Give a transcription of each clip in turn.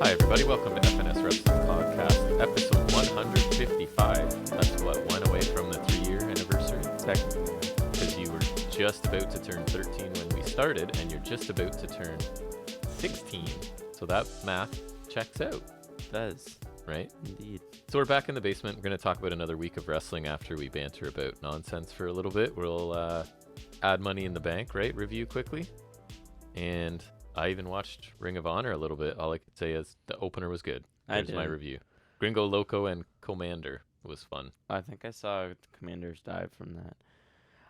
Hi, everybody. Welcome to FNS Wrestling Podcast, episode 155. That's what, one away from the 3-year anniversary, technically, because you were just about to turn 13 when we started, and you're just about to turn 16. So that math checks out. It does. Right? Indeed. So we're back in the basement. We're going to talk about another week of wrestling after we banter about nonsense for a little bit. We'll add Money in the Bank, right? Review quickly. And I even watched Ring of Honor a little bit. All I could say is the opener was good. There's my review. Gringo Loco and Commander was fun. I think I saw Commander's dive from that.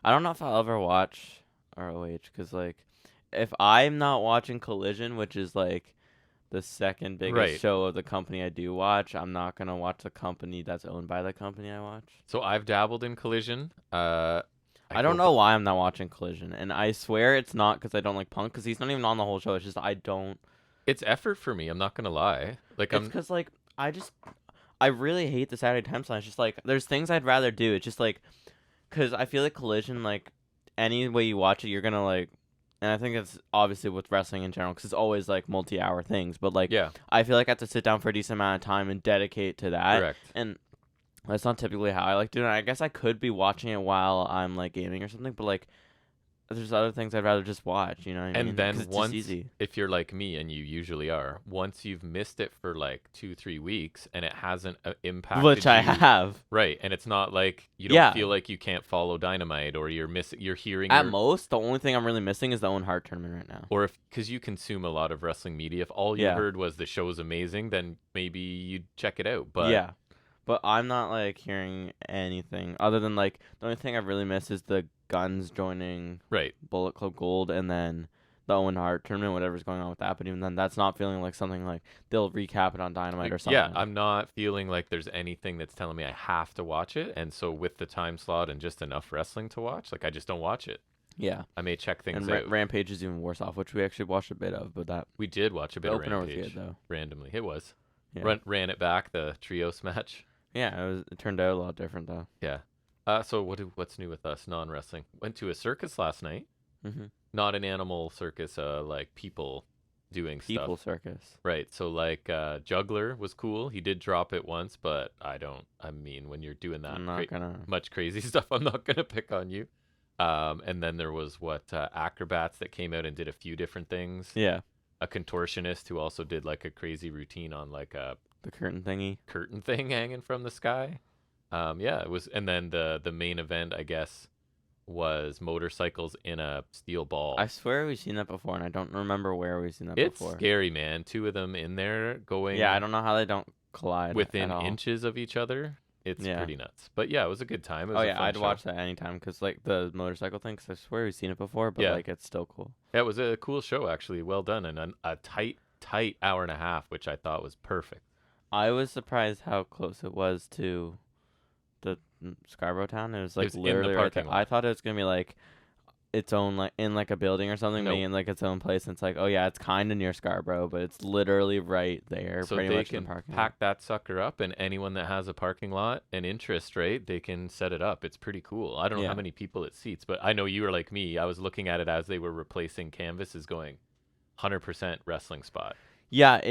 I don't know if I'll ever watch ROH because, like, if I'm not watching Collision, which is, like, the second biggest show of the company I do watch, I'm not going to watch the company that's owned by the company I watch. So I've dabbled in Collision. I don't know why I'm not watching Collision, and I swear it's not because I don't like Punk, because he's not even on the whole show. It's just I don't. It's effort for me. I'm not gonna lie. Like it's because like I really hate the Saturday time slot. It's just like there's things I'd rather do. It's just like because I feel like Collision, like any way you watch it, you're gonna like, and I think it's obviously with wrestling in general because it's always like multi-hour things. But like, yeah, I feel like I have to sit down for a decent amount of time and dedicate to that. Correct. And that's not typically how I like doing it. I guess I could be watching it while I'm like gaming or something, but like there's other things I'd rather just watch, you know what I mean? And then it's once, just easy. if you're like me, and you usually are, once you've missed it for like 2-3 weeks and it hasn't impacted Which I you, have. right? And it's not like you don't feel like you can't follow Dynamite or you're hearing at most. The only thing I'm really missing is the Owen Hart tournament right now. Or because you consume a lot of wrestling media, if all you heard was the show's amazing, then maybe you'd check it out. But yeah. But I'm not, like, hearing anything other than, like, the only thing I've really missed is the Guns joining Bullet Club Gold and then the Owen Hart tournament, whatever's going on with that. But even then, that's not feeling like something like they'll recap it on Dynamite or something. Yeah, I'm not feeling like there's anything that's telling me I have to watch it. And so with the time slot and just enough wrestling to watch, like, I just don't watch it. Yeah. I may check things out. And Rampage is even worse off, which we actually watched a bit of. But that we did watch a bit of Rampage. Was good, though. Randomly. It was. Yeah. Ran it back, the trios match. Yeah, it turned out a lot different, though. Yeah. So what's new with us, non-wrestling? Went to a circus last night. Mm-hmm. Not an animal circus, like people doing stuff. People circus. Right. So, like, Juggler was cool. He did drop it once, but I mean, when you're doing that much crazy stuff, I'm not going to pick on you. And then there was, acrobats that came out and did a few different things. Yeah. A contortionist who also did, like, a crazy routine on, like, the curtain thing hanging from the sky. Yeah, it was, and then the main event, I guess, was motorcycles in a steel ball. I swear we've seen that before, and I don't remember where we've seen that before. It's scary, man. 2 of them in there going. Yeah, I don't know how they don't collide within inches of each other. It's pretty nuts. But yeah, it was a good time. It was I'd watch that anytime because like the motorcycle thing. Cause I swear we've seen it before, but like it's still cool. Yeah, it was a cool show actually. Well done, and a tight hour and a half, which I thought was perfect. I was surprised how close it was to the Scarborough town. It was like literally right there. I thought it was gonna be like its own, like in like a building or something, being in like its own place. And it's like, oh yeah, it's kind of near Scarborough, but it's literally right there. So pretty they much can in the parking pack lot. that sucker up, and anyone that has a parking lot and interest, right, they can set it up. It's pretty cool. I don't know how many people it seats, but I know you were like me. I was looking at it as they were replacing canvases, going 100% wrestling spot. Yeah,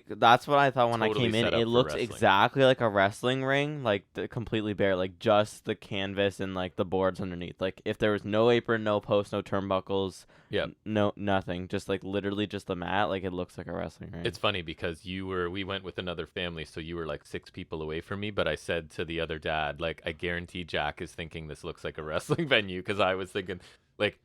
that's what I thought when Totally I came in. It looks exactly like a wrestling ring, like completely bare, like just the canvas and like the boards underneath. Like if there was no apron, no post, no turnbuckles, no nothing, just like literally just the mat. Like it looks like a wrestling ring. It's funny because we went with another family, so you were like 6 people away from me. But I said to the other dad, like, I guarantee Jack is thinking this looks like a wrestling venue because I was thinking like.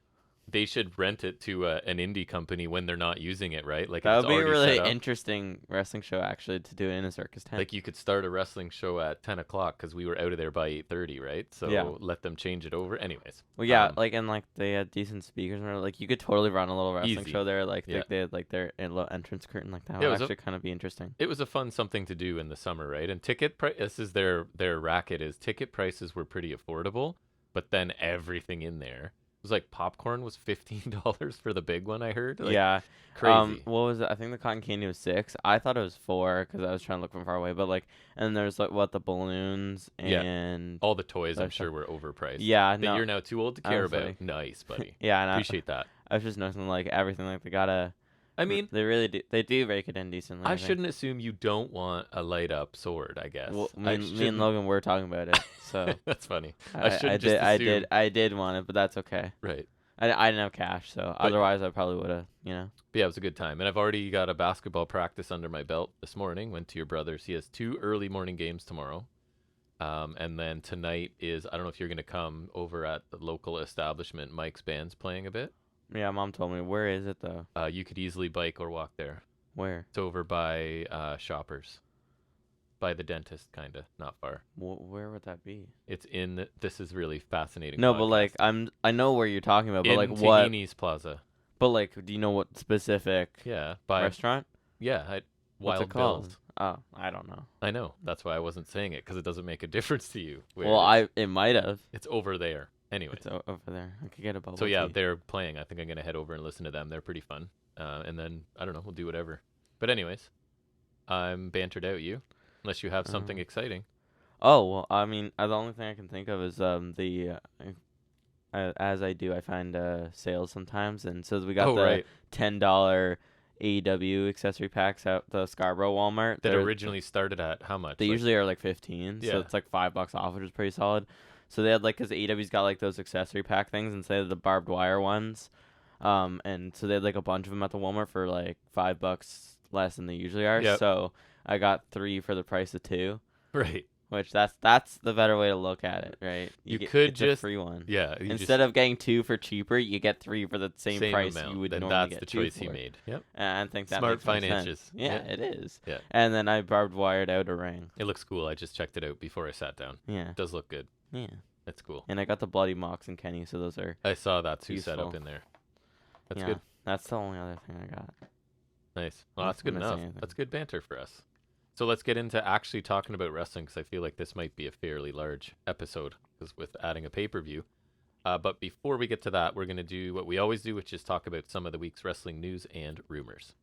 They should rent it to an indie company when they're not using it, right? Like that would be a really interesting wrestling show, actually, to do it in a circus tent. Like you could start a wrestling show at 10 o'clock because we were out of there by 8:30, right? So let them change it over. Anyways. Well, yeah, and they had decent speakers. And like you could totally run a little wrestling show there. Like they had like their little entrance curtain like that. Would actually kind of be interesting. It was a fun something to do in the summer, right? And this is their racket is ticket prices were pretty affordable, but then everything in there. It was like popcorn was $15 for the big one, I heard. Like, crazy. What was it? I think the cotton candy was $6. I thought it was $4 because I was trying to look from far away. But and there's like the balloons and all the toys. I'm sure were overpriced. Yeah, that you're now too old to care about. Nice, buddy. Yeah, and appreciate that. I was just noticing like everything. Like they got a I mean, they really do. They do rake it in decently. I shouldn't assume you don't want a light up sword. I guess. Well, me and Logan were talking about it, so that's funny. I did want it, but that's okay. Right. I didn't have cash, so otherwise I probably would have. But yeah, it was a good time, and I've already got a basketball practice under my belt this morning. Went to your brother's. He has 2 early morning games tomorrow. And then tonight is, I don't know if you're going to come over at the local establishment. Mike's band's playing a bit. Yeah, Mom told me. Where is it, though? You could easily bike or walk there. Where? It's over by Shoppers. By the dentist, kind of. Not far. Where would that be? It's in, this is really fascinating. No, podcast. but like, I know where you're talking about, but in like what? Tahini's Plaza. But like, do you know what specific restaurant? Yeah, What's it Wild called? Bill's. Oh, I don't know. I know. That's why I wasn't saying it, because it doesn't make a difference to you. It might have. It's over there. Anyway. It's over there. I could get a bubble So yeah, tea. they're playing. I think I'm going to head over and listen to them. They're pretty fun. And then, I don't know, we'll do whatever. But anyways, I'm bantered out, you. Unless you have something exciting. Oh, well, I mean, the only thing I can think of is as I do, I find sales sometimes. And so we got the $10 AEW accessory packs at the Scarborough Walmart. That originally started at how much? They usually are like 15, so it's like $5 off, which is pretty solid. So they had like, because AEW's got like those accessory pack things instead of the barbed wire ones. And so they had like a bunch of them at the Walmart for like $5 less than they usually are. Yep. So I got 3 for the price of 2. Right. Which that's the better way to look at it, right? You could it's just a free one. Yeah. Instead of getting 2 for cheaper, you get 3 for the same price amount. you would then normally that's get. the choice he made. Yep. And I think that smart makes more finances. sense. Yeah, it is. Yeah. And then I barbed wired out a ring. It looks cool. I just checked it out before I sat down. Yeah. It does look good. Yeah. That's cool. And I got the Bloody Mox and Kenny, so those are. I saw that too useful. set up in there. That's good. That's the only other thing I got. Nice. Well, that's good enough. That's good banter for us. So let's get into actually talking about wrestling, because I feel like this might be a fairly large episode, because with adding a pay-per-view. But before we get to that, we're going to do what we always do, which is talk about some of the week's wrestling news and rumors.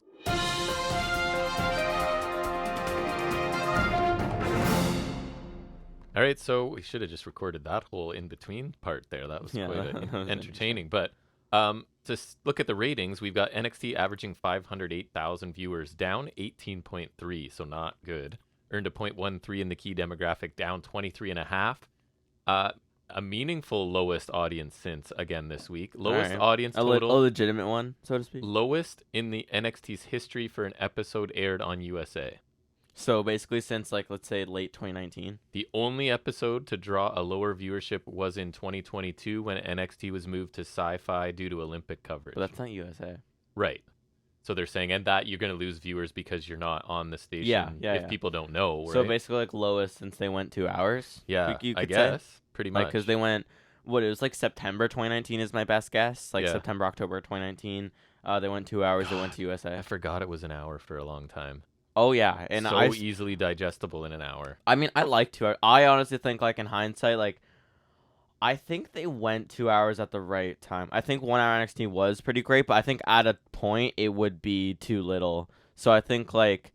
All right, so we should have just recorded that whole in-between part there. That was quite entertaining. But to look at the ratings, we've got NXT averaging 508,000 viewers, down 18.3, so not good. Earned a 0.13 in the key demographic, down 23.5. A meaningful lowest audience since, again, this week. Lowest audience total. A legitimate one, so to speak. Lowest in the NXT's history for an episode aired on USA. So basically since, like, let's say late 2019. The only episode to draw a lower viewership was in 2022 when NXT was moved to Sci-Fi due to Olympic coverage. But that's not USA. Right. So they're saying, and that you're going to lose viewers because you're not on the station. If people don't know, right? So basically, like, lowest since they went 2 hours. Yeah, you I could guess. Say. Pretty much. Because they went, it was like September 2019 is my best guess. Like September, October 2019. They went 2 hours. They went to USA. I forgot it was an hour for a long time. Oh, yeah. And so easily digestible in an hour. I mean, I like 2 hours. I honestly think, like, in hindsight, like, I think they went 2 hours at the right time. I think 1 hour NXT was pretty great, but I think at a point it would be too little. So I think, like,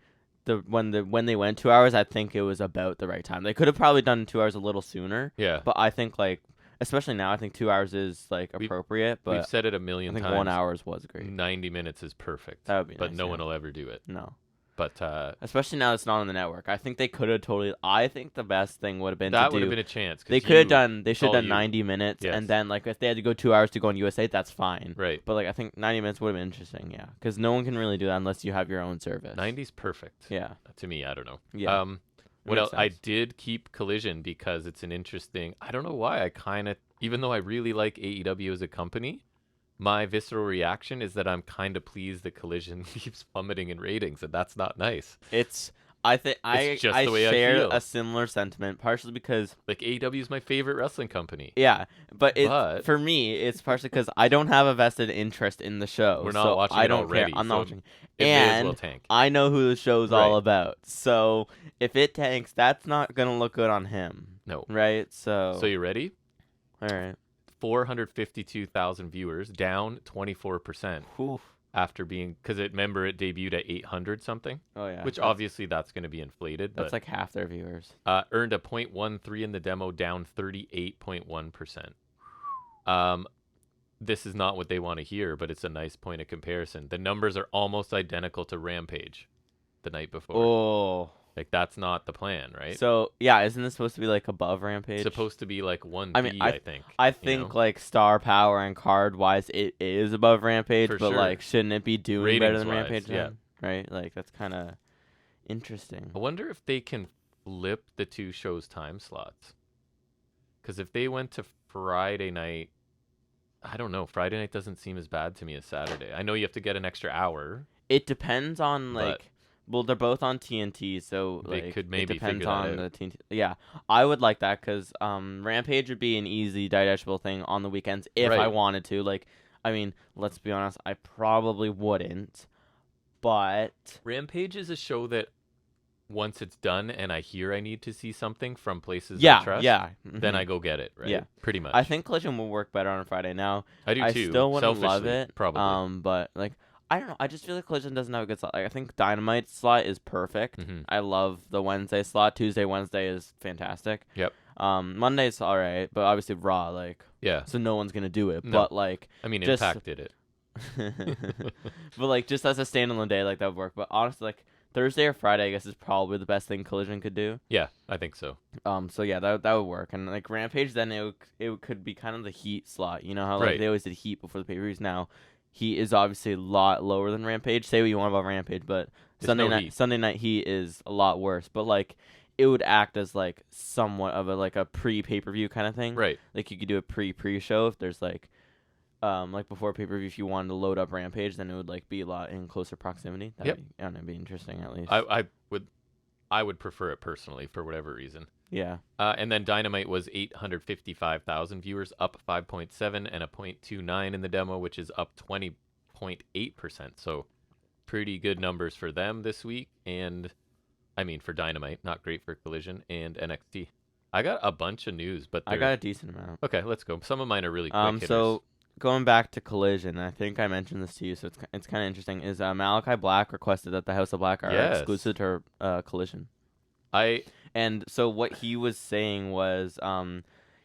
when they went 2 hours, I think it was about the right time. They could have probably done 2 hours a little sooner. Yeah. But I think, like, especially now, I think 2 hours is, like, appropriate. But we've said it a million times. I think 1 hour was great. 90 minutes is perfect. That would be nice. But no one will ever do it. No. But especially now it's not on the network. I think they could have totally. I think the best thing would have been that would have been a chance. They could have done. They should have done 90 minutes, and then like if they had to go 2 hours to go on USA, that's fine. Right. But like I think 90 minutes would have been interesting. Yeah, because no one can really do that unless you have your own service. 90's perfect. Yeah. To me, I don't know. Yeah. What else? I did keep Collision because it's an interesting. I don't know why. I kind of, even though I really like AEW as a company, my visceral reaction is that I'm kind of pleased that Collision keeps plummeting in ratings, and that's not nice. I think I share a similar sentiment, partially because like AEW is my favorite wrestling company. Yeah, but for me, it's partially because I don't have a vested interest in the show. We're not watching it already. I'm not watching. It may as well tank. I know who the show's all about. So if it tanks, that's not gonna look good on him. No. Right. So you ready? All right. 452,000 viewers, down 24%. After being, because remember it debuted at 800 something. Oh yeah. Which obviously that's going to be inflated. That's like half their viewers. Earned a 0.13 in the demo, down 38.1%. this is not what they want to hear, but it's a nice point of comparison. The numbers are almost identical to Rampage the night before. Oh. Like, that's not the plan, right? So, yeah, isn't this supposed to be, like, above Rampage? It's supposed to be, like, 1B, I mean, I think. I think, like, star power and card-wise, it is above Rampage, For but, sure. like, shouldn't it be doing better than Ratings-wise, Rampage yeah. then? Right? Like, that's kind of interesting. I wonder if they can flip the two shows' time slots. Because if they went to Friday night, I don't know. Friday night doesn't seem as bad to me as Saturday. I know you have to get an extra hour. It depends on, But- like... Well, they're both on TNT, so They like, could maybe it depends figure that on out. the TNT. Yeah, I would like that because Rampage would be an easy digestible thing on the weekends if I Right. wanted to. Like, I mean, let's be honest, I probably wouldn't, but Rampage is a show that once it's done and I hear I need to see something from places I yeah, trust, yeah, then mhm. I go get it, right? Yeah. Pretty much. I think Collision will work better on a Friday. Now, I do I too. still wouldn't love Selfishly, it, probably. but like. I don't know. I just feel like Collision doesn't have a good slot. Like, I think Dynamite slot is perfect. Mhm. I love the Wednesday slot. Tuesday, Wednesday is fantastic. Yep. Monday's all right, but obviously Raw, like, Yeah. so no one's gonna do it. No. But like, I mean, just- Impact did it. but like, just as a standalone day, like that would work. But honestly, like Thursday or Friday, I guess is probably the best thing Collision could do. Yeah, I think so. So yeah, that would work. And like Rampage, then it could be kind of the Heat slot. You know how like Right. they always did Heat before the pay-per-views. Now Heat is obviously a lot lower than Rampage. Say what you want about Rampage, but There's no Heat. Sunday night Heat is a lot worse. But like it would act as like somewhat of a pre-pay-per-view kind of thing. Right. Like you could do a pre-show if there's like before pay-per-view, if you wanted to load up Rampage, then it would like be a lot in closer proximity. Yep. That'd be interesting at least. I would prefer it personally for whatever reason. Yeah. And then Dynamite was 855,000 viewers, up 5.7 and a 0.29 in the demo, which is up 20.8%. So pretty good numbers for them this week. And I mean, for Dynamite, not great for Collision and NXT. I got a bunch of news, but I got a decent amount. Okay, let's go. Some of mine are really quick hitters. So going back to Collision, I think I mentioned this to you, so it's kind of interesting. Is Malachi Black requested that the House of Black are Yes. exclusive to Collision? And so what he was saying was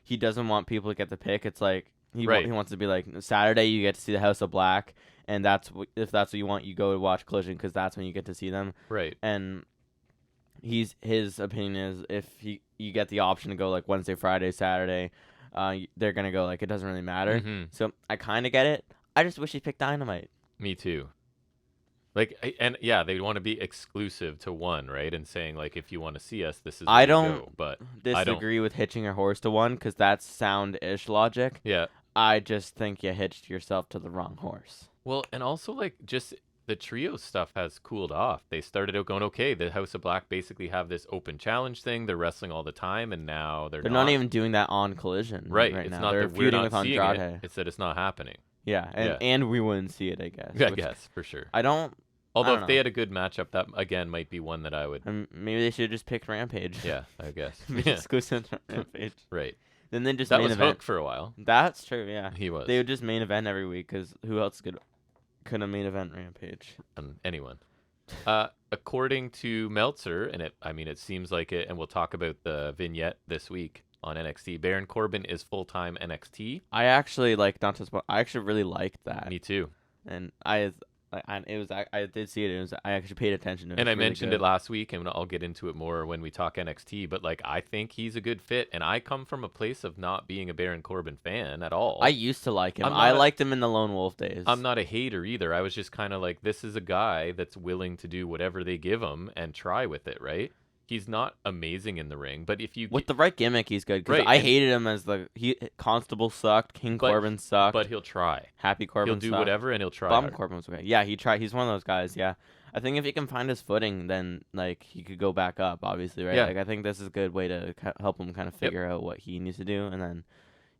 he doesn't want people to get the pick. It's like he wants to be like Saturday you get to see the House of Black, and if that's what you want, you go to watch Collision because that's when you get to see them. Right. And his opinion is if you get the option to go like Wednesday, Friday, Saturday, they're gonna go like it doesn't really matter. Mm-hmm. So I kind of get it. I just wish he picked Dynamite. Me too. Like, and yeah, they want to be exclusive to one, right? And saying like, if you want to see us, this is where you go. But Disagree with hitching your horse to one because that's sound-ish logic. Yeah. I just think you hitched yourself to the wrong horse. Well, and also like just the trio stuff has cooled off. They started out going, okay, the House of Black basically have this open challenge thing. They're wrestling all the time, and now they're not even doing that on Collision. Right. Right It's now. not They're that we're feuding not with seeing Andrade. it. It's that it's not happening. Yeah, and we wouldn't see it, I guess. Yeah, I guess for sure. Although don't if they know. had a good matchup, that again might be one that I would. Maybe they should have just picked Rampage. Yeah, I guess. Be exclusive to Rampage. Right. Then they just That main was event. Hook for a while. That's true. Yeah. He was. They would just main event every week because who else could have main event Rampage? Anyone. According to Meltzer, and it seems like it, and we'll talk about the vignette this week on NXT. Baron Corbin is full-time NXT. I actually I actually really liked that. Me too. And I did see it. I actually paid attention to it. And I It's really mentioned good. it last week, and I'll get into it more when we talk NXT. But like, I think he's a good fit, and I come from a place of not being a Baron Corbin fan at all. I used to like him. I'm I not a- liked him in the Lone Wolf days. I'm not a hater either. I was just kind of like, this is a guy that's willing to do whatever they give him and try with it, right? He's not amazing in the ring, but if you With the right gimmick, he's good. Because Right, I and- hated him as Constable sucked, King Corbin sucked, but he'll try. Happy Corbin He'll do sucked. whatever, and he'll try. Bum hard. Corbin was okay. Yeah, he tried. He's one of those guys. Yeah, I think if he can find his footing, then like he could go back up. Obviously, right? Yeah. Like I think this is a good way to help him kind of figure out what he needs to do, and then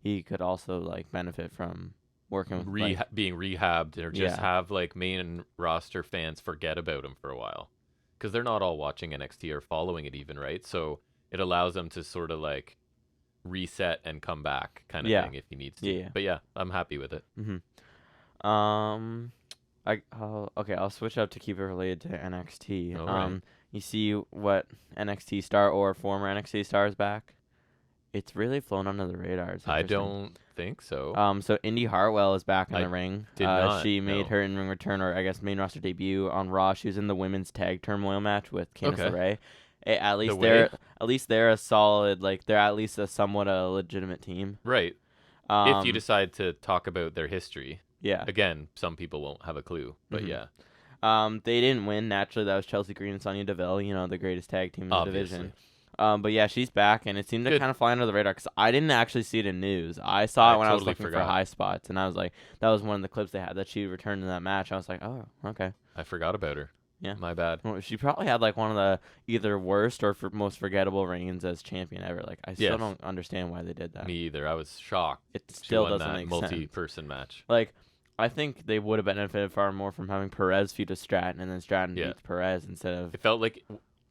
he could also like benefit from working with Being rehabbed, or just Yeah. have like main roster fans forget about him for a while, because they're not all watching NXT or following it even, right? So it allows them to sort of like reset and come back, kind of Yeah. thing, if he needs to. Yeah. But yeah, I'm happy with it. Okay, I'll switch up to keep it related to NXT. All right. You see what NXT star or former NXT star is back? it's really flown under the radar. It's I interesting. don't think so. So Indy Hartwell is back in the ring. Did not, she made no. her in-ring return, or I guess main roster debut on Raw. She was in the women's tag turmoil match with Candice LeRae. At least they're a solid, like they're at least a somewhat a legitimate team. Right. If you decide to talk about their history. Yeah. Again, some people won't have a clue, but yeah. They didn't win. Naturally, that was Chelsea Green and Sonya Deville, the greatest tag team in the division. But yeah, she's back, and it seemed to kind of fly under the radar because I didn't actually see it in news. I saw it when I was looking for Highspots, and I was like, that was one of the clips they had that she returned in that match. I was like, oh, okay. I forgot about her. Yeah. My bad. Well, she probably had like one of the either worst or most forgettable reigns as champion ever. Like, I still don't understand why they did that. Me either. I was shocked. It still doesn't make sense. Multi-person match. Like, I think they would have benefited far more from having Perez feud to Stratton and then Stratton beat Perez instead of... It felt like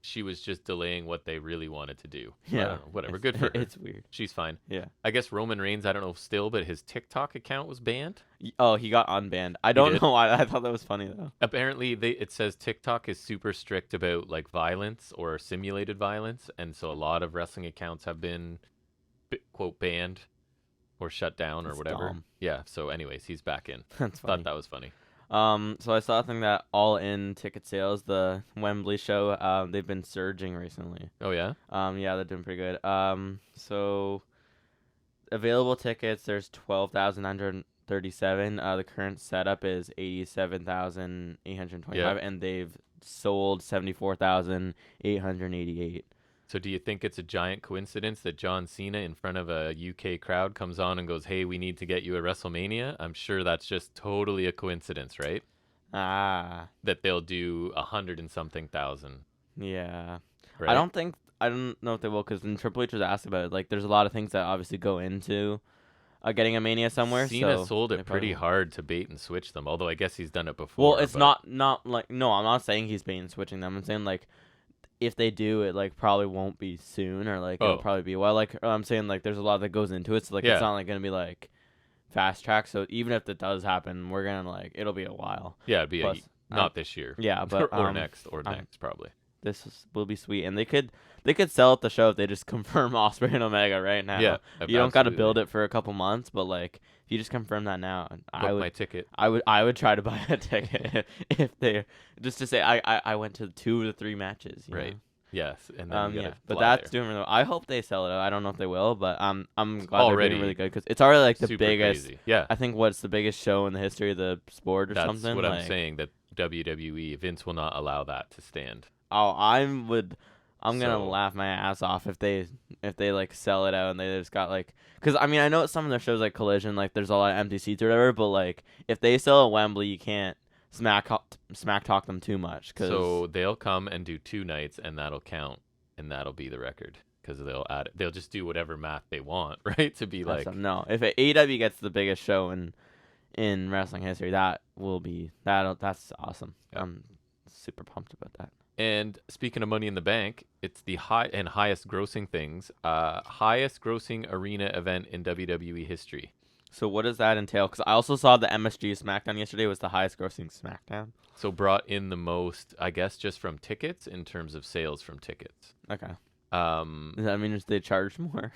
she was just delaying what they really wanted to do. Yeah. I don't know, whatever. Good for her. It's weird. She's fine. Yeah. I guess Roman Reigns, I don't know still, but his TikTok account was banned. Oh, he got unbanned. I don't know why. I thought that was funny, though. Apparently, it says TikTok is super strict about, like, violence or simulated violence, and so a lot of wrestling accounts have been, quote, banned or shut down or whatever. Dumb. Yeah, so anyways, he's back in. That's funny. Thought that was funny. So I saw a thing that All In ticket sales, the Wembley show, they've been surging recently. Oh yeah? Yeah, they're doing pretty good. So available tickets, there's 12,937. The current setup is 87,825, and they've sold 74,888. So do you think it's a giant coincidence that John Cena in front of a UK crowd comes on and goes, hey, we need to get you a WrestleMania? I'm sure that's just totally a coincidence, right? That they'll do 100 and something thousand. Yeah. Right? I don't know if they will, because when Triple H was asked about it, like, there's a lot of things that obviously go into getting a Mania somewhere. Cena sold it pretty hard to bait and switch them, although I guess he's done it before. Well, it's not like, no, I'm not saying he's bait and switching them. I'm saying, like, if they do, it like probably won't be soon, or like it'll probably be a while. Like I'm saying, like there's a lot that goes into it, so like it's not like gonna be like fast track. So even if it does happen, we're gonna like it'll be a while. Yeah, it'd be not this year. Yeah, but or next probably. This will be sweet, and they could sell at the show if they just confirm Ospreay and Omega right now. Yeah, you don't got to build it for a couple months, but like if you just confirm that now, my ticket. I would try to buy a ticket if they just to say I went to 2 to 3 matches. Right. Know? Yes, and then but that's doing really well. I hope they sell it out. I don't know if they will, but I'm glad they're doing really good because it's already like the biggest. Crazy. Yeah, I think what's the biggest show in the history of the sport or something. That's what I'm saying. That WWE Vince will not allow that to stand. Oh, I'm gonna laugh my ass off if they like sell it out and they just got like, because I mean I know some of their shows like Collision, like there's a lot of empty seats or whatever, but like if they sell at Wembley, you can't smack talk them too much. So they'll come and do 2 nights and that'll count and that'll be the record because they'll just do whatever math they want, right? To be like no, if AEW gets the biggest show in wrestling history, that's awesome. Yep. I'm super pumped about that. And speaking of Money in the Bank, it's the highest grossing things, highest grossing arena event in WWE history. So what does that entail? Because I also saw the MSG SmackDown yesterday was the highest grossing SmackDown. So brought in the most, I guess, just from tickets in terms of sales from tickets. Okay. Does that mean they charge more?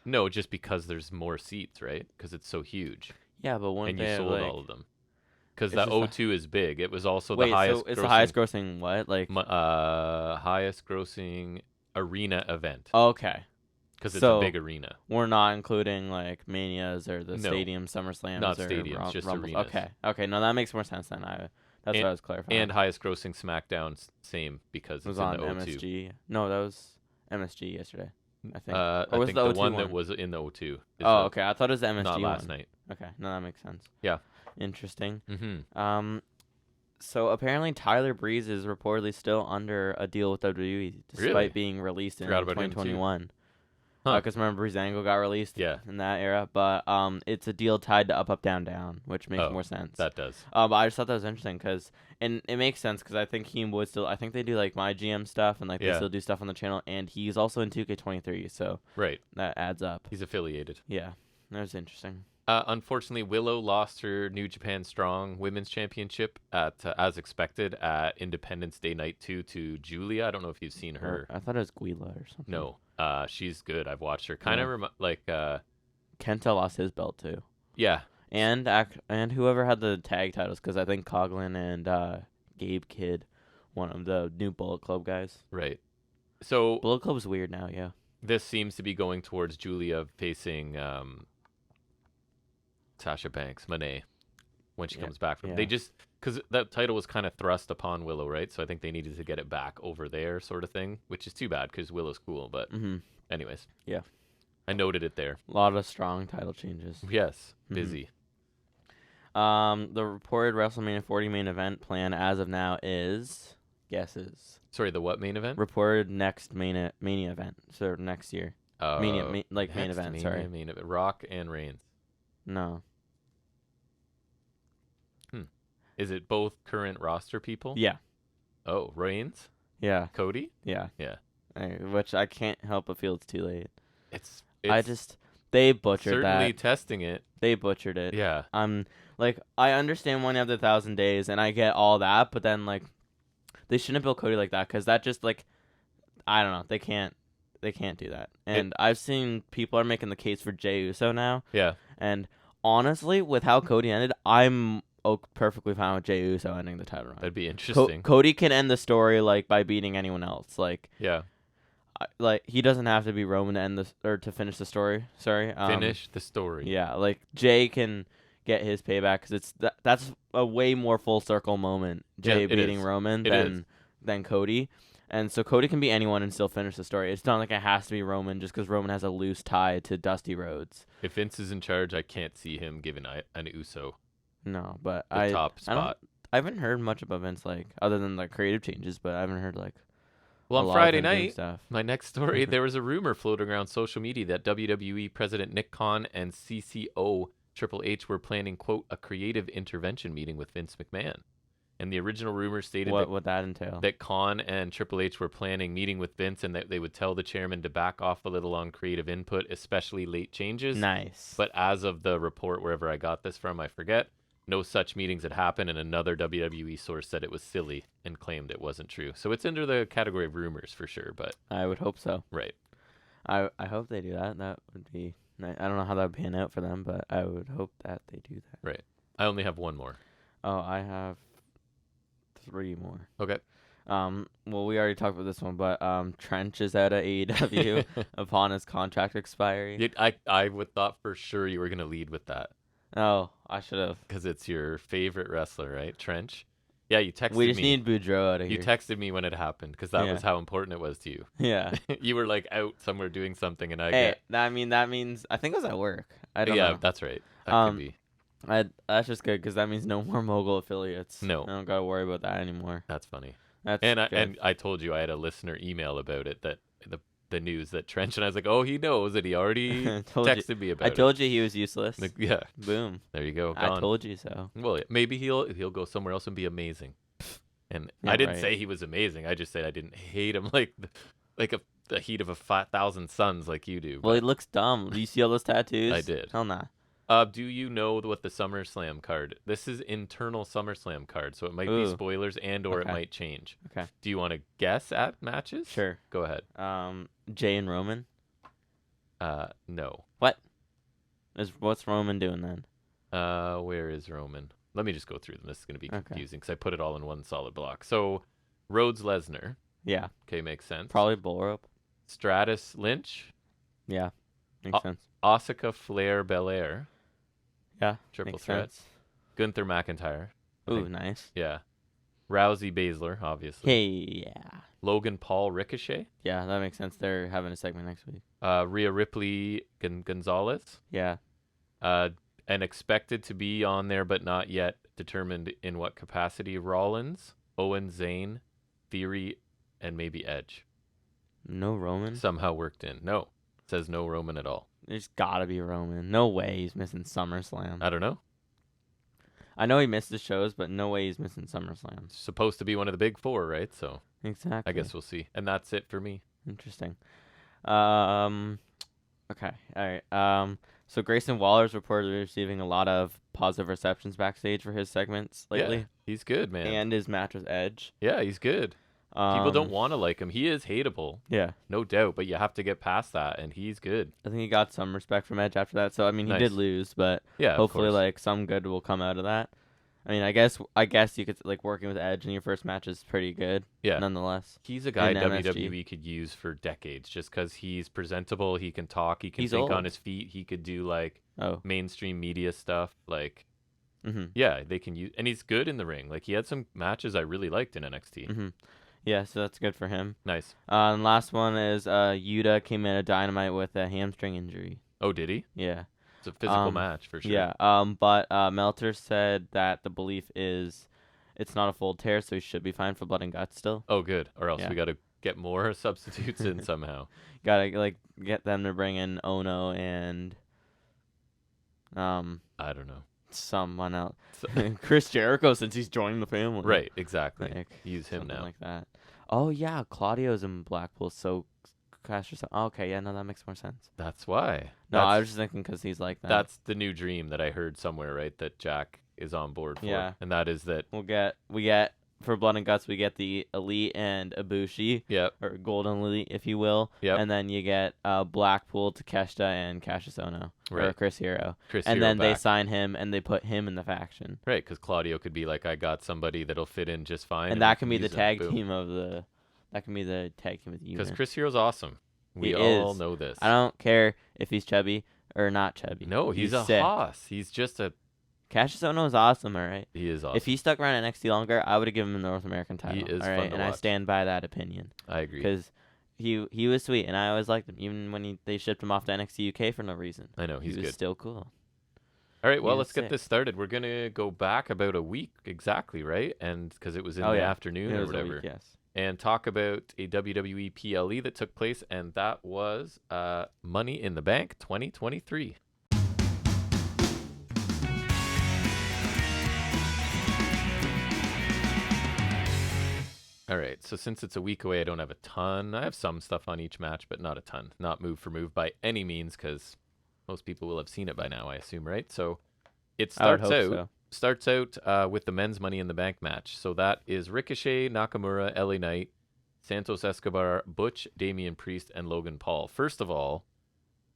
No, just because there's more seats, right? Because it's so huge. Yeah, but and you sold all of them. Because the O2 is big. It was also the highest. So it's the highest grossing what? Like highest grossing arena event. Okay. Because it's a big arena. We're not including like Manias or the stadium SummerSlams. Not stadiums, just Rumbles. arenas. Okay. No, that makes more sense then. That's what I was clarifying. And highest grossing SmackDown, same because it was in on the O2. MSG. No, that was MSG yesterday. I think. I think the one that was in the O2. Okay. I thought it was the MSG not last one. night. Okay. No, that makes sense. Yeah. Interesting. Mm-hmm. So apparently Tyler Breeze is reportedly still under a deal with WWE despite being released in 2021. Because remember Breezango got released in that era, but it's a deal tied to Up Up Down Down, which makes more sense. That does. But I just thought that was interesting and it makes sense because I think he would still. I think they do like My GM stuff and like they still do stuff on the channel, and he's also in 2K23, so that adds up. He's affiliated. Yeah, that was interesting. Unfortunately, Willow lost her New Japan Strong Women's Championship as expected at Independence Day Night 2 to Julia. I don't know if you've seen her. I thought it was Guila or something. No, she's good. I've watched her. Kind of Kenta lost his belt too. Yeah. And whoever had the tag titles, because I think Coughlin and Gabe Kidd, one of the new Bullet Club guys. Right. So Bullet Club's weird now, yeah. This seems to be going towards Julia facing Sasha Banks, Monet, when she comes back from. Yeah. They just because that title was kind of thrust upon Willow, right? So I think they needed to get it back over there, sort of thing, which is too bad because Willow's cool. But anyways, yeah, I noted it there. A lot of strong title changes. Yes, busy. The reported WrestleMania 40 main event plan as of now is guesses. Sorry, the what main event? Reported next Mania event, so next year. Main event. Sorry, main event. Rock and Reigns. No. Is it both current roster people? Yeah. Oh, Reigns? Yeah. Cody? Yeah. Yeah. Which I can't help but feel it's too late. They butchered that. Certainly testing it. They butchered it. Yeah. I understand when you have the 1,000 days, and I get all that, but then, they shouldn't build Cody like that, because that just, I don't know. They can't do that. And I've seen people are making the case for Jey Uso now. Yeah. And honestly, with how Cody ended, I'm perfectly fine with Jey Uso ending the title run. That'd be interesting. Cody can end the story by beating anyone else. Yeah. He doesn't have to be Roman to end to finish the story. Sorry. Finish the story. Yeah, Jey can get his payback because that's a way more full circle moment. Jey beating Roman than Cody. And so Cody can be anyone and still finish the story. It's not like it has to be Roman just because Roman has a loose tie to Dusty Rhodes. If Vince is in charge, I can't see him giving an Uso no, but the top spot. I haven't heard much about Vince other than creative changes, but I haven't heard Well, on Friday night, my next story, there was a rumor floating around social media that WWE President Nick Khan and CCO Triple H were planning, quote, a creative intervention meeting with Vince McMahon. And the original rumor stated what would that entail? That Khan and Triple H were planning meeting with Vince and that they would tell the chairman to back off a little on creative input, especially late changes. Nice. But as of the report, wherever I got this from, I forget, no such meetings had happened, and another WWE source said it was silly and claimed it wasn't true. So it's under the category of rumors for sure, but I would hope so. Right. I hope they do that. That would be nice. I don't know how that would pan out for them, but I would hope that they do that. Right. I only have one more. Oh, I have 3 more. Okay. Well, we already talked about this one, but Trench is out of AEW upon his contract expiry. I would thought for sure you were going to lead with that. Oh, I should have. Because it's your favorite wrestler, right? Trench? Yeah, you texted me. We just need Boudreaux out of here. You texted me when it happened because that was how important it was to you. Yeah. You were out somewhere doing something, and that means I think it was at work. I don't know. Yeah, that's right. That could be. That's just good because that means no more Mogul affiliates. No. I don't gotta worry about that anymore. That's funny. And I told you I had a listener email about it, that the news that Trench, and I was like, oh, he knows that he already texted me about it. I told you he was useless. Yeah. Boom. There you go. Gone. I told you so. Well, yeah, maybe he'll go somewhere else and be amazing. And I didn't say he was amazing. I just said I didn't hate him like the heat of 1,000 suns like you do. Well, he looks dumb. Do you see all those tattoos? I did. Hell nah. Do you know what the SummerSlam card? This is internal SummerSlam card, so it might be spoilers or it might change. Okay. Do you want to guess at matches? Sure. Go ahead. Jay and Roman? No. What? What's Roman doing then? Where is Roman? Let me just go through them. This is going to be confusing because I put it all in one solid block. So, Rhodes Lesnar. Yeah. Okay, makes sense. Probably bull rope. Stratus Lynch. Yeah. Makes sense. Asuka Flair Belair. Yeah. Triple threat. Sense. Gunther McIntyre. Ooh, nice. Yeah. Rousey Baszler, obviously. Hey, yeah. Logan Paul Ricochet. Yeah, that makes sense. They're having a segment next week. Rhea Ripley Gonzalez. Yeah. And expected to be on there, but not yet determined in what capacity. Rollins, Owen, Zayn, Theory, and maybe Edge. No Roman? Somehow worked in. No. It says no Roman at all. There's gotta be Roman. No way he's missing SummerSlam. I don't know. I know he missed the shows, but no way he's missing SummerSlam. It's supposed to be one of the big 4, right? So exactly. I guess we'll see. And that's it for me. Interesting. Okay. All right. So Grayson Waller's reportedly receiving a lot of positive receptions backstage for his segments lately. Yeah, he's good, man. And his match with Edge. Yeah, he's good. People don't want to like him. He is hateable. Yeah. No doubt, but you have to get past that, and he's good. I think he got some respect from Edge after that. So, I mean, he did lose, but yeah, hopefully, like, some good will come out of that. I mean, I guess you could, like, working with Edge in your first match is pretty good. Yeah. Nonetheless. He's a guy WWE could use for decades just because he's presentable. He can talk. He can think on his feet. He could do, like, mainstream media stuff. Like, yeah, they can use. And he's good in the ring. Like, he had some matches I really liked in NXT. Yeah, so that's good for him. Nice. And last one is Yuta came in at Dynamite with a hamstring injury. Oh, did he? Yeah. It's a physical match for sure. Yeah. But Meltzer said that the belief is it's not a full tear, so he should be fine for blood and guts still. Oh, good. Or else we got to get more substitutes in somehow. Got to like get them to bring in Ono and I don't know. Someone else. Chris Jericho, since he's joining the family. Right, exactly. Like, use him now. Like that. Oh, yeah, Claudio's in Blackpool, so Cash or something. Oh, okay, yeah, no, that makes more sense. That's why. I was just thinking because he's like that. That's the new dream that I heard somewhere, right, that Jack is on board for. Yeah. And that is that. We get, for Blood and Guts, we get the Elite and Ibushi. Yep. Or Golden Elite, if you will. Yep. And then you get Blackpool, Takeshita, and Cassius Ohno. Right. Or Chris Hero. And then back. they sign him, and they put him in the faction. Right, because Claudio could be like, I got somebody that'll fit in just fine. And that can be the tag team of the... That can be the tag team with you. Because Chris Hero's awesome. We all know this. I don't care if he's chubby or not chubby. No, he's a sick. hoss. He's just a... Cassius Ohno is awesome, all right? He is awesome. If he stuck around NXT longer, I would have given him the North American title. He is all fun right? to And watch. I stand by that opinion. I agree. Because he was sweet, and I always liked him, even when they shipped him off to NXT UK for no reason. I know, he's good. He was good. still cool. All right, well, let's get this started. We're going to go back about a week exactly, right? And because it was in the afternoon or whatever. Week, yes. And talk about a WWE PLE that took place, and that was Money in the Bank 2023. All right, so since it's a week away, I don't have a ton. I have some stuff on each match, but not a ton. Not move for move by any means, because most people will have seen it by now, I assume, right? So it starts out with the men's Money in the Bank match. So that is Ricochet, Nakamura, LA Knight, Santos Escobar, Butch, Damian Priest, and Logan Paul. First of all,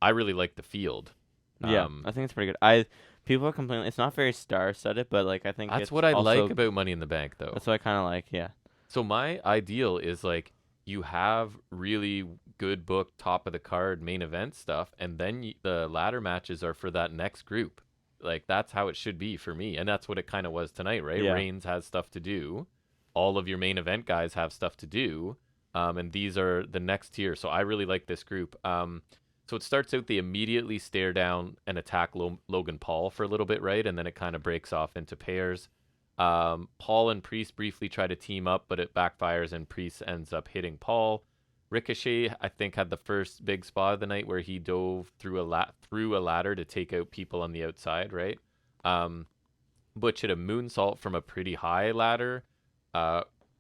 I really like the field. Yeah, I think it's pretty good. People are complaining it's not very star-studded, but like I think that's what I like about Money in the Bank, though. That's what I kind of like. Yeah. So my ideal is like you have really good booked top of the card main event stuff, and then the ladder matches are for that next group. Like that's how it should be for me, and that's what it kind of was tonight, right? Yeah. Reigns has stuff to do. All of your main event guys have stuff to do, and these are the next tier. So I really like this group. So it starts out, they immediately stare down and attack Logan Paul for a little bit, right? And then it kind of breaks off into pairs. Paul and Priest briefly try to team up, but it backfires and Priest ends up hitting Paul. Ricochet, I think, had the first big spot of the night where he dove through a ladder to take out people on the outside, right? Butch hit a moonsault from a pretty high ladder.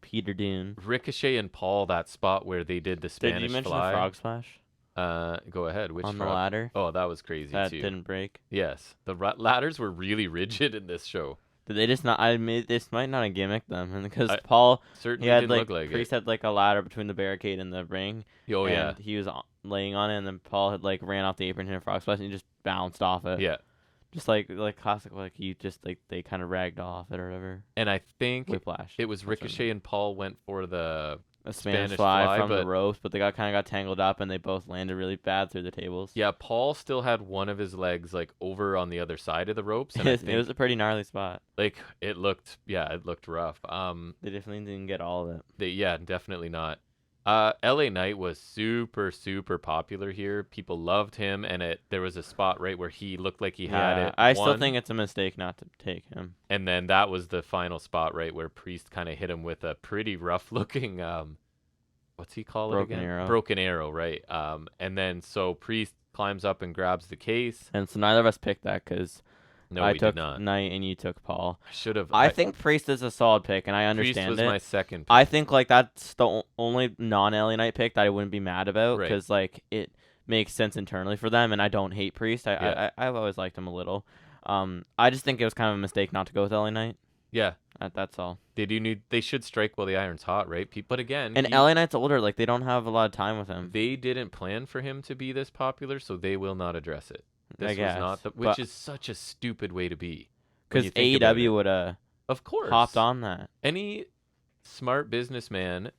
Peter Dune. Ricochet and Paul, that spot where they did the Spanish fly. Did you mention the frog splash? Go ahead. Which on frog? The ladder? Oh, that was crazy that too. That didn't break? Yes. The ladders were really rigid in this show. Did they just not? This might not have gimmicked them, because Paul certainly he had didn't look like Priest it. had like a ladder between the barricade and the ring. Oh yeah. He was laying on it, and then Paul had like ran off the apron, hit a frog splash, and he just bounced off it. Yeah. Just like classic, like he just like they kind of ragged off it or whatever. And I think Whiplash. It was Ricochet and Paul went for the Spanish fly from the ropes, but they kind of got tangled up, and they both landed really bad through the tables. Yeah, Paul still had one of his legs like over on the other side of the ropes, and it was a pretty gnarly spot. Like it looked rough. They definitely didn't get all of it. Yeah, definitely not. LA Knight was super, super popular here. People loved him, and there was a spot right where he looked like he had it. I still think it's a mistake not to take him. And then that was the final spot right where Priest kind of hit him with a pretty rough-looking, what's he call it again? Arrow. Broken arrow, right? And then so Priest climbs up and grabs the case. And so neither of us picked that because I took did not. Knight and you took Paul. I should have. I think Priest is a solid pick, and I understand Priest was my second pick. I think like that's the only non-LA Knight pick that I wouldn't be mad about, Right. because like it makes sense internally for them, and I don't hate Priest. I've always liked him a little. I just think it was kind of a mistake not to go with LA Knight. Yeah. That's all. They should strike while the iron's hot, right? But again, and LA Knight's older. Like, they don't have a lot of time with him. They didn't plan for him to be this popular, so they will not address it. This I guess, was not which is such a stupid way to be. Because AEW would have, of course, hopped on that. Any smart businessman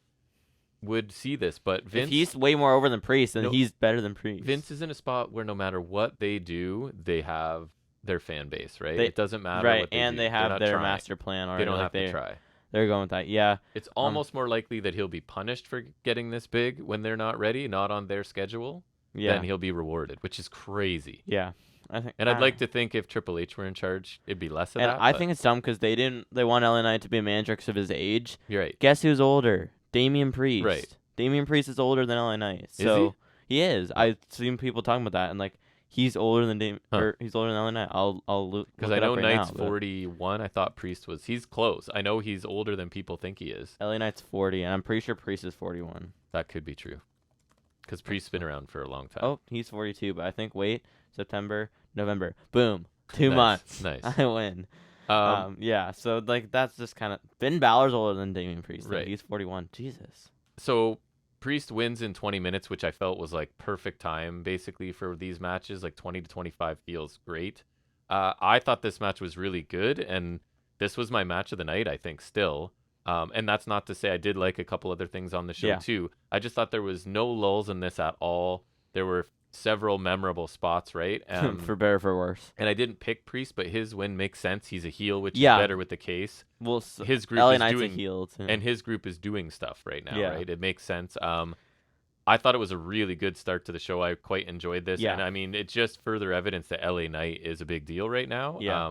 would see this, but Vince, if he's way more over than Priest, then he's better than Priest. Vince is in a spot where no matter what they do, they have their fan base, right? It doesn't matter what they do. They have their master plan already. They don't have to try. They're going with that, yeah. It's almost more likely that he'll be punished for getting this big when they're not ready, not on their schedule, than he'll be rewarded, which is crazy. Yeah. I'd like to think if Triple H were in charge, it'd be less of that. And I think it's dumb because they want LA Knight to be a manager because of his age. You're right. Guess who's older? Damian Priest. Right. Damian Priest is older than LA Knight. So he is. I've seen people talking about that, and like, he's older than he's older than LA Knight. I'll look because I know Knight's 41. I thought Priest was. He's close. I know he's older than people think he is. LA Knight's 40, and I'm pretty sure Priest is 41. That could be true. Because Priest's been around for a long time. Oh, he's 42, but I think September, November, boom, 2 months. Nice. I win. Yeah. So like, that's just kind of Finn Balor's older than Damian Priest. Right. He's 41. Jesus. So Priest wins in 20 minutes, which I felt was like perfect time basically for these matches. Like 20 to 25 feels great. I thought this match was really good, and this was my match of the night, I think, still. And that's not to say I did like a couple other things on the show too. I just thought there was no lulls in this at all. There were several memorable spots, right? For better, for worse. And I didn't pick Priest, but his win makes sense. He's a heel, which is better with the case. Well, his group is doing a heel too. And his group is doing stuff right now, right? It makes sense. I thought it was a really good start to the show. I quite enjoyed this. Yeah. And I mean, it's just further evidence that LA Knight is a big deal right now. Yeah.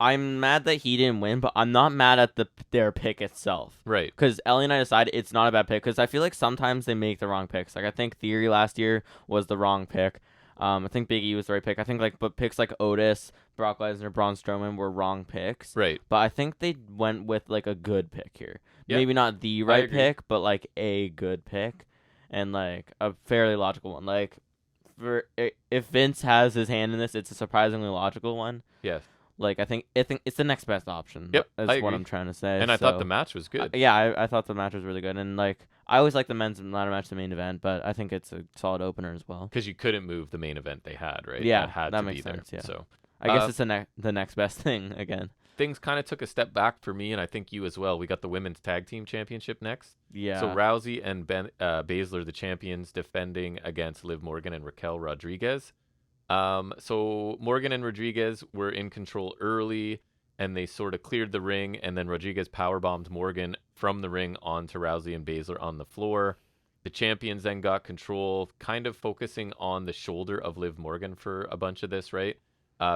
I'm mad that he didn't win, but I'm not mad at their pick itself. Right. Because LA Knight decided it's not a bad pick, because I feel like sometimes they make the wrong picks. Like, I think Theory last year was the wrong pick. I think Big E was the right pick. I think but picks like Otis, Brock Lesnar, Braun Strowman were wrong picks. Right. But I think they went with like a good pick here. Yep. Maybe not the right pick, but like a good pick. And like a fairly logical one. Like, if Vince has his hand in this, it's a surprisingly logical one. Yes. Like, I think it's the next best option. Yep, is what I'm trying to say. And I thought the match was good. I thought the match was really good. And like, I always like the men's ladder match, the main event, but I think it's a solid opener as well. Because you couldn't move the main event they had, right? Yeah, that makes sense. There, yeah. So I guess it's the next best thing again. Things kind of took a step back for me, and I think you as well. We got the women's tag team championship next. Yeah. So Rousey and Baszler, the champions, defending against Liv Morgan and Raquel Rodriguez. So Morgan and Rodriguez were in control early, and they sort of cleared the ring, and then Rodriguez powerbombed Morgan from the ring onto Rousey and Baszler on the floor. The champions then got control, kind of focusing on the shoulder of Liv Morgan for a bunch of this, right?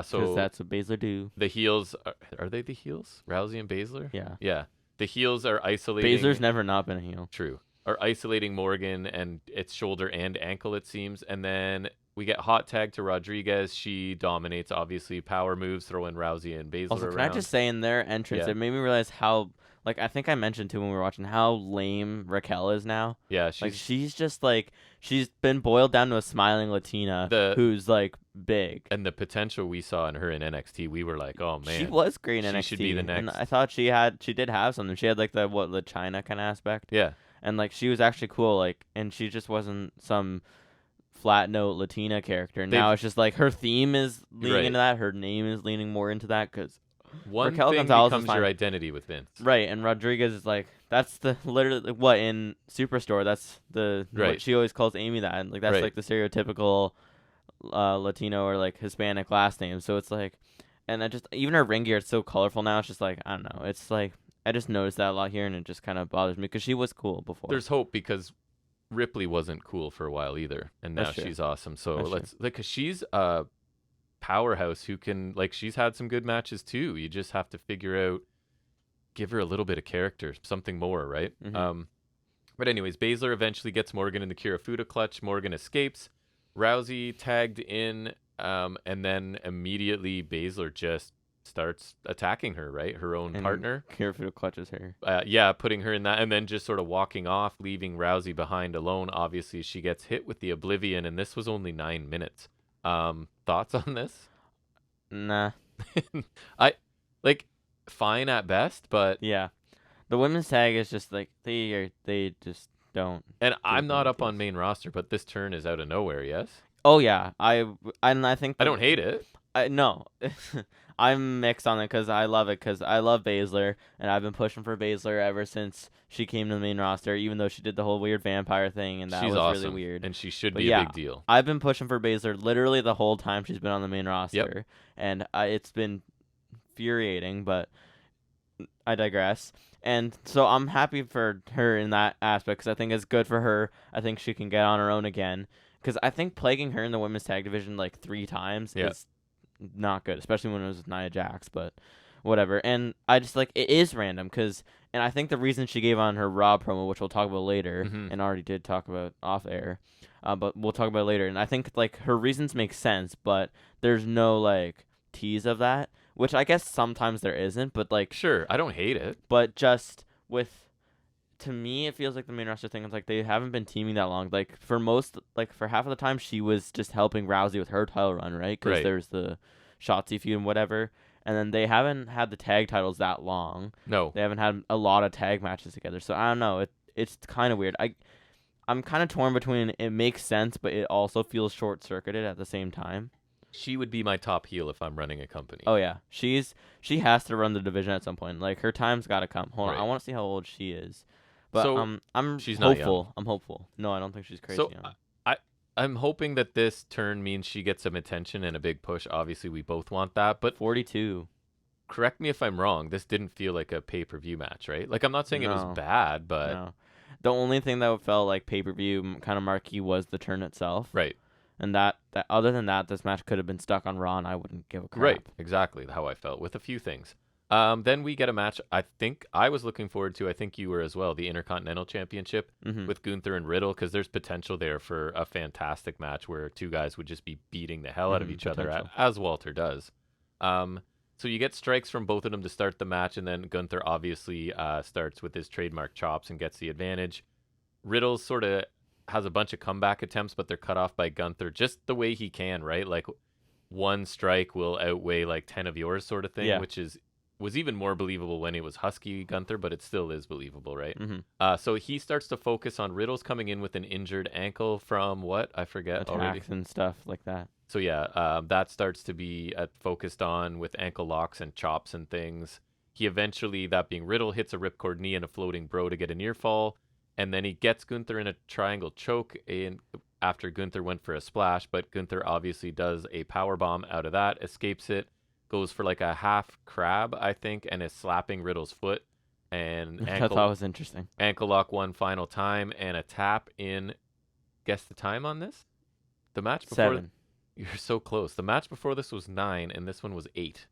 So that's what Baszler do. The heels, are they the heels? Rousey and Baszler? Yeah. Yeah. The heels are isolating. Baszler's never not been a heel. True. Are isolating Morgan and its shoulder and ankle, it seems. And then we get hot tag to Rodriguez. She dominates, obviously. Power moves, throwing Rousey and Baszler also, around. can I just say, in their entrance, it made me realize how, like, I think I mentioned too when we were watching, how lame Raquel is now. Yeah. She's just like, she's been boiled down to a smiling Latina who's like big. And the potential we saw in her in NXT, we were like, oh man, she was great in NXT. She should be the next. And I thought she did have something. She had like the China kind of aspect. Yeah. And like, she was actually cool. Like, and she just wasn't some flat note Latina character. Now it's just like her theme is leaning into that. Her name is leaning more into that, because Raquel thing becomes your identity with Vince. Right, and Rodriguez is like, that's the literally what in Superstore, that's the what she always calls Amy that, and like that's like the stereotypical Latino or like Hispanic last name. So it's like, and I just, even her ring gear, it's so colorful now. It's just like, I don't know. It's like, I just noticed that a lot here, and it just kind of bothers me because she was cool before. There's hope, because Ripley wasn't cool for a while either, and now she's awesome. So let's like, cause she's powerhouse who can, like, she's had some good matches too. You just have to figure out, give her a little bit of character, something more, right? Mm-hmm. But anyways, Baszler eventually gets Morgan in the Kirifuda clutch. Morgan escapes. Rousey tagged in, and then immediately Baszler just starts attacking her, right? Her own partner. Careful clutches her. Putting her in that, and then just sort of walking off, leaving Rousey behind alone. Obviously, she gets hit with the Oblivion, and this was only 9 minutes. Thoughts on this? Nah. I like fine at best, but yeah, the women's tag is just like they just don't. And I'm not up on main roster, but this turn is out of nowhere. Yes. Oh yeah, I think I don't hate it. No, I'm mixed on it because I love it because I love Baszler and I've been pushing for Baszler ever since she came to the main roster. Even though she did the whole weird vampire thing and that was awesome, really weird, and she should be a big deal. I've been pushing for Baszler literally the whole time she's been on the main roster, and it's been infuriating. But I digress. And so I'm happy for her in that aspect because I think it's good for her. I think she can get on her own again because I think plaguing her in the women's tag division like 3 times is not good, especially when it was with Nia Jax, but whatever. And I just like it is random and I think the reason she gave on her Raw promo, which we'll talk about later, and already did talk about off air, but we'll talk about it later. And I think like her reasons make sense, but there's no like tease of that, which I guess sometimes there isn't. But like sure, I don't hate it, but just with. To me, it feels like the main roster thing is like they haven't been teaming that long. Like for half of the time, she was just helping Rousey with her title run, right? Because there's the Shotzi feud and whatever. And then they haven't had the tag titles that long. No, they haven't had a lot of tag matches together. So I don't know. It's kind of weird. I'm kind of torn between it makes sense, but it also feels short circuited at the same time. She would be my top heel if I'm running a company. Oh yeah, she has to run the division at some point. Like her time's got to come. Hold on, I want to see how old she is. But she's hopeful. Not young. I'm hopeful. No, I don't think she's crazy young. I'm hoping that this turn means she gets some attention and a big push. Obviously, we both want that. But 42. Correct me if I'm wrong. This didn't feel like a pay-per-view match, right? Like I'm not saying it was bad, but no. The only thing that felt like pay-per-view kind of marquee was the turn itself. Right. And that other than that, this match could have been stuck on Raw, and I wouldn't give a crap. Right. Exactly how I felt with a few things. Then we get a match I think I was looking forward to. I think you were as well. The Intercontinental Championship with Gunther and Riddle, because there's potential there for a fantastic match where 2 guys would just be beating the hell out of each other, as Walter does. So you get strikes from both of them to start the match, and then Gunther obviously starts with his trademark chops and gets the advantage. Riddle sort of has a bunch of comeback attempts, but they're cut off by Gunther just the way he can, right? Like 1 strike will outweigh like 10 of yours sort of thing, which was even more believable when it was Husky Gunther, but it still is believable, right? So he starts to focus on Riddle's coming in with an injured ankle from what? I forget already. Attacks and stuff like that. So that starts to be focused on with ankle locks and chops and things. He eventually, that being Riddle, hits a ripcord knee and a floating bro to get a near fall, and then he gets Gunther in a triangle choke after Gunther went for a splash, but Gunther obviously does a power bomb out of that, escapes it, goes for like a half crab, I think, and is slapping Riddle's foot. And I thought was interesting. Ankle lock 1 final time and a tap in. Guess the time on this? The match before 7. You're so close. The match before this was 9, and this one was 8.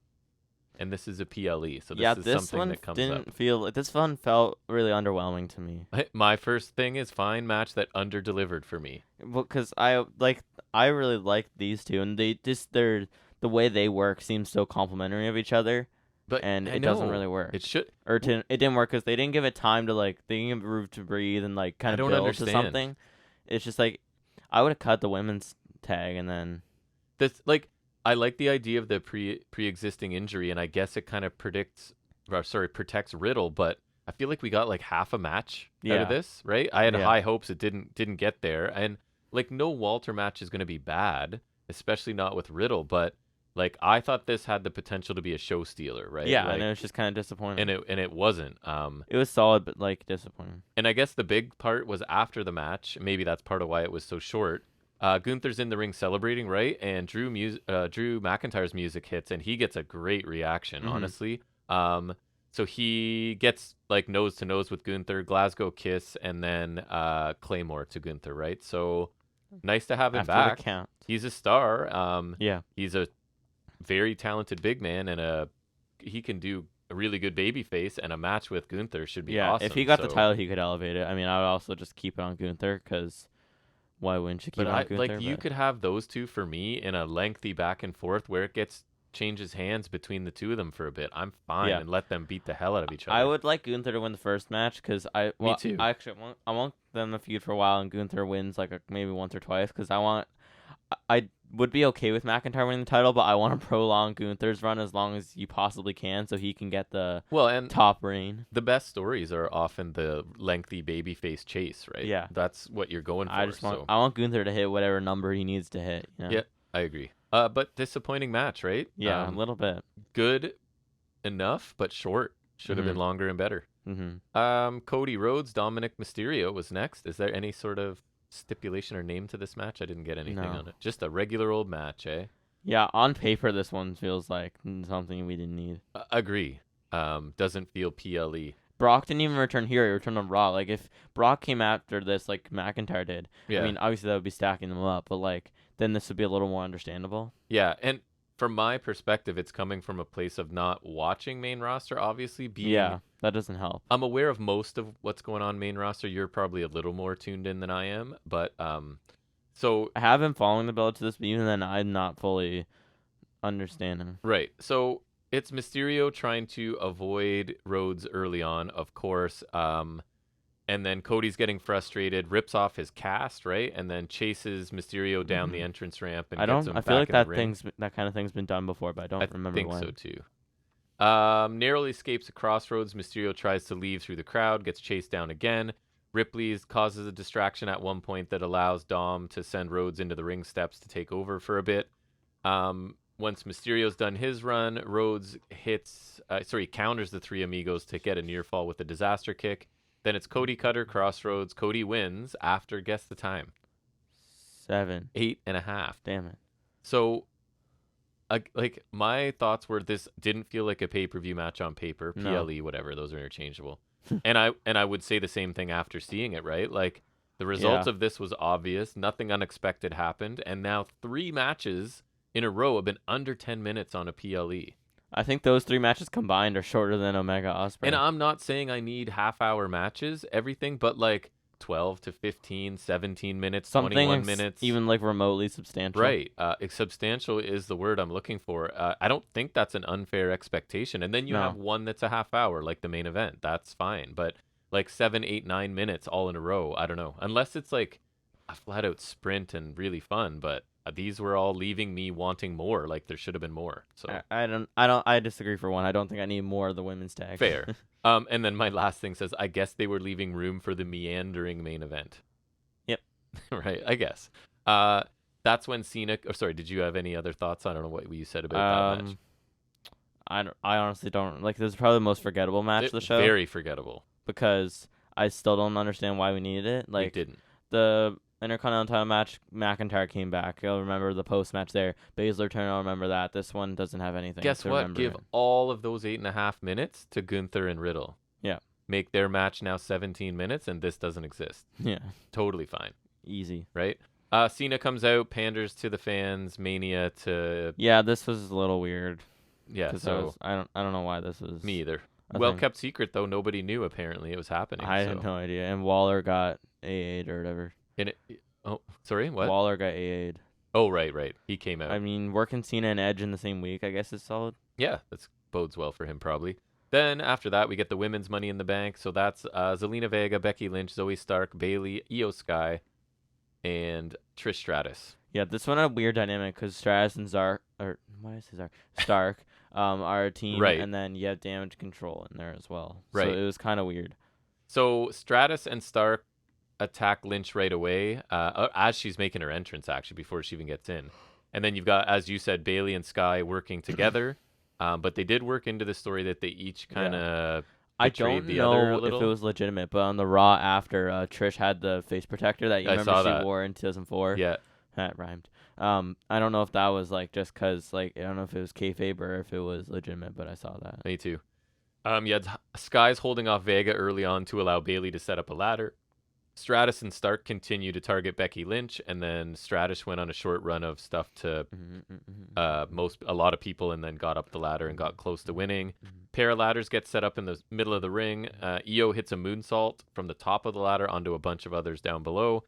And this is a PLE, so this is something that comes up. This one felt really underwhelming to me. My first thing is fine match that under-delivered for me. Well, because I really like these two, and the way they work seems so complimentary of each other, and it doesn't really work. It should, it didn't work because they didn't give it time to they didn't give it room to breathe and kind of build to something. It's just like I would have cut the women's tag and then I like the idea of the pre-existing injury, and I guess it kind of protects Riddle, but I feel like we got like half a match out of this, right? I had high hopes. It didn't get there, and like no Walter match is going to be bad, especially not with Riddle, but like I thought this had the potential to be a show stealer, right? Yeah, and it was just kind of disappointing. And it wasn't. It was solid, but disappointing. And I guess the big part was after the match. Maybe that's part of why it was so short. Gunther's in the ring celebrating, right? And Drew McIntyre's music hits, and he gets a great reaction, honestly. So he gets like nose to nose with Gunther, Glasgow kiss, and then Claymore to Gunther, right? So nice to have him back. The count. He's a star. He's a very talented big man, and he can do a really good babyface, and a match with Gunther should be awesome. If he got the title, he could elevate it. I mean, I would also just keep it on Gunther because why wouldn't you keep it on Gunther? You could have those two for me in a lengthy back and forth where it gets changes hands between the two of them for a bit, I'm fine, Yeah. and let them beat the hell out of each other. I would like Gunther to win the first match because Me too. I want them to feud for a while and Gunther wins like maybe once or twice because I would be okay with McIntyre winning the title, but I want to prolong Gunther's run as long as you possibly can so he can get the top reign. The best stories are often the lengthy babyface chase, right? Yeah. That's what you're going for. I want Gunther to hit whatever number he needs to hit. You know? Yeah, I agree. But disappointing match, right? Yeah, a little bit. Good enough, but short. Should have been longer and better. Cody Rhodes, Dominic Mysterio was next. Is there any sort of stipulation or name to this match? I didn't get anything on it. Just a regular old match, eh? Yeah, on paper this one feels like something we didn't need. Agree. Doesn't feel PLE. Brock didn't even return here. He returned on Raw. Like, if Brock came after this like McIntyre did, I mean, obviously that would be stacking them up, but like then this would be a little more understandable. Yeah, and from my perspective, it's coming from a place of not watching main roster, obviously. That doesn't help. I'm aware of most of what's going on main roster. You're probably a little more tuned in than I am, but so I have been following the build to this, but even then I'm not fully understanding. Right. So it's Mysterio trying to avoid Rhodes early on, of course. And then Cody's getting frustrated, rips off his cast, right, and then chases Mysterio down the entrance ramp and gets him back in the ring. I feel like that kind of thing's been done before, but I don't remember when. I think so too. Narrowly escapes a crossroads. Mysterio tries to leave through the crowd, gets chased down again. Ripley causes a distraction at one point that allows Dom to send Rhodes into the ring steps to take over for a bit. Once Mysterio's done his run, Rhodes counters the three amigos to get a near fall with a disaster kick. Then it's Cody Cutter, Crossroads. Cody wins after, guess the time? 7. 8.5. Damn it. So, like, my thoughts were this didn't feel like a pay-per-view match on paper. PLE, whatever, those are interchangeable. and I would say the same thing after seeing it, right? Like, the result of this was obvious. Nothing unexpected happened. And now 3 matches in a row have been under 10 minutes on a PLE. I think those 3 matches combined are shorter than Omega Ospreay. And I'm not saying I need half-hour matches, everything, but like 12 to 15, 17 minutes, 21 minutes. Even like remotely substantial. Right. Substantial is the word I'm looking for. I don't think that's an unfair expectation. And then you have one that's a half hour, like the main event. That's fine. But like 7, 8, 9 minutes all in a row, I don't know. Unless it's like a flat-out sprint and really fun, but these were all leaving me wanting more. Like there should have been more. So I disagree for one. I don't think I need more of the women's tag. Fair. And then my last thing says, I guess they were leaving room for the meandering main event. Yep. Right. I guess. That's when Cena. Oh, sorry. Did you have any other thoughts? I don't know what you said about that match. I honestly don't like. This is probably the most forgettable match of the show. Very forgettable. Because I still don't understand why we needed it. Like we didn't. The Intercontinental title match, McIntyre came back. You'll remember the post match there. Baszler turn, I'll remember that. This one doesn't have anything. Guess what? Give all of those 8.5 minutes to Gunther and Riddle. Yeah. Make their match now 17 minutes, and this doesn't exist. Yeah. Totally fine. Easy. Right? Cena comes out, panders to the fans, Mania to. Yeah, this was a little weird. Yeah. So I don't know why this was. Me either. Well kept secret though. Nobody knew apparently it was happening. I had no idea. And Waller got AA'd or whatever. Oh, sorry, what? Waller got AA'd. Oh, right. He came out. I mean, working Cena and Edge in the same week, I guess is solid. Yeah, that bodes well for him probably. Then after that, we get the women's Money in the Bank. So that's Zelina Vega, Becky Lynch, Zoe Stark, Bayley, Io Sky, and Trish Stratus. Yeah, this one had a weird dynamic because Stratus and Stark are a team, right? And then you have Damage Control in there as well. Right. So it was kind of weird. So Stratus and Stark attack Lynch right away as she's making her entrance, actually, before she even gets in. And then you've got, as you said, Bayley and Sky working together. But they did work into the story that they each kind of I don't know if it was legitimate, but on the Raw after, Trish had the face protector that you remember she wore in 2004. Yeah. That rhymed. I don't know if that was like just because, like, I don't know if it was kayfabe or if it was legitimate, but I saw that. Me too. You had Sky's holding off Vega early on to allow Bayley to set up a ladder. Stratus and Stark continue to target Becky Lynch, and then Stratus went on a short run of stuff to a lot of people, and then got up the ladder and got close to winning. Pair of ladders get set up in the middle of the ring. Io hits a moonsault from the top of the ladder onto a bunch of others down below.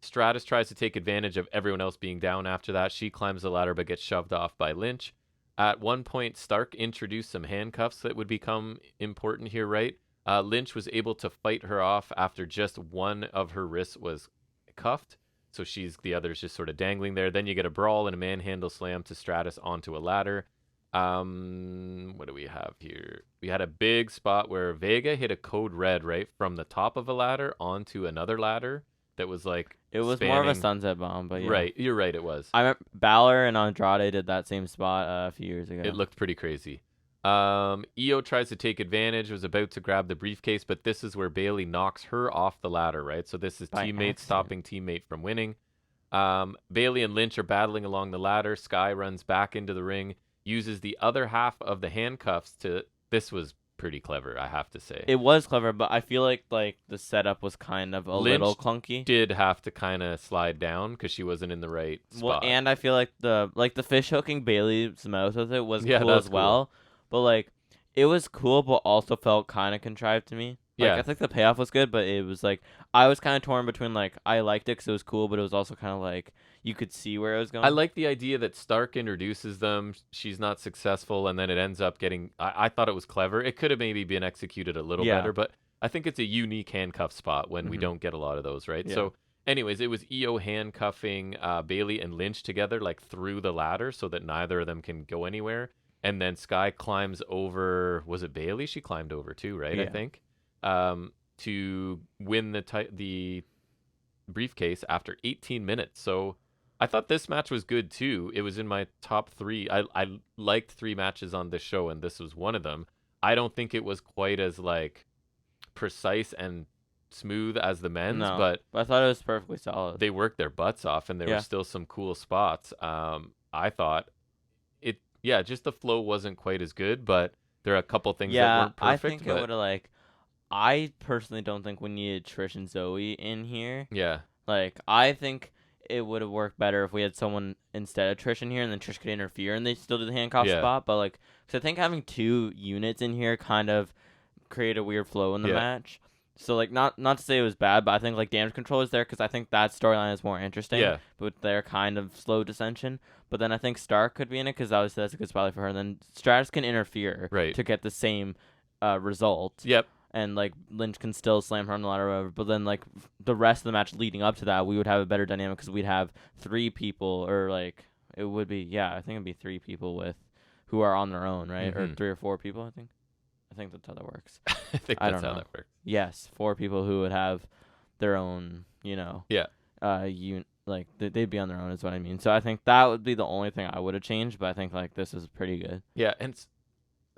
Stratus tries to take advantage of everyone else being down after that. She climbs the ladder but gets shoved off by Lynch. At one point, Stark introduced some handcuffs that would become important here, right? Lynch was able to fight her off after just one of her wrists was cuffed. So the other's just sort of dangling there. Then you get a brawl and a manhandle slam to Stratus onto a ladder. What do we have here? We had a big spot where Vega hit a code red, right, from the top of a ladder onto another ladder that was like It was more of a sunset bomb, but yeah. Right, you're right, it was. I remember Balor and Andrade did that same spot a few years ago. It looked pretty crazy. Io tries to take advantage, was about to grab the briefcase, but this is where Bayley knocks her off the ladder, right? So this is teammate stopping teammate from winning. Bayley and Lynch are battling along the ladder. Sky runs back into the ring, uses the other half of the handcuffs to... This was pretty clever, I have to say. It was clever, but I feel like the setup was kind of Lynch little clunky. Did have to kind of slide down because she wasn't in the right spot. Well, and I feel like the fish hooking Bayley's mouth with it was cool as well. But like, it was cool, but also felt kind of contrived to me. Like, I think the payoff was good, but it was like, I was kind of torn between like, I liked it because it was cool, but it was also kind of like, you could see where it was going. I like the idea that Stark introduces them, she's not successful, and then it ends up getting... I thought it was clever. It could have maybe been executed a little better, but I think it's a unique handcuff spot when we don't get a lot of those, right? Yeah. So anyways, it was Io handcuffing Bayley and Lynch together, like through the ladder so that neither of them can go anywhere. And then Sky climbs over... Was it Bayley? She climbed over too, right? Yeah. I think. To win the briefcase after 18 minutes. So I thought this match was good too. It was in my top 3. I liked 3 matches on this show, and this was one of them. I don't think it was quite as like precise and smooth as the men's, but I thought it was perfectly solid. They worked their butts off, and there were still some cool spots. I thought it. Yeah, just the flow wasn't quite as good, but there are a couple things that weren't perfect. I think it would have like. I personally don't think we needed Trish and Zoe in here. Yeah. Like, I think it would have worked better if we had someone instead of Trish in here, and then Trish could interfere and they still do the handcuff spot. But, like, so I think having 2 units in here kind of created a weird flow in the match. So, like, not to say it was bad, but I think, like, Damage Control is there because I think that storyline is more interesting. Yeah. But their kind of slow dissension. But then I think Stark could be in it because obviously that's a good spotlight for her. And then Stratus can interfere to get the same result. Yep. And, like, Lynch can still slam her on the ladder or whatever. But then, like, the rest of the match leading up to that, we would have a better dynamic because we'd have 3 people or, like, it would be, I think it'd be 3 people who are on their own, right? Mm-hmm. Or 3 or 4 people, I think. I think that's how that works. I think that's how that works. Yes, 4 people who would have their own, like, they'd be on their own is what I mean. So I think that would be the only thing I would have changed, but I think, like, this is pretty good. Yeah, and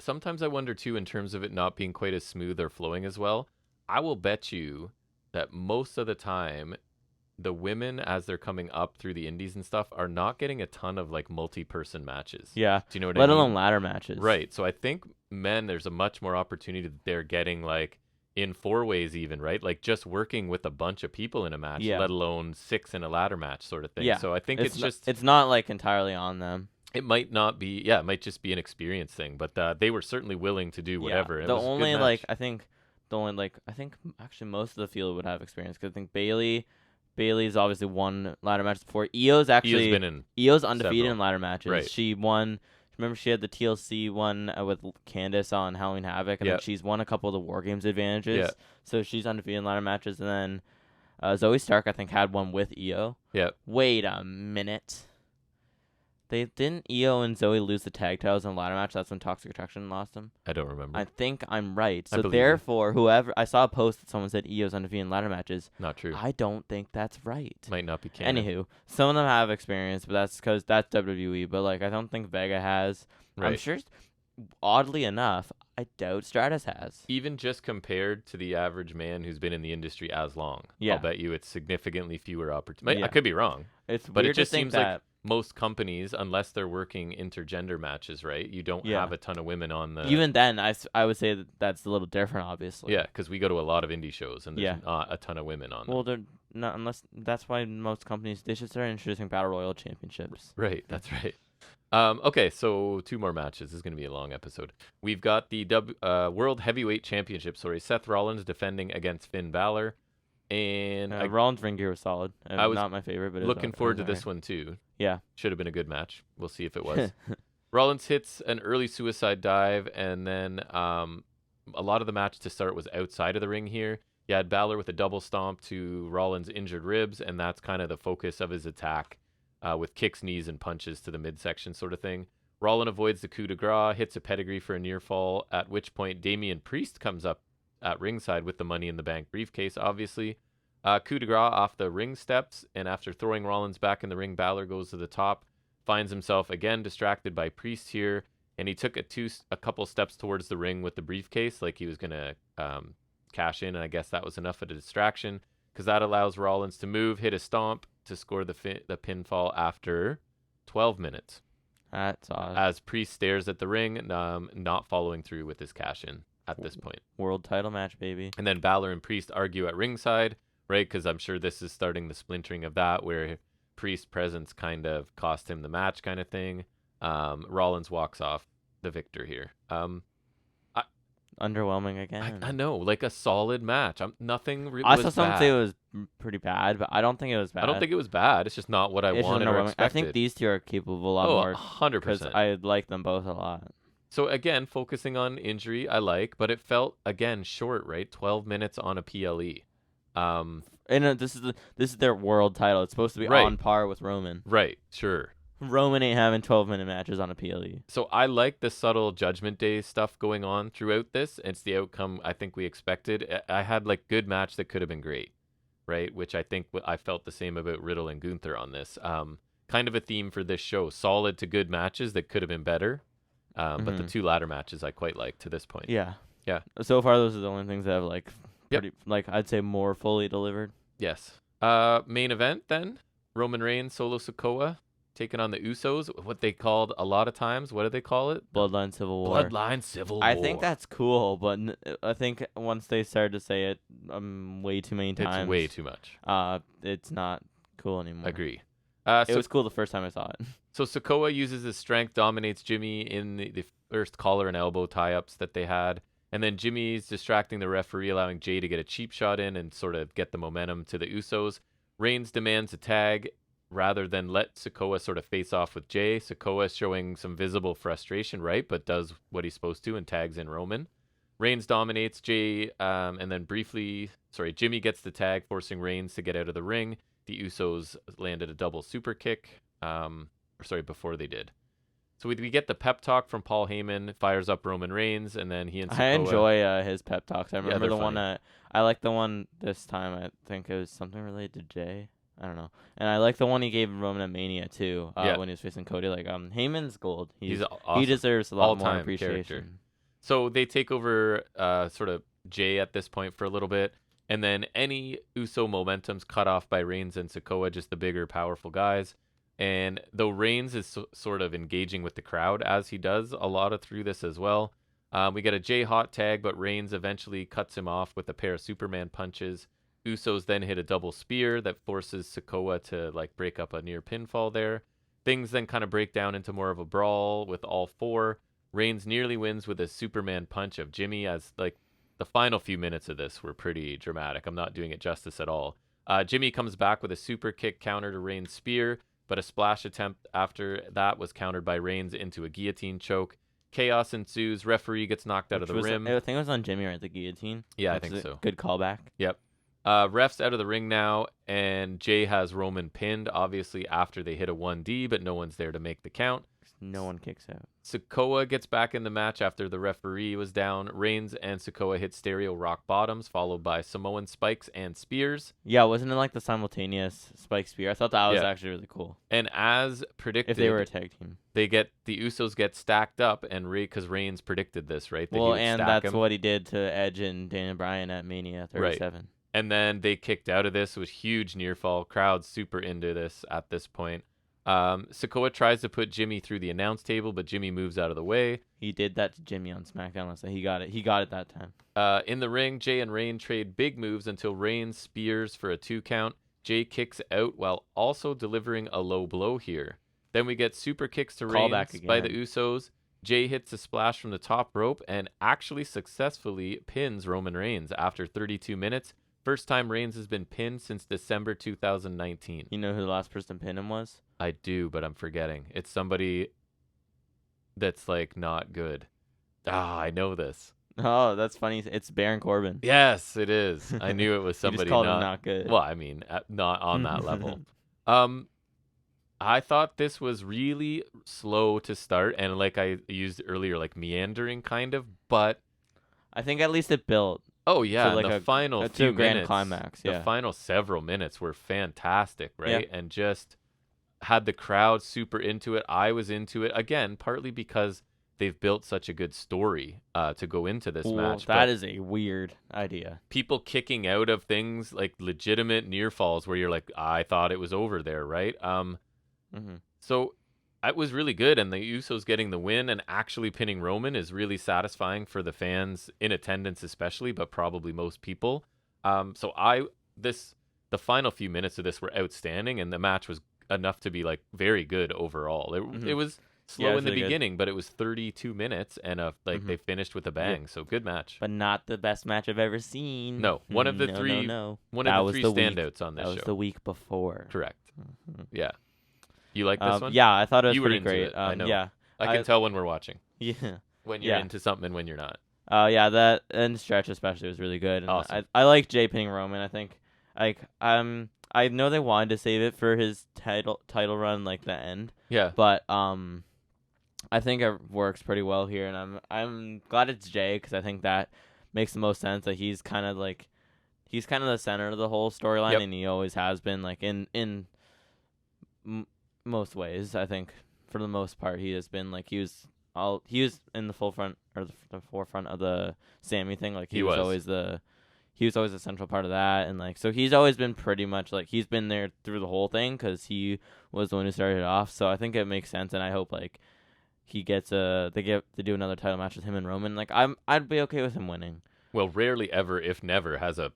sometimes I wonder, too, in terms of it not being quite as smooth or flowing as well. I will bet you that most of the time, the women, as they're coming up through the indies and stuff, are not getting a ton of, like, multi-person matches. Yeah. Do you know what I mean? Let alone ladder matches. Right. So I think men, there's a much more opportunity that they're getting, like, in 4-ways even, right? Like, just working with a bunch of people in a match, let alone 6 in a ladder match sort of thing. Yeah. So I think it's not, like, entirely on them. It might not be, it might just be an experience thing, but they were certainly willing to do whatever. Yeah. I think actually most of the field would have experience because I think Bayley's obviously won ladder matches before. Io's undefeated in ladder matches. Right. She won. Remember, she had the TLC one with Candace on Halloween Havoc, and then she's won a couple of the War Games advantages. Yeah. So she's undefeated in ladder matches, and then Zoe Stark I think had one with Io. Yeah. Wait a minute. Didn't Io and Zoe lose the tag titles in a ladder match? That's when Toxic Attraction lost them. I don't remember. I think I'm right. So therefore, whoever I saw a post that someone said Io's undefeated in ladder matches. Not true. I don't think that's right. Might not be canon. Anywho, some of them have experience, but that's because that's WWE. But like, I don't think Vega has. Right. I'm sure. Oddly enough, I doubt Stratus has. Even just compared to the average man who's been in the industry as long, I'll bet you it's significantly fewer opportunities. I could be wrong. But it just seems like most companies, unless they're working intergender matches, right? You don't have a ton of women on the... Even then, I would say that's a little different, obviously. Yeah, because we go to a lot of indie shows, and there's not a ton of women on them. Well, they're not, unless... That's why most companies, they should start introducing Battle Royal championships. Right, that's right. Okay, so 2 more matches. This is going to be a long episode. We've got the World Heavyweight Championship. Seth Rollins defending against Finn Balor. And Rollins' ring gear was solid. I was not my favorite, but looking forward to this one too. Yeah, should have been a good match. We'll see if it was. Rollins hits an early suicide dive, and then a lot of the match to start was outside of the ring here. You had Balor with a double stomp to Rollins' injured ribs, and that's kind of the focus of his attack with kicks, knees, and punches to the midsection sort of thing. Rollins avoids the coup de grace, hits a pedigree for a near fall, at which point Damian Priest comes up at ringside with the Money in the Bank briefcase, obviously. Coup de grace off the ring steps, and after throwing Rollins back in the ring, Balor goes to the top, finds himself again distracted by Priest here, and he took a couple steps towards the ring with the briefcase, like he was going to cash in, and I guess that was enough of a distraction, because that allows Rollins to move, hit a stomp to score the pinfall after 12 minutes. That's odd. As Priest stares at the ring, not following through with his cash in at this point. World title match, baby. And then Balor and Priest argue at ringside, right? Because I'm sure this is starting the splintering of that, where Priest's presence kind of cost him the match kind of thing. Rollins walks off the victor here. Underwhelming again. I know, like a solid match. Nothing really I was saw someone bad. say it was pretty bad, but I don't think it was bad. I don't think it was bad. It's just not what I wanted or expected. I think these two are capable a lot more. 100%. Because I like them both a lot. So again, focusing on injury, I like, but it felt again short, right? 12 minutes on a PLE. And this is their world title. It's supposed to be on par with Roman. Right, sure. Roman ain't having 12-minute matches on a PLE. So I like the subtle Judgment Day stuff going on throughout this. It's the outcome I think we expected. I had like good match that could have been great, right? Which I think I felt the same about Riddle and Gunther on this. Kind of a theme for this show. Solid to good matches that could have been better. But the two latter matches I quite like to this point. Yeah. Yeah. So far, those are the only things that have like pretty, like I'd say more fully delivered. Yes. Main event then. Roman Reigns, Solo Sikoa, taking on the Usos. What they called a lot of times. What do they call it? Bloodline Civil War. Bloodline Civil War. I think that's cool, but I think once they started to say it way too many times. It's way too much. It's not cool anymore. Agree. It was cool the first time I saw it. So Sikoa uses his strength, dominates Jimmy in the first collar and elbow tie-ups that they had. And then Jimmy's distracting the referee, allowing Jay to get a cheap shot in and sort of get the momentum to the Usos. Reigns demands a tag rather than let Sikoa sort of face off with Jay. Sikoa showing some visible frustration, right? But does what he's supposed to and tags in Roman. Reigns dominates Jay, and then Jimmy gets the tag, forcing Reigns to get out of the ring. The Usos landed a double super kick. Before they did. So we get the pep talk from Paul Heyman, fires up Roman Reigns, and then he and Sikoa. I enjoy his pep talks. I remember the funny. one I like the one this time. I think it was something related to Jay. I don't know. And I like the one he gave Roman at Mania too, when he was facing Cody. Like Heyman's gold. He's awesome. He deserves a lot All-time more appreciation. Character. So they take over sort of Jay at this point for a little bit, and then any Uso momentum's cut off by Reigns and Sikoa, just the bigger, powerful guys. And though Reigns is sort of engaging with the crowd as he does a lot of through this as well, we get a Jay hot tag, but Reigns eventually cuts him off with a pair of Superman punches. Usos then hit a double spear that forces Sikoa to like break up a near pinfall there. Things then kind of break down into more of a brawl with all four. Reigns nearly wins with a Superman punch of Jimmy, as like the final few minutes of this were pretty dramatic. I'm not doing it justice at all. Jimmy comes back with a super kick counter to Reigns' spear, but a splash attempt after that was countered by Reigns into a guillotine choke. Chaos ensues. Referee gets knocked out of the rim. I think it was on Jimmy, right? The guillotine. Yeah, I think so. Good callback. Yep. Ref's out of the ring now, and Jay has Roman pinned, obviously, after they hit a 1D, but no one's there to make the count. No one kicks out. Sikoa gets back in the match after the referee was down. Reigns and Sikoa hit stereo rock bottoms, followed by Samoan spikes and spears. Yeah, wasn't it like the simultaneous spike spear? I thought that was actually really cool. And as predicted, if they were a tag team, the Usos get stacked up, and because Reigns predicted this, right? Well, and that's what he did to Edge and Daniel Bryan at Mania 37. Right. And then they kicked out of this. It was huge near fall. Crowd's super into this at this point. Sikoa tries to put Jimmy through the announce table, but Jimmy moves out of the way. He did that to Jimmy on SmackDown. So he got it that time. In the ring, Jay and Reigns trade big moves until Reigns spears for a 2 count. Jay kicks out while also delivering a low blow here. Then we get super kicks to Reigns by the Usos. Jay hits a splash from the top rope and actually successfully pins Roman Reigns after 32 minutes. First time Reigns has been pinned since December 2019. You know who the last person to pin him was? I do, but I'm forgetting. It's somebody... that's like not good. I know this. Oh, that's funny. It's Baron Corbin. Yes, it is. I knew it was You somebody just called him not good. Well, I mean, not on that level. I thought this was really slow to start, and like I used earlier, like meandering kind of, but I think at least it built. oh yeah, So like the final to few a grand minutes, climax. Yeah. the final several minutes were fantastic, right? Yeah. And just had the crowd super into it. I was into it again, partly because they've built such a good story to go into this match. That is a weird idea. People kicking out of things like legitimate near falls where you're like, I thought it was over there, right? So it was really good, and the Usos getting the win and actually pinning Roman is really satisfying for the fans in attendance, especially, but probably most people. The final few minutes of this were outstanding, and the match was enough to be like very good overall. It was slow in the beginning, but it was 32 minutes, and they finished with a bang. So good match, but not the best match I've ever seen. No, one of the three standouts on this show. That was the week before. Correct. Yeah. You like this one? Yeah, I thought it was pretty into great. It. I know. Yeah, I can tell when we're watching. Yeah, when you're into something and when you're not. Yeah, that and stretch especially was really good. And awesome. I like Jay pinning Roman. I think I know they wanted to save it for his title run, like the end. Yeah. But I think it works pretty well here, and I'm glad it's Jay because I think that makes the most sense. That he's kind of the center of the whole storyline, and he always has been. Like in most ways, I think for the most part, he has been like he was in the forefront of the Sammy thing. Like he was always the central part of that, and like so he's always been pretty much like he's been there through the whole thing because he was the one who started it off. So I think it makes sense, and I hope like he gets they do another title match with him and Roman. Like I'd be okay with him winning. Well, rarely ever, if never, has a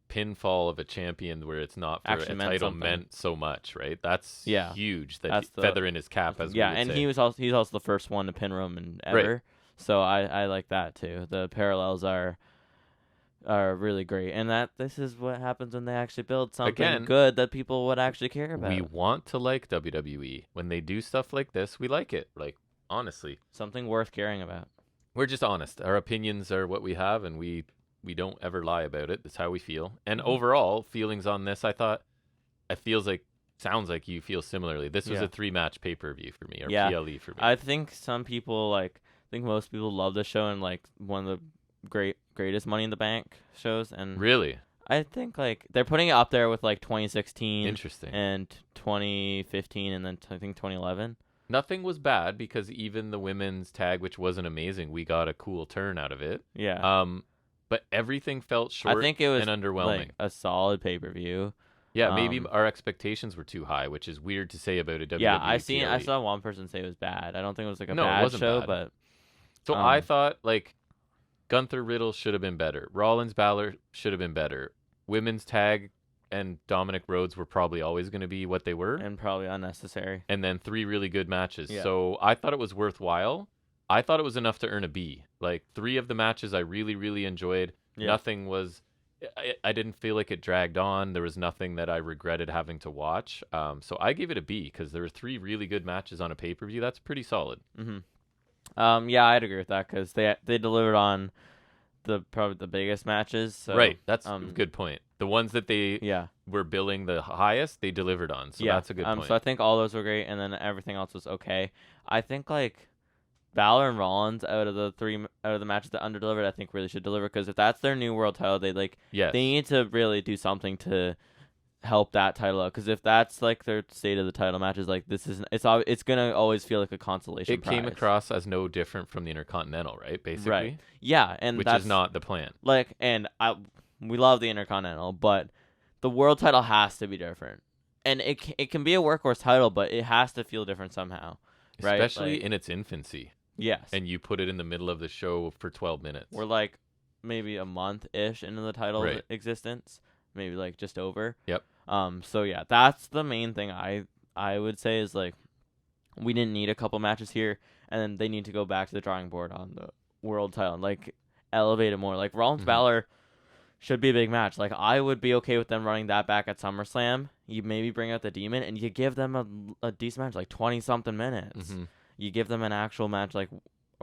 pinfall of a champion where it's not for actually a title meant so much, right? That's huge. That's feather in his cap, as we would and say. he's also the first one to pin Roman ever. Right. So I like that too. The parallels are really great, and that this is what happens when they actually build something good that people would actually care about. We want to like WWE when they do stuff like this. We like it, like honestly, something worth caring about. We're just honest. Our opinions are what we have, and we don't ever lie about it. That's how we feel. And overall feelings on this, I thought it sounds like you feel similarly. This was a 3-match pay-per-view for me, or PLE for me. I think most people love this show and like one of the greatest Money in the Bank shows. And really, I think like they're putting it up there with like 2016, interesting, and 2015, and then I think 2011. Nothing was bad because even the women's tag, which wasn't amazing, we got a cool turn out of it. Yeah. But everything felt short. I think it was and underwhelming. Like a solid pay-per-view. Yeah, maybe our expectations were too high, which is weird to say about a WWE. Yeah, I saw one person say it was bad. I don't think it was like a bad show, but so I thought like Gunther Riddle should have been better. Rollins Balor should have been better. Women's tag and Dominic Rhodes were probably always going to be what they were, and probably unnecessary. And then 3 really good matches. Yeah. So I thought it was worthwhile. I thought it was enough to earn a B. Like 3 of the matches I really, really enjoyed. Yeah. Nothing was... I didn't feel like it dragged on. There was nothing that I regretted having to watch. So I gave it a B because there were 3 really good matches on a pay-per-view. That's pretty solid. Mm-hmm. Yeah, I'd agree with that because they delivered on probably the biggest matches. So, right. That's a good point. The ones that they were billing the highest, they delivered on. So that's a good point. So I think all those were great, and then everything else was okay. I think like Balor and Rollins out of the matches that underdelivered, I think really should deliver because if that's their new world title, they need to really do something to help that title out. Because if that's like their state of the title matches, like it's gonna always feel like a consolation prize. It came across as no different from the Intercontinental, right? Basically, right? Yeah, and which is not the plan. Like, and we love the Intercontinental, but the world title has to be different, and it can be a workhorse title, but it has to feel different somehow, right? Especially in its infancy. Yes. And you put it in the middle of the show for 12 minutes. We're like maybe a month-ish into the title's existence. Maybe like just over. Yep. So yeah, that's the main thing I would say is like we didn't need a couple matches here, and then they need to go back to the drawing board on the world title and like elevate it more. Like Rollins Balor should be a big match. Like I would be okay with them running that back at SummerSlam. You maybe bring out the Demon and you give them a decent match, like 20-something minutes. you give them an actual match like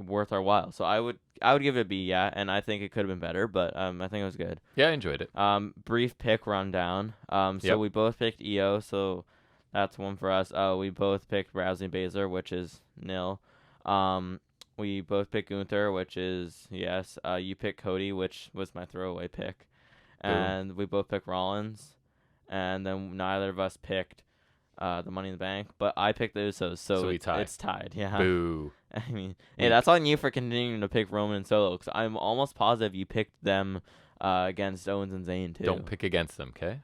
worth our while. So I would give it a B, yeah, and I think it could have been better, but I think it was good. Yeah, I enjoyed it. Brief pick rundown. So Yep. we both picked EO, so that's one for us. We both picked Rousey and Baszler, which is nil. We both picked Gunther, which is yes. You picked Cody, which was my throwaway pick, and we both picked Rollins, and then neither of us picked the Money in the Bank, but I picked the Usos, so it's tied. Yeah. Boo. I mean, hey, that's on you for continuing to pick Roman and Solo, because I'm almost positive you picked them against Owens and Zayn too. Don't pick against them, okay?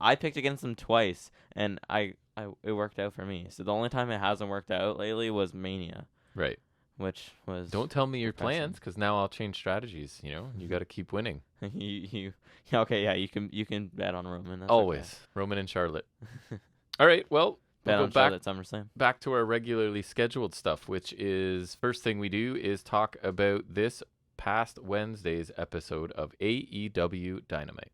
I picked against them twice, and it worked out for me. So the only time it hasn't worked out lately was Mania. Right. Which was Don't tell me your plans, because now I'll change strategies. You got to keep winning. Okay, yeah, you can bet on Roman. That's Always okay. Roman and Charlotte. All right, well, bet we'll on go Charlotte at SummerSlam. back to our regularly scheduled stuff, which is first thing we do is talk about this past Wednesday's episode of AEW Dynamite.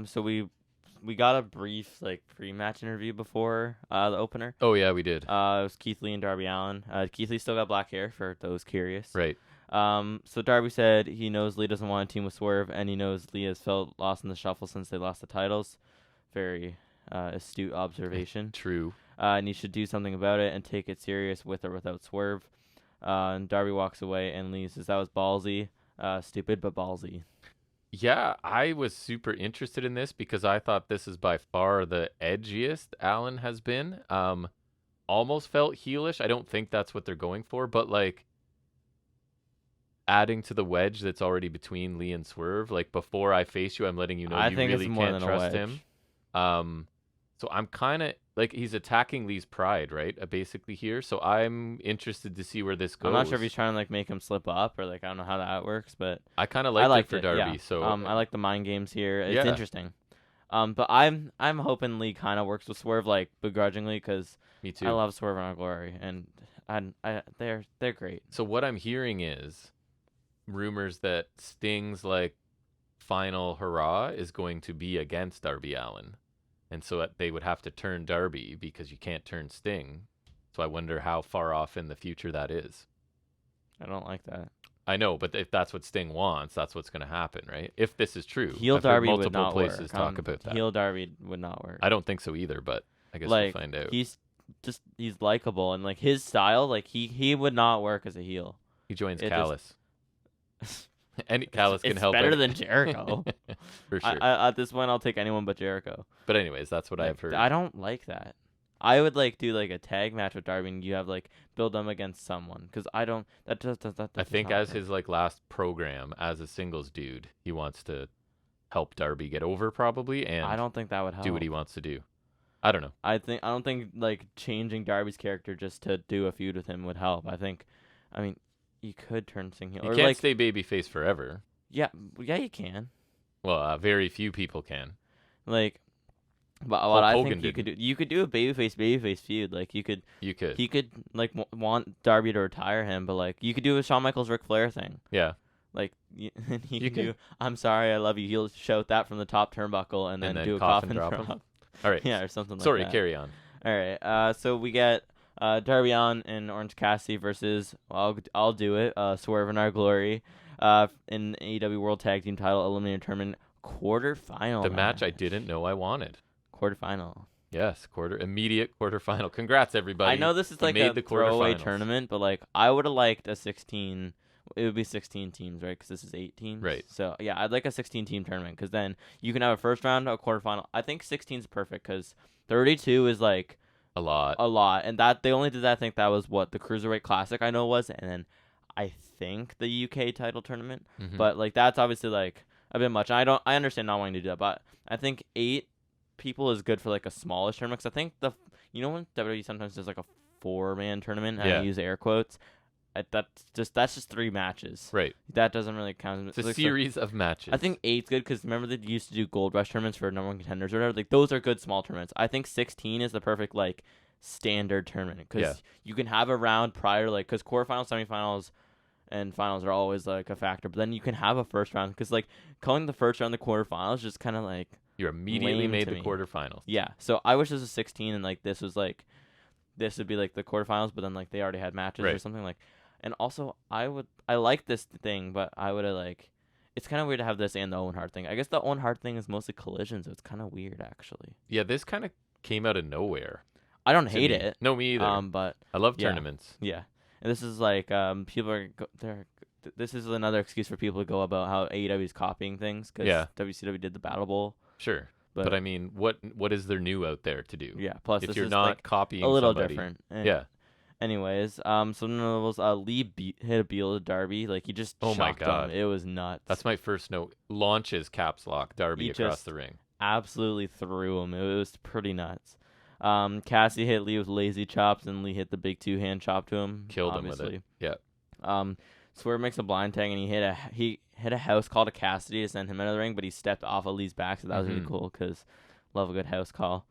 So we got a brief pre-match interview before the opener. Oh yeah, we did. It was Keith Lee and Darby Allin. Keith Lee still got black hair for those curious. Right. So Darby said he knows Lee doesn't want a team with Swerve, and he knows Lee has felt lost in the shuffle since they lost the titles. Very astute observation. True. And he should do something about it and take it serious with or without Swerve. And Darby walks away, and Lee says that was ballsy. Stupid, but ballsy. Yeah, I was super interested in this because I thought this is by far the edgiest Allen has been. Almost felt heelish. I don't think that's what they're going for, but adding to the wedge that's already between Lee and Swerve. Before I face you, I'm letting you know you really can't trust him. So I'm kind of he's attacking Lee's pride, right? Basically here. So I'm interested to see where this goes. I'm not sure if he's trying to make him slip up or I don't know how that works, but I kind of liked it for Darby. Yeah. So I like the mind games here. It's interesting. But I'm hoping Lee kind of works with Swerve begrudgingly because me too. I love Swerve and Our Glory, and they're great. So what I'm hearing is rumors that Sting's final hurrah is going to be against Darby Allin. And so they would have to turn Darby because you can't turn Sting. So I wonder how far off in the future that is. I don't like that. I know, but if that's what Sting wants, that's what's going to happen, right? If this is true. Heel Darby would not work. Multiple places talk about that. Heel Darby would not work. I don't think so either, but I guess we'll find out. He's likable, and his style, he would not work as a heel. He joins Callis. And Callis can help. It's better than Jericho. For sure. At this point, I'll take anyone but Jericho. But anyways, that's what I've heard. I don't like that. I would do a tag match with Darby, and you have build them against someone because I don't. That does. I think as his last program as a singles dude, he wants to help Darby get over probably, and I don't think that would help. Do what he wants to do. I don't know. I don't think changing Darby's character just to do a feud with him would help. I mean. You could turn Sting heel. You can't stay babyface forever. Yeah, you can. Well, very few people can. But what I think you could do a babyface feud. He could want Darby to retire him, but you could do a Shawn Michaels Ric Flair thing. Yeah. He can do. I'm sorry, I love you. He'll shout that from the top turnbuckle and then do a coffin drop. All right. Yeah, or something Sorry, like that. Carry on. All right. So we get. Darby Allin and Orange Cassidy versus I'll do it. Swerve and Our Glory, in AEW World Tag Team Title Eliminator Tournament quarterfinal. The match I didn't know I wanted. Quarterfinal. Yes, immediate quarterfinal. Congrats, everybody! I know this is a throwaway tournament, but I would have liked a 16. It would be 16 teams, right? Because this is 8 teams. Right. So yeah, I'd like a 16-team tournament because then you can have a first round, a quarterfinal. I think 16 is perfect because 32 is a lot, and that they only did that. I think that was what the Cruiserweight Classic I know was, and then I think the UK title tournament. Mm-hmm. But like that's obviously like a bit much. I understand not wanting to do that, but I think 8 people is good for like a smallish tournament. 'Cause I think when WWE sometimes does like a 4-man tournament, and I use air quotes. That's just 3 matches. Right. That doesn't really count. It's a series of matches. I think 8's good because remember they used to do Gold Rush tournaments for number 1 contenders or whatever. Like those are good small tournaments. I think 16 is the perfect like standard tournament because you can have a round prior, like because quarterfinals, semifinals, and finals are always like a factor. But then you can have a first round because like calling the first round the quarterfinals just kind of like you're immediately lame made to the me. quarterfinals. Yeah. So I wish this was 16 and like this would be like the quarterfinals, but then like they already had matches or something like. And also I like this thing, but I would have like. It's kind of weird to have this and the Owen Hart thing. I guess the Owen Hart thing is mostly Collision, so it's kind of weird actually. Yeah, this kind of came out of nowhere. I don't hate it. No, me either. But I love tournaments. Yeah, and this is like people are this is another excuse for people to go about how AEW is copying things because WCW did the Battle Bowl. Sure, but I mean, what is there new out there to do? Yeah, plus if this you're is not like copying a little somebody, different. Yeah. Anyways, some notables. Lee hit a Beal to Darby. Like he just shocked him. It was nuts. That's my first note. Launches caps lock Darby across the ring. Absolutely threw him. It was pretty nuts. Cassie hit Lee with lazy chops, and Lee hit the big 2-hand chop to him. Killed him with it. Yeah. Swerve makes a blind tag, and he hit a house call to Cassidy to send him out of the ring, but he stepped off of Lee's back, so that was really cool because love a good house call.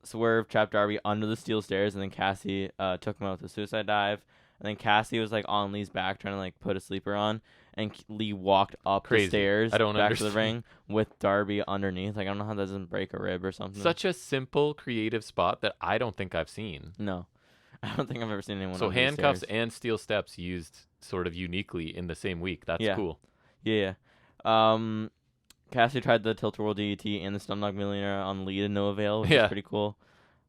Swerve trapped Darby under the steel stairs, and then Cassie took him out with a suicide dive. And then Cassie was like on Lee's back trying to like put a sleeper on, and Lee walked up the stairs back to the ring with Darby underneath. Like I don't know how that doesn't break a rib or something. Such a simple, creative spot that I don't think I've seen. No, I don't think I've ever seen anyone. So handcuffs and steel steps used sort of uniquely in the same week. That's cool. Yeah. Cassie tried the Tilt-A-Whirl DDT and the Stun Dog Millionaire on Lee to no avail, which is pretty cool.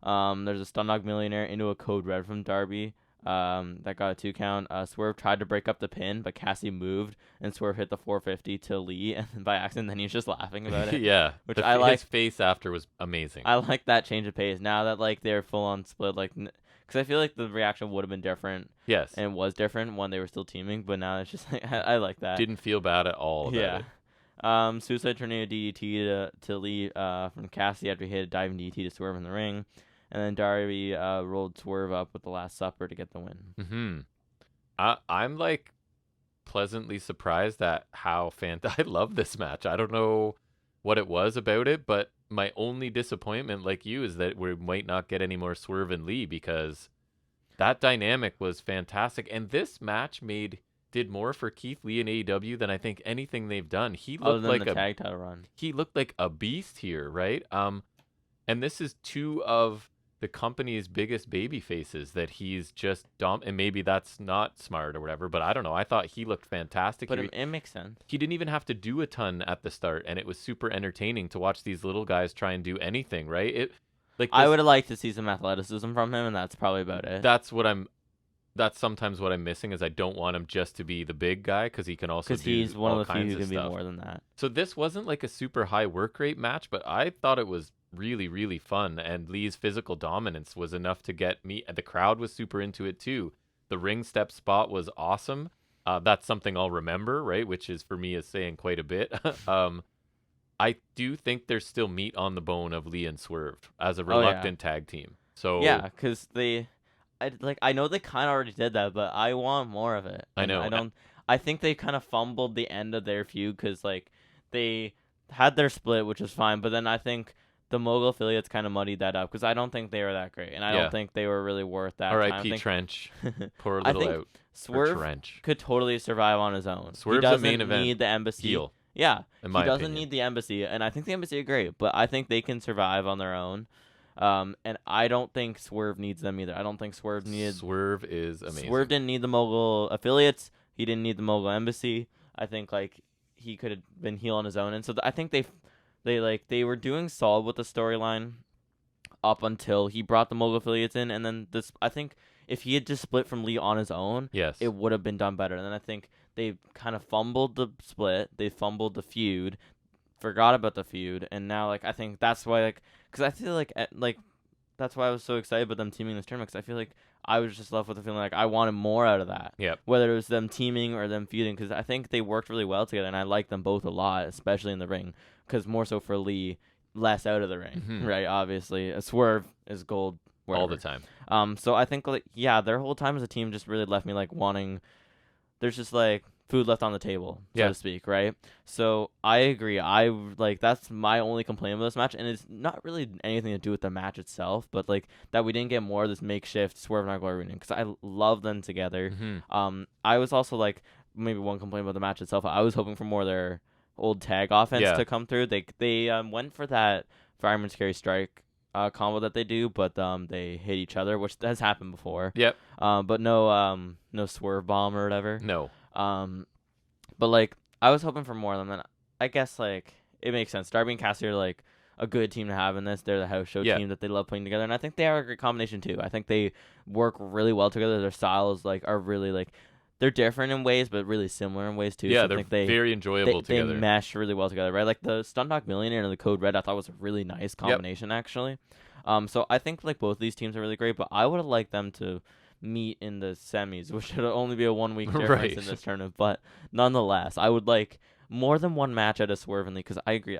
There's a Stun Dog Millionaire into a Code Red from Darby. That got a 2 count. Swerve tried to break up the pin, but Cassie moved, and Swerve hit the 450 to Lee, and by accident, then he was just laughing about it. Yeah, which I like. His face after was amazing. I like that change of pace. Now that like they're full on split, like because I feel like the reaction would have been different. Yes, and it was different when they were still teaming, but now it's just like I like that. Didn't feel bad at all about it. Suicide Tornado DDT to Lee from Cassie after he hit a diving DDT to Swerve in the ring. And then Darby rolled Swerve up with the Last Supper to get the win. I'm like pleasantly surprised at how I love this match. I don't know what it was about it, but my only disappointment, like you, is that we might not get any more Swerve and Lee because that dynamic was fantastic. And this match did more for Keith Lee and AEW than I think anything they've done. He looked like the tag title run. He looked like a beast here, right? And this is 2 of the company's biggest baby faces that he's just and maybe that's not smart or whatever, but I don't know. I thought he looked fantastic. But it makes sense. He didn't even have to do a ton at the start, and it was super entertaining to watch these little guys try and do anything, right? I would have liked to see some athleticism from him, and that's probably about it. That's sometimes what I'm missing is I don't want him just to be the big guy because he can also do he's one all of the few who can stuff. Be more than that. So this wasn't like a super high work rate match, but I thought it was really, really fun, and Lee's physical dominance was enough to get me. The crowd was super into it too. The ring step spot was awesome. That's something I'll remember, right? Which is for me is saying quite a bit. I do think there's still meat on the bone of Lee and Swerve as a reluctant tag team. So yeah, because I know they kind of already did that, but I want more of it. I know. I think they kind of fumbled the end of their feud because like they had their split, which was fine, but then I think the Mogul affiliates kind of muddied that up because I don't think they were that great, and I don't think they were really worth that. R.I.P. Trench. Poor little out. Swerve Trench could totally survive on his own. Swerve's he doesn't the main event. Need the embassy. Heel, yeah, in my he doesn't opinion. need the embassy, and I think the embassy are great, but I think they can survive on their own. And I don't think Swerve needs them either. I don't think Swerve needed. Swerve is amazing. Swerve didn't need the Mogul affiliates. He didn't need the Mogul embassy. I think like he could have been heel on his own, and so I think they were doing solid with the storyline up until he brought the Mogul affiliates in, and then this. I think if he had just split from Lee on his own, yes, it would have been done better. And then I think they kind of fumbled the split. They fumbled the feud. Forgot about the feud, and now like I think that's why because I feel like that's why I was so excited about them teaming this tournament because I feel like I was just left with the feeling like I wanted more out of that. Yep. Whether it was them teaming or them feuding, because I think they worked really well together, and I like them both a lot, especially in the ring. Because more so for Lee, less out of the ring, right? Obviously, a Swerve is gold wherever. All the time. So I think their whole time as a team just really left me like wanting. There's just like food left on the table, so Yeah. to speak, right? So I agree. That's my only complaint with this match, and it's not really anything to do with the match itself, but like that we didn't get more of this makeshift Swerve and Glory reunion because I love them together. I was also like maybe one complaint about the match itself. I was hoping for more of their old tag offense to come through. They went for that Fireman's Carry Strike combo that they do, but they hit each other, which has happened before. Yep. But no Swerve Bomb or whatever. No. But like I was hoping for more of them, and I guess like it makes sense. Darby and Cassie are like a good team to have in this. They're the house show team that they love putting together, and I think they are a great combination too. I think they work really well together. Their styles like are really like they're different in ways, but really similar in ways too. Yeah, so they're I think very enjoyable together. They mesh really well together, right? Like the Stun Dog Millionaire and the Code Red, I thought was a really nice combination actually. So I think like both these teams are really great, but I would have liked them to meet in the semis, which should only be a 1 week difference in this tournament. But nonetheless, I would like more than one match at a Swerve and Lee because I agree.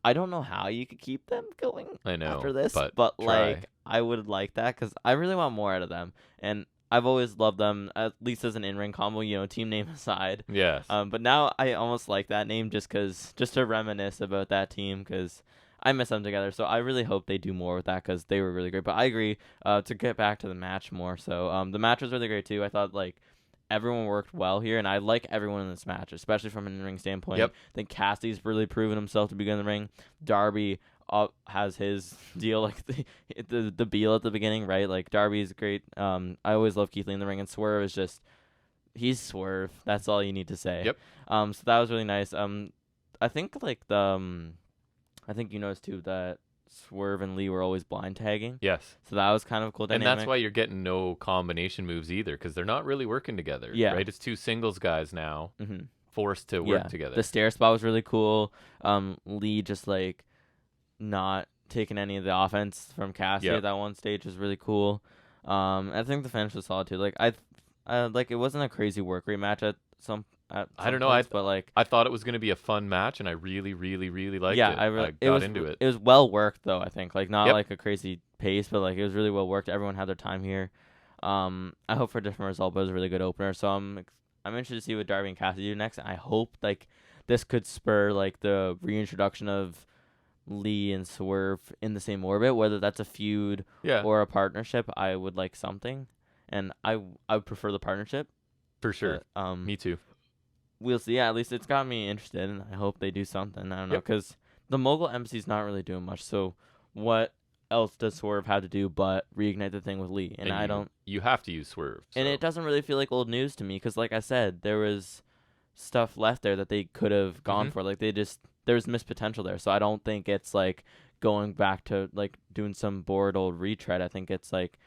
I don't know how you could keep them going after this, but like I would like that because I really want more out of them, and I've always loved them at least as an in-ring combo, team name aside. Yes. But now I almost like that name just to reminisce about that team because I miss them together. So I really hope they do more with that because they were really great. But I agree to get back to the match more. So the match was really great too. I thought like everyone worked well here, and I like everyone in this match, especially from an in-ring standpoint. Yep. I think Cassie's really proven himself to be good in the ring. Darby has his deal, like the Beal at the beginning, right? Like Darby's great. I always love Keith Lee in the ring, and Swerve is just he's Swerve. That's all you need to say. Yep. So that was really nice. I think like I think you noticed too that Swerve and Lee were always blind tagging. Yes. So that was kind of a cool dynamic. And that's why you're getting no combination moves either, because they're not really working together. Yeah. Right? It's two singles guys now forced to work together. The stair spot was really cool. Lee just like not taking any of the offense from Cassie at that one stage was really cool. I think the finish was solid too. Like like it wasn't a crazy work rate match at some I don't know. Points, but like I thought it was going to be a fun match, and I really, really, really liked it. I got into it. It was well worked, though. I think like not like a crazy pace, but like it was really well worked. Everyone had their time here. I hope for a different result, but it was a really good opener. So I'm interested to see what Darby and Cassie do next. I hope like this could spur like the reintroduction of Lee and Swerve in the same orbit, whether that's a feud or a partnership. I would like something, and I would prefer the partnership for sure. But, me too. We'll see. Yeah, at least it's got me interested, and I hope they do something. I don't know, because the Mogul Embassy's not really doing much. So what else does Swerve have to do but reignite the thing with Lee? And I don't. You have to use Swerve. So. And it doesn't really feel like old news to me, because like I said, there was stuff left there that they could have gone for. Like there's missed potential there. So I don't think it's like going back to like doing some bored old retread. I think it's like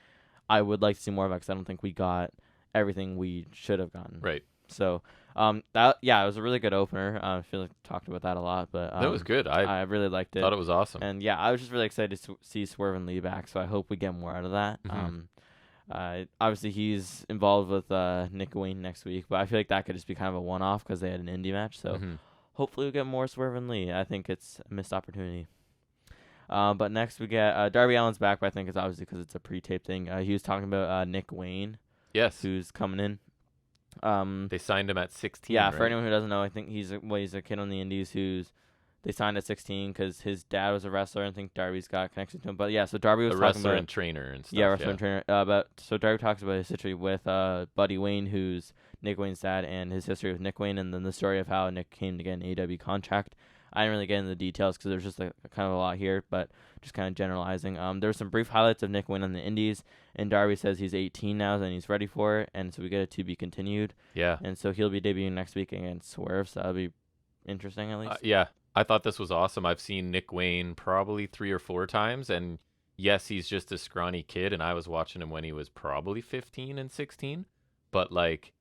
I would like to see more of it, because I don't think we got everything we should have gotten. Right. So, it was a really good opener. I feel like we talked about that a lot, but that was good. I really liked it. Thought it was awesome. And yeah, I was just really excited to see Swerve and Lee back. So I hope we get more out of that. Obviously he's involved with Nick Wayne next week, but I feel like that could just be kind of a one-off because they had an indie match. So hopefully we get more Swerve and Lee. I think it's a missed opportunity. But next we get Darby Allin's back, but I think it's obviously because it's a pre-tape thing. He was talking about Nick Wayne. Yes. Who's coming in. They signed him at 16. Yeah, right? for anyone who doesn't know, I think he's a kid on the Indies they signed at 16 because his dad was a wrestler, and I think Darby's got connection to him. But yeah, so Darby was a talking wrestler about and trainer and stuff. Yeah, wrestler and trainer. So Darby talks about his history with Buddy Wayne, who's Nick Wayne's dad, and his history with Nick Wayne, and then the story of how Nick came to get an AEW contract. I didn't really get into the details because there's just kind of a lot here, but just kind of generalizing. There were some brief highlights of Nick Wayne on the Indies, and Darby says he's 18 now and he's ready for it, and so we get a to be continued. Yeah. And so he'll be debuting next week against Swerve, so that'll be interesting at least. Yeah, I thought this was awesome. I've seen Nick Wayne probably 3 or 4 times, and yes, he's just a scrawny kid, and I was watching him when he was probably 15 and 16, but like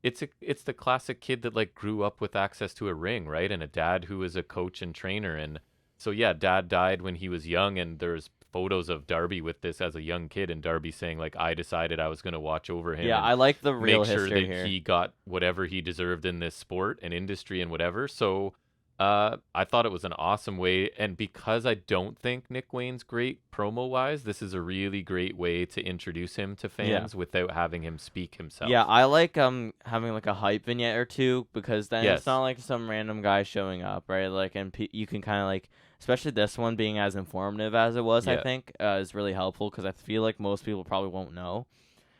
it's the classic kid that like grew up with access to a ring, right? And a dad who is a coach and trainer. And so yeah, dad died when he was young, and there's photos of Darby with this as a young kid, and Darby saying like, I decided I was going to watch over him. Yeah, I like the real make sure history that here. He got whatever he deserved in this sport and industry and whatever. So I thought it was an awesome way, and because I don't think Nick Wayne's great promo-wise, this is a really great way to introduce him to fans without having him speak himself. Yeah, I like having like a hype vignette or two, because then Yes. it's not like some random guy showing up, right? Like, and you can kind of like, especially this one being as informative as it was, I Yeah. think, is really helpful, because I feel like most people probably won't know.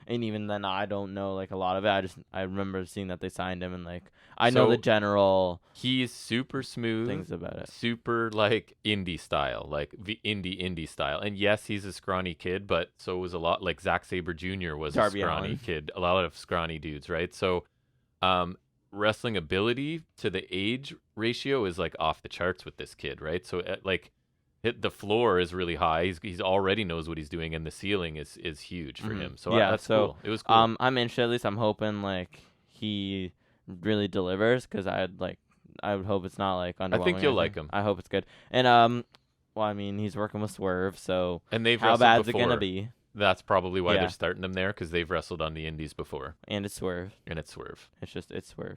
And even then, I don't know like a lot of it. I remember seeing that they signed him, and like I know the general He's super smooth, things about it. super like indie style, like the indie style. And yes, he's a scrawny kid, but so was a lot. Like Zack Sabre Jr. was Darby a scrawny Allin. kid. A lot of scrawny dudes, right? So, wrestling ability to the age ratio is like off the charts with this kid, right? So like. The floor is really high. He's already knows what he's doing, and the ceiling is huge for him. So that's cool. It was cool. I'm interested. At least I'm hoping like he really delivers, because I would hope it's not like underwhelming. I think you'll like him. I hope it's good. And well, I mean, he's working with Swerve, so and they've how wrestled bad's before. it gonna be? That's probably why they're starting him there, because they've wrestled on the indies before. And it's Swerve. It's Swerve.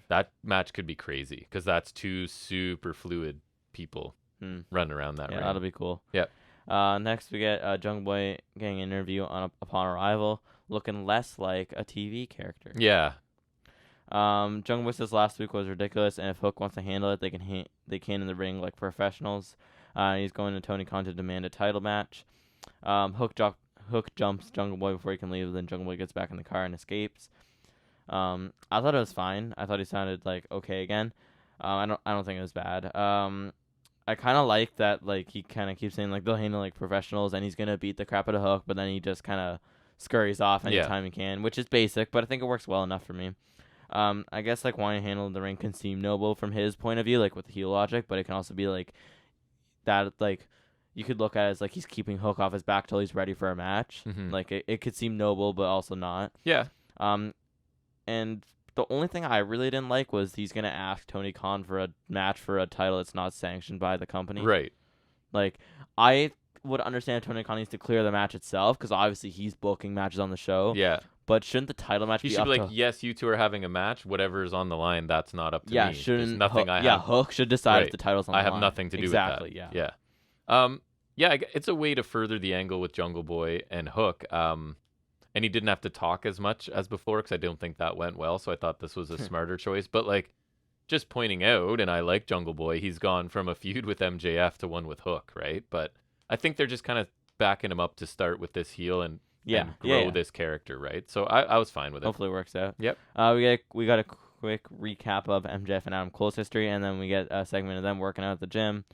That match could be crazy, because that's two super fluid people. Run around that ring. That'll be cool. Yep. Next we get Jungle Boy getting an interview upon arrival, looking less like a TV character. Yeah. Jungle Boy says last week was ridiculous, and if Hook wants to handle it, they can in the ring like professionals. He's going to Tony Khan to demand a title match. Hook jumps Jungle Boy before he can leave, then Jungle Boy gets back in the car and escapes. I thought it was fine. I thought he sounded like okay again. I don't think it was bad. I kind of like that, like, he kind of keeps saying, like, they'll handle, like, professionals, and he's going to beat the crap out of Hook, but then he just kind of scurries off anytime he can, which is basic, but I think it works well enough for me. I guess, like, wanting to handle the ring can seem noble from his point of view, like, with the heel logic, but it can also be, like, that, like, you could look at it as, like, he's keeping Hook off his back till he's ready for a match. Mm-hmm. Like, it could seem noble, but also not. Yeah. And the only thing I really didn't like was he's going to ask Tony Khan for a match for a title that's not sanctioned by the company. Right. Like, I would understand if Tony Khan needs to clear the match itself, because obviously he's booking matches on the show. Yeah. But shouldn't the title match be up like, yes, you two are having a match. Whatever's on the line, that's not up to me. Shouldn't There's nothing Hook, I have. Hook should decide if the title's on the line. I have nothing to do with that. Yeah. Yeah, it's a way to further the angle with Jungle Boy and Hook. And he didn't have to talk as much as before, because I don't think that went well. So I thought this was a smarter choice. But, like, just pointing out, and I like Jungle Boy, he's gone from a feud with MJF to one with Hook, right? But I think they're just kind of backing him up to start with this heel and grow this character, right? So I was fine with it. Hopefully it works out. Yep. We got a quick recap of MJF and Adam Cole's history, and then we get a segment of them working out at the gym.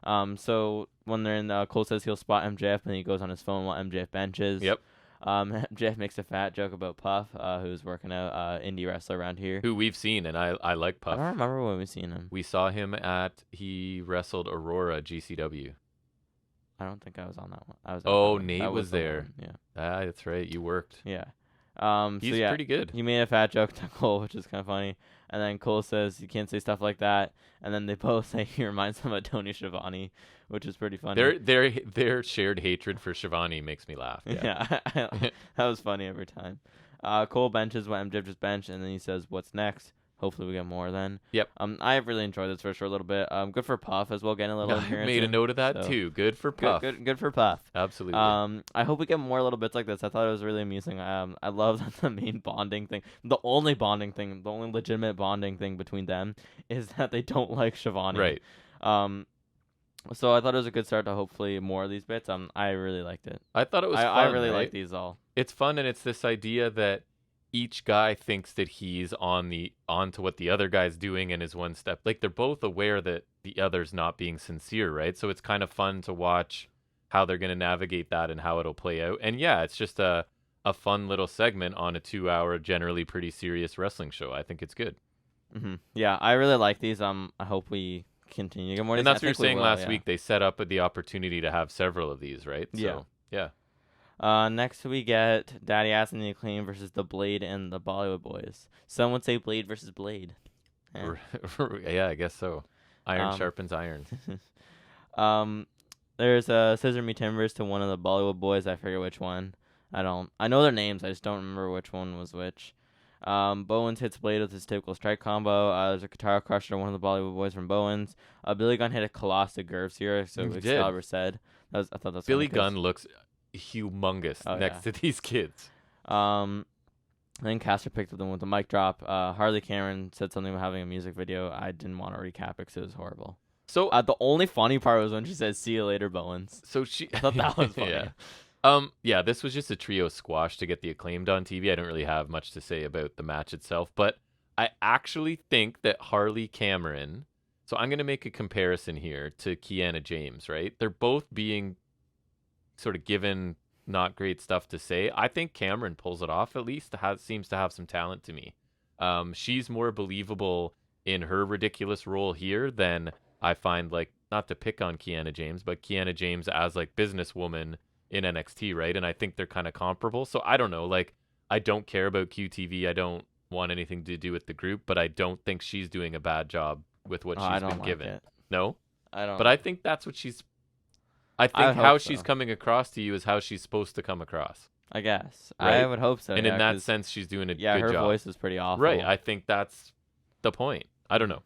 So when they're in, Cole says he'll spot MJF, and he goes on his phone while MJF benches. Yep. Jeff makes a fat joke about Puff, who's working out, indie wrestler around here. Who we've seen, and I like Puff. I don't remember when we've seen him. We saw him he wrestled Aurora GCW. I don't think I was on that one. Nate was there. Yeah. That's right. You worked. Yeah. He's pretty good. He made a fat joke to Cole, which is kind of funny. And then Cole says you can't say stuff like that. And then they both say he reminds them of Tony Schiavone, which is pretty funny. Their shared hatred for Schiavone makes me laugh. Yeah. That was funny every time. Cole benches what MJF just benched, and then he says, "What's next?" Hopefully we get more then. Yep. I really enjoyed this for sure a little bit. Good for Puff as well, getting a little appearance. I made a note of that too. Good for Puff. Good for Puff. Absolutely. I hope we get more little bits like this. I thought it was really amusing. I love that the main bonding thing, the only legitimate bonding thing between them is that they don't like Schiavone. Right. So I thought it was a good start to hopefully more of these bits. I really liked it. I thought it was fun. I really like these all. It's fun, and it's this idea that each guy thinks that he's onto what the other guy's doing and is one step. Like, they're both aware that the other's not being sincere, right? So it's kind of fun to watch how they're going to navigate that and how it'll play out. And yeah, it's just a fun little segment on a 2-hour, generally pretty serious wrestling show. I think it's good. Mm-hmm. Yeah, I really like these. I hope we continue to get more. And that's what you were saying last week. They set up the opportunity to have several of these, right? Yeah. So, yeah. Next we get Daddy Ass and the Acclaim versus the Blade and the Bollywood Boys. Some would say Blade versus Blade. Yeah, I guess so. Iron sharpens iron. There's a Scissor Me Timbers to one of the Bollywood Boys. I forget which one. I know their names. I just don't remember which one was which. Bowens hits Blade with his typical strike combo. There's a Katara Crusher, one of the Bollywood boys from Bowens. Billy Gunn hit a Colossus Gervs here, so Excalibur said. I thought that was Billy Gunn looks humongous next to these kids. Then Caster picked up them with a mic drop. Harley Cameron said something about having a music video. I didn't want to recap it because it was horrible. So the only funny part was when she said, "See you later, Bowens." So I thought that was funny. Yeah. This was just a trio squash to get the Acclaimed on TV. I don't really have much to say about the match itself, but I actually think that Harley Cameron. So I'm going to make a comparison here to Kiana James, right? They're both being sort of given not great stuff to say. I think Cameron pulls it off, at least. Seems to have some talent to me. She's more believable in her ridiculous role here than I find, like, not to pick on Kiana James, but Kiana James as, like, businesswoman in NXT, right? And I think they're kind of comparable. So I don't know. Like, I don't care about QTV. I don't want anything to do with the group, but I don't think she's doing a bad job with what she's been given. It. No? I don't. But I think that's what she's... I think how she's coming across to you is how she's supposed to come across. I guess. Right? I would hope so. And in that sense, she's doing a good job. Yeah, her voice is pretty awful. Right. I think that's the point. I don't know.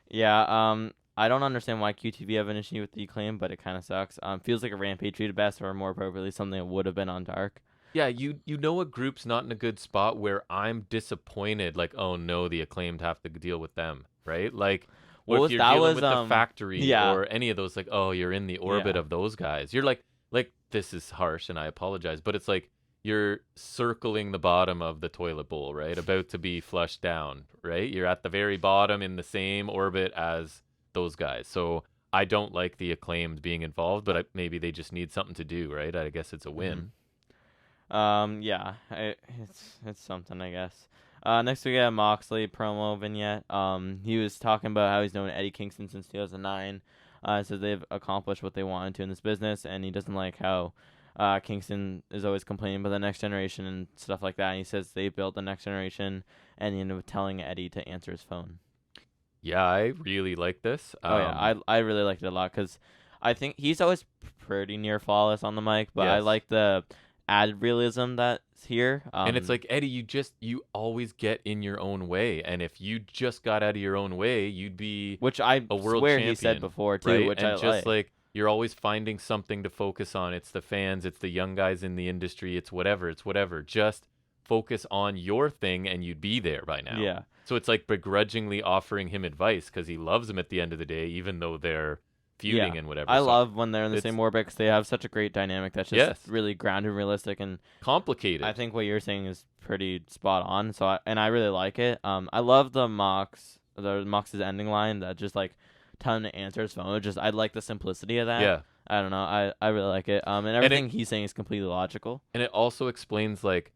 Yeah. I don't understand why QTV have an issue with the Acclaim, but it kind of sucks. Feels like a Rampage treated best, or more appropriately, something that would have been on Dark. Yeah, you know a group's not in a good spot where I'm disappointed. Like, oh no, the Acclaimed have to deal with them, right? Like, if you're dealing with the Factory or any of those, like, oh, you're in the orbit of those guys. You're like this is harsh, and I apologize, but it's like you're circling the bottom of the toilet bowl, right? About to be flushed down, right? You're at the very bottom in the same orbit as those guys. So I don't like the Acclaimed being involved, but maybe they just need something to do, right? I guess it's a win. Yeah, it's something, I guess. Next we got Moxley promo vignette. He was talking about how he's known Eddie Kingston since 2009. Says they've accomplished what they wanted to in this business, and he doesn't like how Kingston is always complaining about the next generation and stuff like that. And he says they built the next generation, and he ended up telling Eddie to answer his phone. Yeah, I really like this. I really liked it a lot because I think he's always pretty near flawless on the mic, but I like the added realism that's here. And it's like, Eddie, you always get in your own way, and if you just got out of your own way, you'd be a world champion. He said before too, right? which and I just like you're always finding something to focus on. It's the fans, it's the young guys in the industry, it's whatever. Just focus on your thing, and you'd be there by now. Yeah. So it's like begrudgingly offering him advice because he loves him at the end of the day, even though they're feuding and whatever. I love when they're in the same orbit because they have such a great dynamic that's just really grounded, realistic, and complicated. I think what you're saying is pretty spot on. So I really like it. I love the Mox's ending line that just like tell him to answer his phone. I like the simplicity of that. Yeah. I don't know. I really like it. And everything he's saying is completely logical. And it also explains like,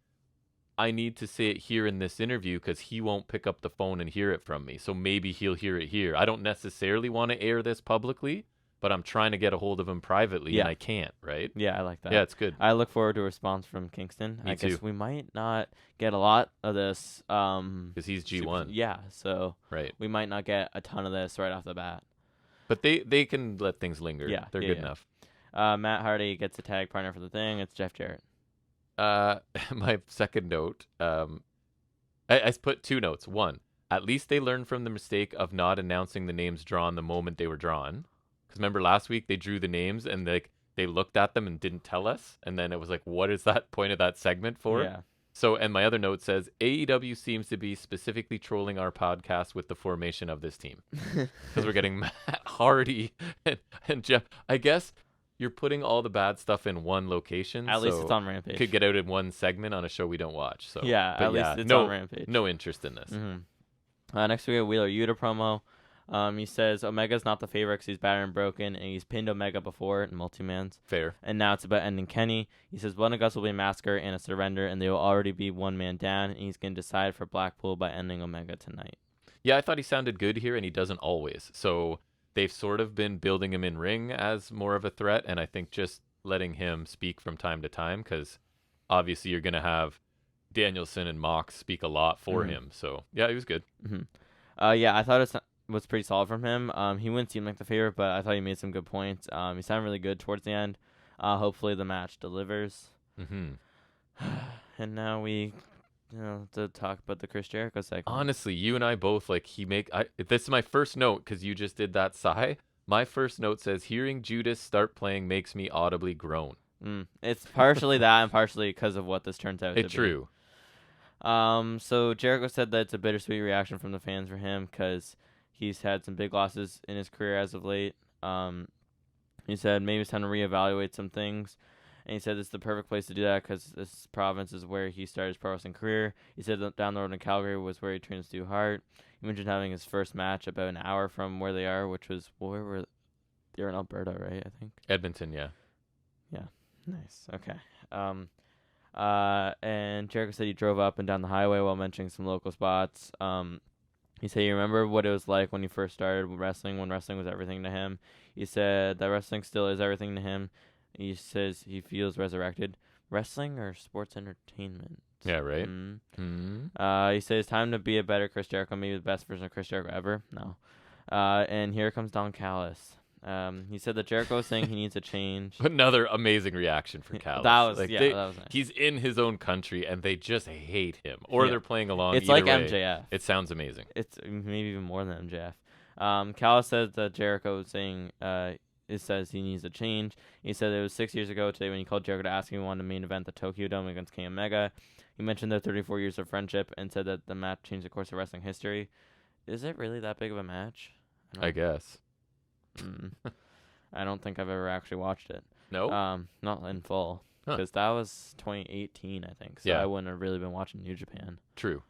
I need to say it here in this interview because he won't pick up the phone and hear it from me. So maybe he'll hear it here. I don't necessarily want to air this publicly, but I'm trying to get a hold of him privately, and I can't, right? Yeah, I like that. Yeah, it's good. I look forward to a response from Kingston. Me too. Guess we might not get a lot of this. Because he's G1. Yeah, so right. We might not get a ton of this right off the bat. But they can let things linger. Yeah, They're good enough. Matt Hardy gets a tag partner for the thing. It's Jeff Jarrett. My second note, I put 2 notes. One, at least they learned from the mistake of not announcing the names drawn the moment they were drawn. Because remember last week they drew the names and they looked at them and didn't tell us, and then it was like, what is that point of that segment for? Yeah. So, and my other note says AEW seems to be specifically trolling our podcast with the formation of this team because we're getting Matt Hardy and Jeff. I guess. You're putting all the bad stuff in one location. At least it's on Rampage. Could get out in one segment on a show we don't watch. So at least it's on Rampage. No interest in this. Mm-hmm. Next we have Wheeler Yuta promo. He says Omega's not the favorite because he's battered and broken, and he's pinned Omega before in multi-mans. Fair. And now it's about ending Kenny. He says one of us will be a massacre and a surrender, and they will already be one man down, and he's going to decide for Blackpool by ending Omega tonight. Yeah, I thought he sounded good here, and he doesn't always. So they've sort of been building him in ring as more of a threat, and I think just letting him speak from time to time, because obviously you're going to have Danielson and Mox speak a lot for him. So, yeah, he was good. Yeah, I thought it was pretty solid from him. He wouldn't seem like the favorite, but I thought he made some good points. He sounded really good towards the end. Hopefully the match delivers. And now we to talk about the Chris Jericho segment. Honestly, you and I both this is my first note because you just did that sigh. My first note says, hearing Judas start playing makes me audibly groan. It's partially that and partially because of what this turns out to be. True. So Jericho said that it's a bittersweet reaction from the fans for him because he's had some big losses in his career as of late. He said maybe it's time to reevaluate some things. And he said it's the perfect place to do that because this province is where he started his pro wrestling career. He said that down the road in Calgary was where he trained with Stu Hart. He mentioned having his first match about an hour from where they are, which was they're in Alberta, right? I think Edmonton, yeah. Yeah, nice. Okay. And Jericho said he drove up and down the highway while mentioning some local spots. He said he remembered what it was like when he first started wrestling, when wrestling was everything to him. He said that wrestling still is everything to him. He says he feels resurrected. Wrestling or sports entertainment? Yeah, right. He says it's time to be a better Chris Jericho, maybe the best version of Chris Jericho ever. No. And here comes Don Callis. He said that Jericho was saying he needs a change. Another amazing reaction for Callis. That was nice. He's in his own country, and they just hate him. Or they're playing along. It's like way. MJF. It sounds amazing. It's maybe even more than MJF. Callis says that Jericho was saying it says he needs a change. He said it was 6 years ago today when he called Jericho to ask him if he wanted to main event the Tokyo Dome against Kenny Omega. He mentioned their 34 years of friendship and said that the match changed the course of wrestling history. Is it really that big of a match? I guess. I don't think I've ever actually watched it. No? Not in full. Because that was 2018, I think. So I wouldn't have really been watching New Japan. True.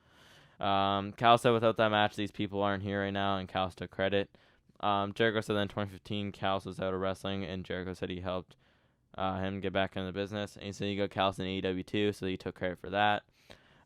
Cal said without that match, these people aren't here right now, and Cal took credit. Jericho said that in 2015, Callis was out of wrestling, and Jericho said he helped him get back into the business. And he said he got Callis in AEW too, so he took credit for that.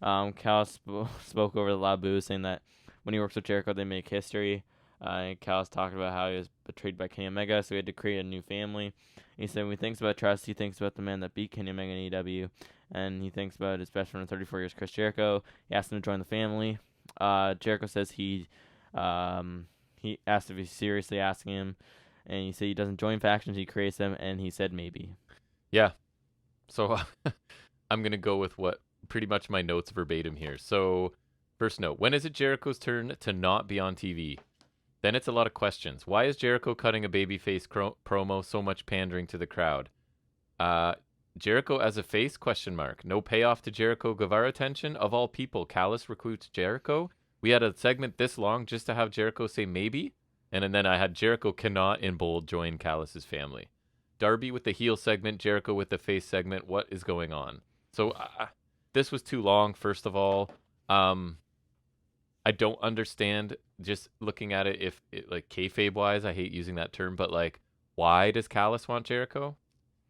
Callis spoke over the loud booze, saying that when he works with Jericho, they make history. And Callis talked about how he was betrayed by Kenny Omega, so he had to create a new family. He said when he thinks about trust, he thinks about the man that beat Kenny Omega in AEW, and he thinks about his best friend of 34 years, Chris Jericho. He asked him to join the family. Jericho says he asked if he's seriously asking him, and he said he doesn't join factions, he creates them, and he said maybe. Yeah. So I'm going to go with what pretty much my notes verbatim here. So first note, when is it Jericho's turn to not be on TV? Then it's a lot of questions. Why is Jericho cutting a babyface promo, so much pandering to the crowd? Jericho as a face, question mark. No payoff to Jericho Guevara attention? Of all people, Callis recruits Jericho? We had a segment this long just to have Jericho say maybe? And then I had Jericho cannot, in bold, join Callis's family. Darby with the heel segment, Jericho with the face segment. What is going on? So this was too long, first of all. I don't understand just looking at it if it, like kayfabe wise, I hate using that term, but like why does Callis want Jericho?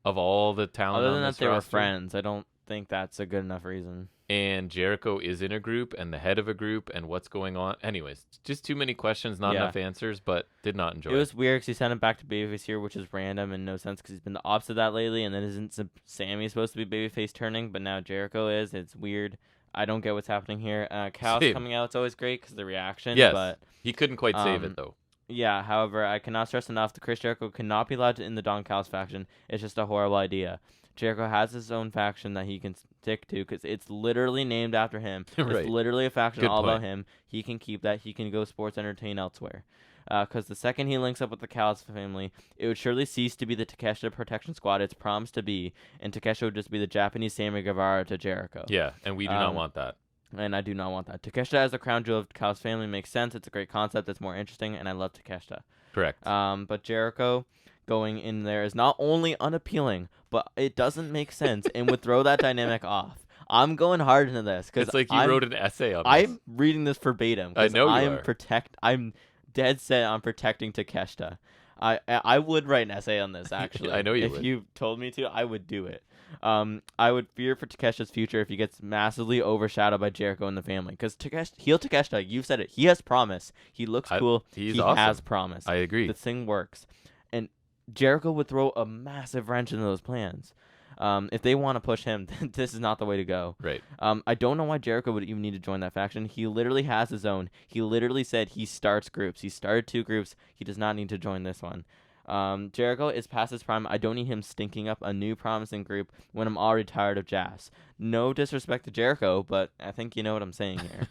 Of all the talent other than on that this they roster? were friends, I don't think that's a good enough reason. And Jericho is in a group and the head of a group and what's going on. Anyways, just too many questions, not enough answers, but did not enjoy it. It was weird because he sent him back to babyface here, which is random and no sense because he's been the opposite of that lately, and then isn't Sammy supposed to be babyface turning, but now Jericho is. It's weird. I don't get what's happening here. Callis coming out, it's always great because of the reaction. Yes, but he couldn't quite save it, though. Yeah, however, I cannot stress enough that Chris Jericho cannot be allowed in the Don Callis faction. It's just a horrible idea. Jericho has his own faction that he can stick to because it's literally named after him. Right. It's literally a faction Good all point. about him. He can keep that. He can go sports entertain elsewhere. Because the second he links up with the Callis family, it would surely cease to be the Takeshita Protection Squad it's promised to be, and Takeshita would just be the Japanese Sammy Guevara to Jericho. Yeah, and we do not want that. And I do not want that. Takeshita as the crown jewel of Callis family makes sense. It's a great concept. It's more interesting, and I love Takeshita. Correct. But Jericho going in there is not only unappealing, but it doesn't make sense and would throw that dynamic off. I'm going hard into this because it's like you wrote an essay on this. I'm reading this verbatim. I know you are. I'm dead set on protecting Takeshita. I would write an essay on this actually. I know you would. If you told me to, I would do it. I would fear for Takeshita's future if he gets massively overshadowed by Jericho and the family. Because heel Takeshita, you've said it. He has promise. He looks cool. He awesome. has promise. I agree. The thing works. And Jericho would throw a massive wrench into those plans. If they want to push him, this is not the way to go. Right. I don't know why Jericho would even need to join that faction. He literally has his own. He literally said he starts groups. He started 2 groups. He does not need to join this one. Jericho is past his prime. I don't need him stinking up a new promising group when I'm already tired of Jazz. No disrespect to Jericho, but I think you know what I'm saying here.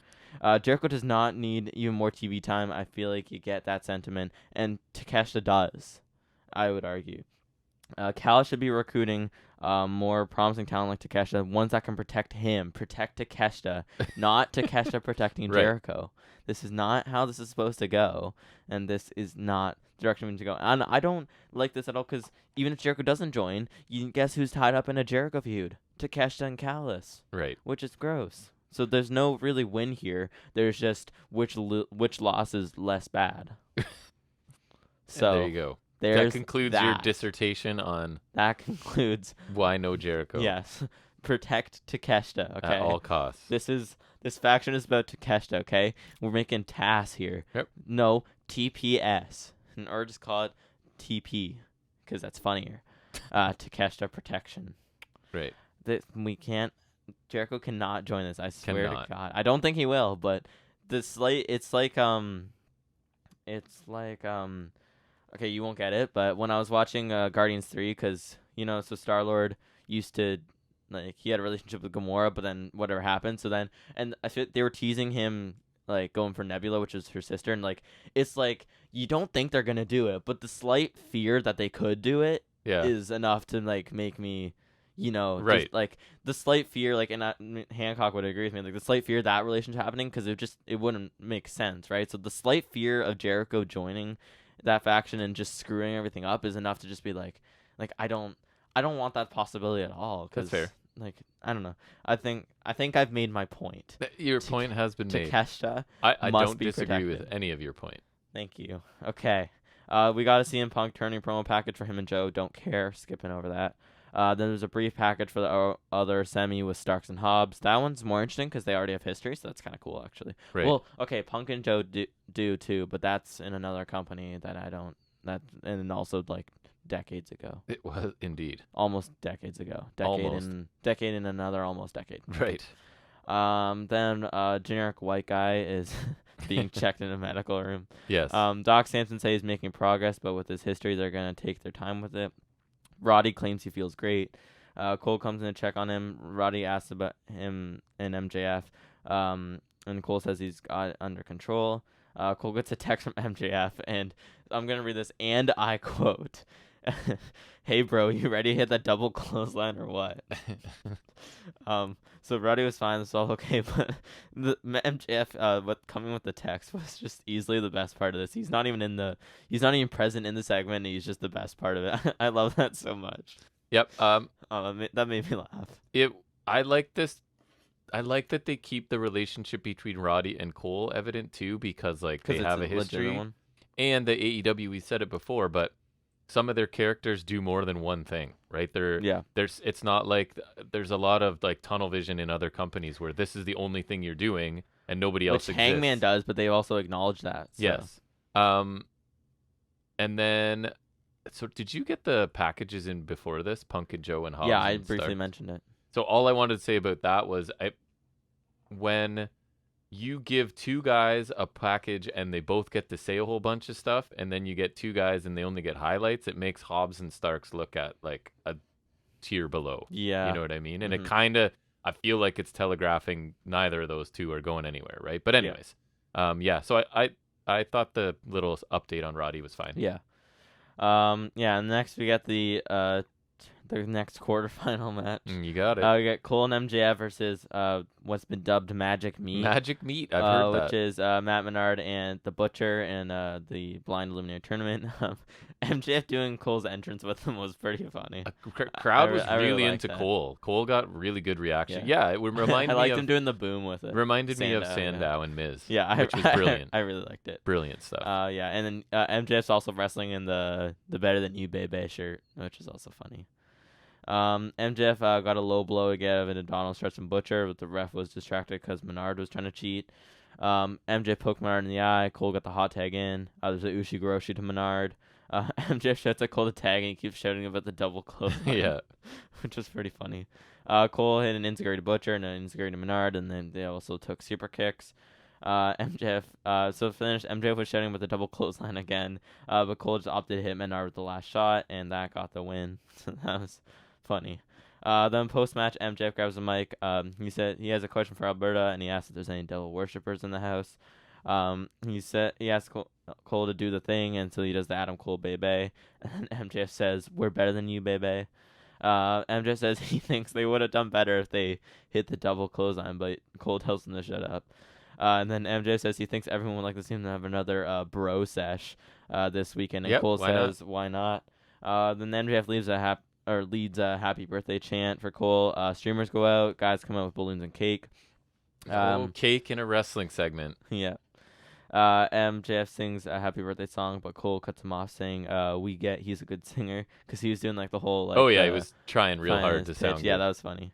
Jericho does not need even more TV time. I feel like you get that sentiment, and Takeshita does, I would argue. Cal should be recruiting more promising talent like Takeshita, ones that can protect him, protect Takeshita, not Takeshita protecting Right. Jericho. This is not how this is supposed to go, and this is not the direction we need to go. And I don't like this at all, because even if Jericho doesn't join, you guess who's tied up in a Jericho feud? Takeshita and Callis. Right. Which is gross. So there's no really win here. There's just which loss is less bad. So there you go. That concludes your dissertation on. That concludes. Why no Jericho? Yes, protect Takeshita. Okay. At all costs. This faction is about Takeshita. Okay, we're making TAS here. Yep. No TPS, or just call it TP, because that's funnier. Takeshita protection. Right. We can't. Jericho cannot join this. I swear to God. I don't think he will. But it's like okay, you won't get it, but when I was watching Guardians 3, because, so Star-Lord used to, he had a relationship with Gamora, but then whatever happened, so then, and I feel they were teasing him, going for Nebula, which is her sister, and, it's you don't think they're going to do it, but the slight fear that they could do it is enough to, make me, right. just, the slight fear, and Hancock would agree with me, the slight fear of that relationship happening, because it wouldn't make sense, right? So the slight fear of Jericho joining that faction and just screwing everything up is enough to just be I don't want that possibility at all. That's fair. I don't know. I think I've made my point. Your point has been made. Takeshita I must don't be disagree protected. with any of your point. Thank you. Okay. We got a CM Punk turning promo package for him and Joe. Don't care. Skipping over that. Then there's a brief package for the other semi with Starks and Hobbs. That one's more interesting because they already have history, so that's kind of cool, actually. Right. Well, okay, Punk and Joe do too, but that's in another company that I don't. And also decades ago. It was indeed. Almost decades ago. Decade in another almost decade. Right. Then generic white guy is being checked in a medical room. Yes. Doc Samson says he's making progress, but with his history, they're gonna take their time with it. Roddy claims he feels great. Cole comes in to check on him. Roddy asks about him and MJF. And Cole says he's got it under control. Cole gets a text from MJF, and I'm going to read this, and I quote, "Hey, bro, you ready to hit that double clothesline or what?" So Roddy was fine. It's all okay, but the MJF, coming with the text was just easily the best part of this. He's not even present in the segment. He's just the best part of it. I love that so much. Yep. That made me laugh. I like this. I like that they keep the relationship between Roddy and Cole evident too, because they have a history. One. And the AEW, we said it before, but some of their characters do more than one thing, right? It's not like there's a lot of tunnel vision in other companies where this is the only thing you're doing and nobody else exists. Hangman does, but they also acknowledge that. So. Yes. And then, so did you get the packages in before this, Punk and Joe and Hobbs? Yeah, I briefly mentioned it. So all I wanted to say about that was when you give two guys a package and they both get to say a whole bunch of stuff, and then you get two guys and they only get highlights, it makes Hobbs and Starks look at a tier below. Yeah. You know what I mean? And it kind of, I feel like it's telegraphing neither of those two are going anywhere, right? But anyways, so I thought the little update on Roddy was fine. Yeah. And next we got the next quarterfinal match. You got it. We got Cole and MJF versus what's been dubbed Magic Meat. Magic Meat, I've heard that. Which is Matt Menard and the Butcher in the Blind Illuminator tournament. MJF doing Cole's entrance with him was pretty funny. Crowd was really into that. Cole. Cole got really good reaction. Yeah, it would remind me I liked him doing the boom with it. Reminded me of Sandow and Miz. Yeah, which was brilliant. I really liked it. Brilliant stuff. And then MJF's also wrestling in the Better Than You Baby shirt, which is also funny. MJF got a low blow again of an Donald Stretch and Butcher, but the ref was distracted because Menard was trying to cheat. MJ poked Menard in the eye. Cole got the hot tag in. There's a Ushigoroshi to Menard. MJF shouts at Cole to tag, and he keeps shouting about the double clothesline. Yeah. Which was pretty funny. Cole hit an Enziguri to Butcher and an Enziguri to Menard, and then they also took super kicks. So finished. MJF was shouting with the double clothesline again, but Cole just opted to hit Menard with the last shot, and that got the win. So that was funny. Then post-match, MJF grabs the mic. He said he has a question for Alberta, and he asked if there's any devil worshippers in the house. He asked Cole to do the thing, and so he does the Adam Cole Bebe. And MJF says, "We're better than you, Bebe." MJF says he thinks they would have done better if they hit the double clothesline, but Cole tells him to shut up. And then MJF says he thinks everyone would like to see him to have another bro sesh this weekend, and Cole says, "Why not?" Then MJF leads a happy birthday chant for Cole. Streamers go out, guys come out with balloons and cake. Cake in a wrestling segment. Yeah. MJF sings a happy birthday song, but Cole cuts him off saying, he's a good singer, because he was doing like the whole like. He was trying real hard to sound good. Yeah, that was funny.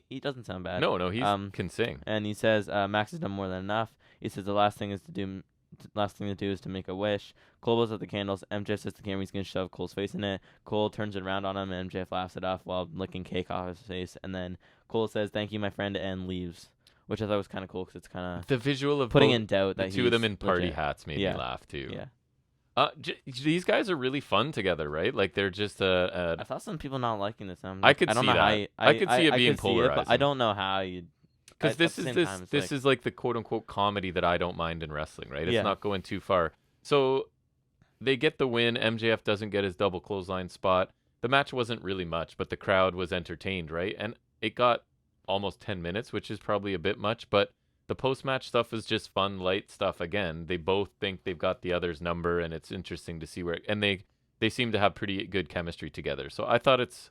He doesn't sound bad. No, he can sing. And he says Max has done more than enough. He says the last thing to do is to make a wish. Cole blows out the candles. MJF says the camera he's going to shove Cole's face in it. Cole turns it around on him, and MJF laughs it off while licking cake off his face. And then Cole says, "Thank you, my friend," and leaves. Which I thought was kind of cool because it's kind of the visual of putting in doubt that the two of them in party hats made me laugh too. Yeah. These guys are really fun together, right? Like they're just I thought some people not liking this. I could see that. I could see it being polarizing. But I don't know how you. Because this is like the quote unquote comedy that I don't mind in wrestling, right? It's not going too far. So they get the win. MJF doesn't get his double clothesline spot. The match wasn't really much, but the crowd was entertained, right? And it got almost 10 minutes, which is probably a bit much, but the post-match stuff is just fun, light stuff. Again, they both think they've got the other's number, and it's interesting to see and they seem to have pretty good chemistry together. So I thought it's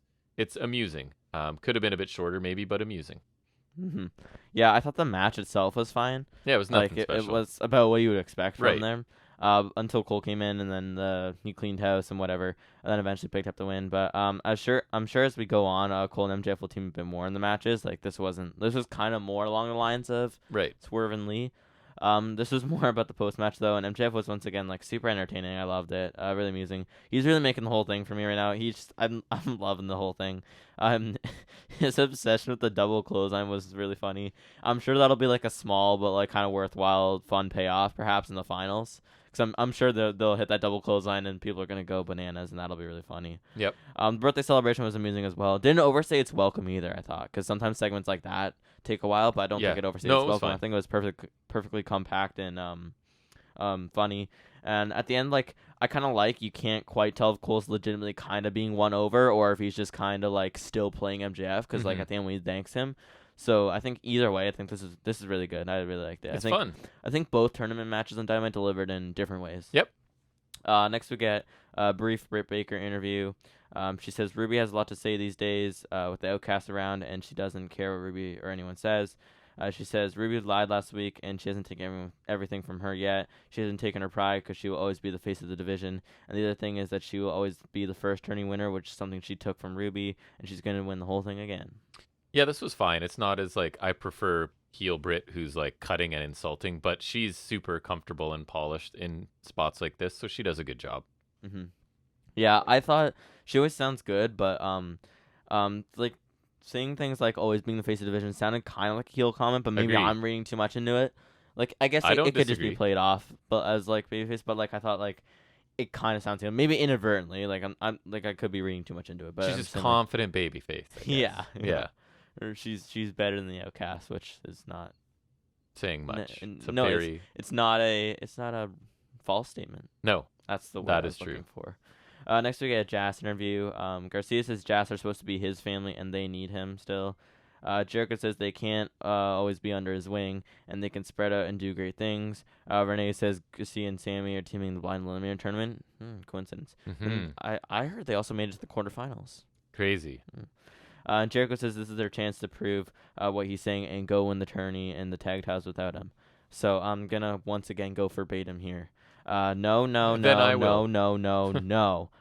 amusing. Could have been a bit shorter maybe, but amusing. Mm-hmm. Yeah, I thought the match itself was fine. Yeah, it was nothing special. It was about what you would expect from them. Until Cole came in, and then he cleaned house and whatever, and then eventually picked up the win. But I'm sure as we go on, Cole and MJF will team a bit more in the matches. Like this was kind of more along the lines of Swerve and Lee. This was more about the post match though, and MJF was once again like super entertaining. I loved it. Really amusing. He's really making the whole thing for me right now. I'm loving the whole thing. His obsession with the double clothesline was really funny. I'm sure that'll be like a small but like kind of worthwhile, fun payoff perhaps in the finals. Because I'm sure they'll hit that double clothesline and people are going to go bananas, and that'll be really funny. Yep. The birthday celebration was amusing as well. Didn't overstay its welcome either, I thought. Because sometimes segments like that take a while, but I don't think it overstayed its welcome. I think it was perfectly compact and funny. And at the end, like, I kind of you can't quite tell if Cole's legitimately kind of being won over or if he's just kind of like still playing MJF. Because like at the end when he thanks him. So I think either way, I think this is really good. I really liked it. It's fun. I think both tournament matches on Dynamite delivered in different ways. Yep. Next we get a brief Britt Baker interview. She says Ruby has a lot to say these days with the Outcast around, and she doesn't care what Ruby or anyone says. She says Ruby lied last week, and she hasn't taken everything from her yet. She hasn't taken her pride because she will always be the face of the division. And the other thing is that she will always be the first turning winner, which is something she took from Ruby, and she's going to win the whole thing again. Yeah, this was fine. It's not as like I prefer heel Brit who's like cutting and insulting, but she's super comfortable and polished in spots like this, so she does a good job. Mm-hmm. Yeah, I thought she always sounds good, but like saying things like always being the face of the division sounded kind of like a heel comment, but maybe I'm reading too much into it. Like I guess it could just be played off, but as like babyface. But like I thought like it kind of sounds maybe inadvertently. Like I'm like I could be reading too much into it, but she's just confident babyface. Yeah. Or she's better than the Outcast, which is not saying much. It's not a false statement. No, that's the word I was looking for. Next we get a Jazz interview. Garcia says Jazz are supposed to be his family and they need him still. Jericho says they can't always be under his wing and they can spread out and do great things. Renee says Garcia and Sammy are teaming in the Blind Eliminator tournament. Coincidence. Mm-hmm. I heard they also made it to the quarterfinals. Crazy. Jericho says this is their chance to prove what he's saying and go win the tourney and the tag titles without him. So I'm going to once again go verbatim here. No.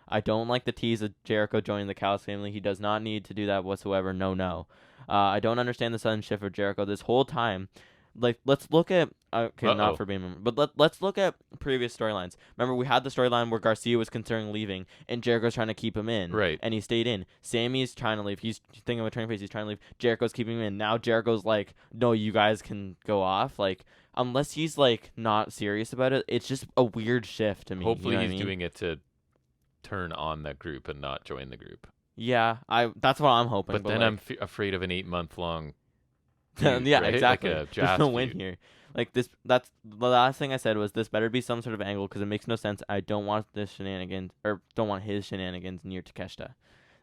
I don't like the tease of Jericho joining the Callis family. He does not need to do that whatsoever. No. I don't understand the sudden shift for Jericho. This whole time, like let's look at Uh-oh. not for being member, but let's look at previous storylines. Remember, we had the storyline where Garcia was considering leaving and Jericho's trying to keep him in, Right. and he stayed in. Sammy's trying to leave. He's thinking of a turn face. He's trying to leave. Jericho's keeping him in. Now Jericho's like, no, you guys can go off. Like, unless he's like not serious about it, it's just a weird shift to me. Hopefully you know he's doing it to turn on the group and not join the group. Yeah, that's what I'm hoping. But then like, I'm afraid of an 8-month-long yeah, right? exactly. Like a There's no feud. win here. Like this, that's the last thing I said was this better be some sort of angle because it makes no sense. I don't want this shenanigans or don't want his shenanigans near Takeshita.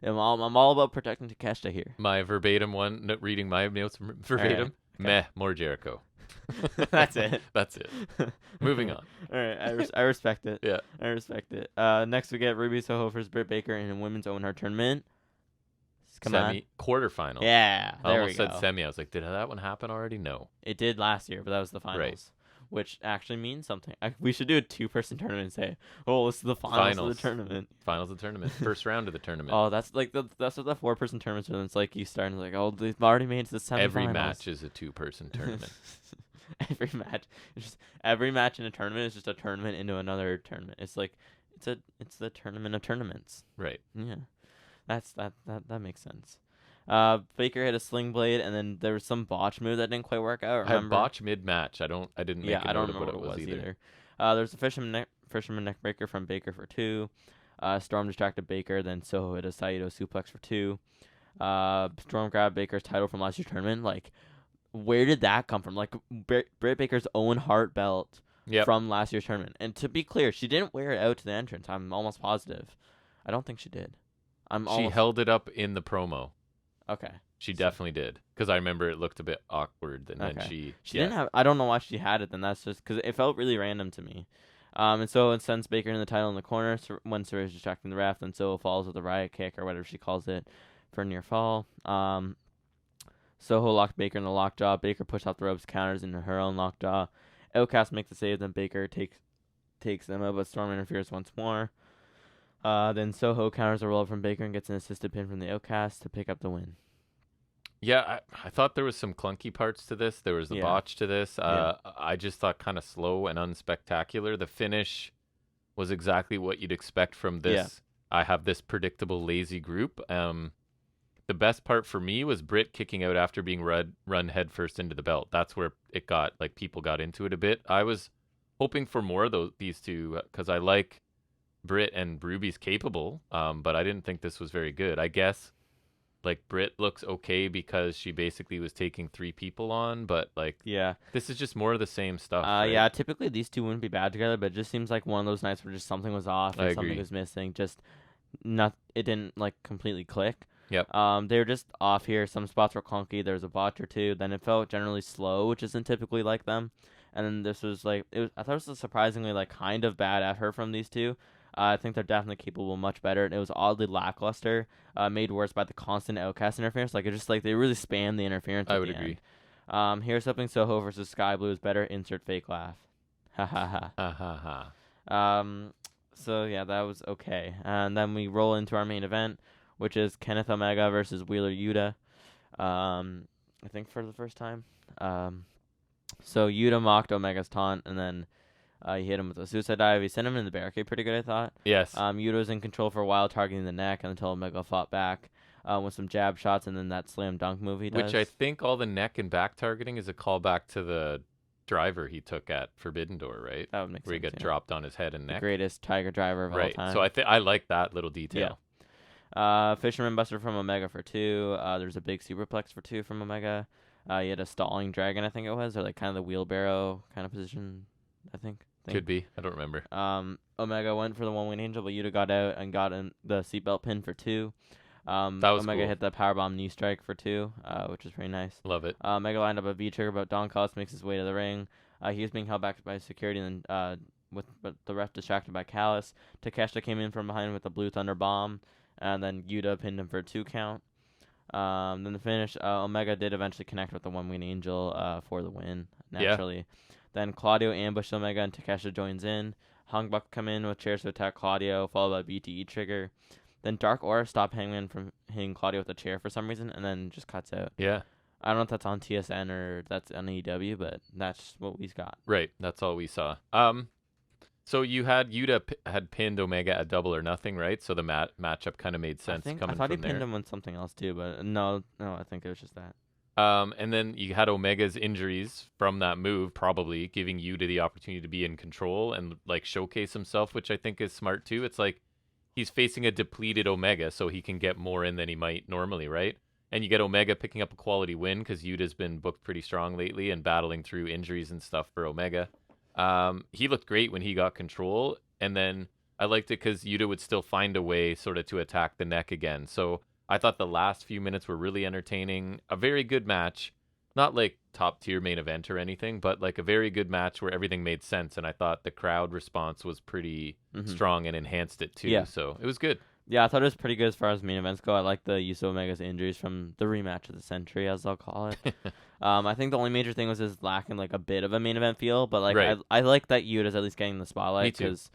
I'm all about protecting Takeshita here. My verbatim one, reading my notes verbatim. Right. Okay. Meh, more Jericho. That's it. That's it. Moving on. All right, I respect it. Yeah. I respect it. Next we get Ruby Soho versus Britt Baker in a women's Owen Hart tournament. Come on. Quarterfinal. Yeah, I there almost we go. said semi. I was like, did that one happen already? No. It did last year, but that was the finals. Right. Which actually means something. We should do a 2-person tournament and say, "Oh, this is the finals of the tournament." Finals of the tournament. First round of the tournament. Oh, that's like that's what the 4-person tournaments are. It's like you start and like, oh, they've already made it to the semifinals. Every match is a 2-person tournament. Every match in a tournament is just a tournament into another tournament. It's like it's the tournament of tournaments. Right. Yeah, that makes sense. Baker hit a sling blade, and then there was some botch move that didn't quite work out. Remember? I had botch mid-match. I didn't make a note of what it was either. There's a fisherman neck breaker from Baker for 2. Storm distracted Baker, then Soho hit a Saito suplex for 2. Storm grabbed Baker's title from last year's tournament. Like, where did that come from? Like, Britt Baker's Owen Hart belt from last year's tournament. And to be clear, she didn't wear it out to the entrance. I'm almost positive. I don't think she did. She held it up in the promo. Okay. She definitely did. Because I remember it looked a bit awkward. And then she didn't have... I don't know why she had it then. That's just... Because it felt really random to me. And so it sends Baker in the title in the corner when Sarah's distracting the ref. Then Soho falls with a riot kick or whatever she calls it for a near fall. Soho locked Baker in the lockjaw. Baker pushed off the ropes, counters into her own lockjaw. Outcast makes the save. Then Baker takes them out, but Storm interferes once more. Then Soho counters a roll from Baker and gets an assisted pin from the Outcast to pick up the win. Yeah, I thought there was some clunky parts to this. There was the botch to this. I just thought kind of slow and unspectacular. The finish was exactly what you'd expect from this. I have this predictable, lazy group. The best part for me was Britt kicking out after being run headfirst into the belt. That's where it got, like, people got into it a bit. I was hoping for more of these two because I like Britt and Ruby's capable, but I didn't think this was very good. I guess, like, Britt looks okay because she basically was taking 3 people on, but, like, this is just more of the same stuff. Right? Yeah, typically these two wouldn't be bad together, but it just seems like one of those nights where just something was off and something was missing. Just it didn't, like, completely click. Yep. They were just off here. Some spots were clunky. There was a botch or two. Then it felt generally slow, which isn't typically like them. And then this was like I thought it was a surprisingly like kind of bad effort from these two. I think they're definitely capable much better. And it was oddly lackluster, made worse by the constant Outcast interference. Like it just like they really spammed the interference. I would agree. Here's something Soho versus Sky Blue is better. Insert fake laugh. Ha ha ha. Ha ha ha. So yeah, that was okay. And then we roll into our main event, which is Kenneth Omega versus Wheeler Yuta. I think for the first time. So Yuta mocked Omega's taunt, and then he hit him with a suicide dive. He sent him in the barricade pretty good, I thought. Yes. Yuta was in control for a while, targeting the neck until Omega fought back with some jab shots, and then that slam dunk move he does. Which I think all the neck and back targeting is a callback to the driver he took at Forbidden Door, right? That would make sense. Where he got dropped on his head and neck. The greatest Tiger driver of all time. So I like that little detail. Yeah. Fisherman Buster from Omega for 2. There's a big superplex for 2 from Omega. He had a stalling dragon, I think it was, or like kind of the wheelbarrow kind of position, I think. Could be. I don't remember. Omega went for the one-wing angel, but Yuta got out and got in the seatbelt pin for 2. That was Omega cool. hit the powerbomb knee strike for 2, which was pretty nice. Love it. Omega lined up a V-trigger, but Don Callis makes his way to the ring. He was being held back by security, and with the ref distracted by Callis. Takeshita came in from behind with the Blue Thunder bomb, and then Yuta pinned him for a 2 count. Then the finish, Omega did eventually connect with the one-wing angel for the win, naturally. Yeah. Then Claudio ambushed Omega, and Takeshita joins in. Hung Buck come in with chairs to attack Claudio, followed by BTE trigger. Then Dark Aura stopped Hangman from hitting Claudio with a chair for some reason, and then just cuts out. Yeah. I don't know if that's on TSN or that's on AEW, but that's what we got. Right, that's all we saw. So you had Yuta had pinned Omega at Double or Nothing, right? So the matchup kind of made sense coming from there. I thought he pinned him on something else too, but no, I think it was just that. And then you had Omega's injuries from that move, probably giving Yuta the opportunity to be in control and like showcase himself, which I think is smart too. It's like he's facing a depleted Omega, so he can get more in than he might normally, right? And you get Omega picking up a quality win because Yuta's been booked pretty strong lately and battling through injuries and stuff for Omega. He looked great when he got control, and then I liked it because Yuta would still find a way sort of to attack the neck again. So I thought the last few minutes were really entertaining. A very good match. Not like top tier main event or anything, but like a very good match where everything made sense. And I thought the crowd response was pretty strong and enhanced it too. Yeah. So it was good. Yeah, I thought it was pretty good as far as main events go. I like the use of Omega's injuries from the rematch of the century, as I'll call it. I think the only major thing was his lacking like a bit of a main event feel, but like right. I like that Yuta's at least getting the spotlight because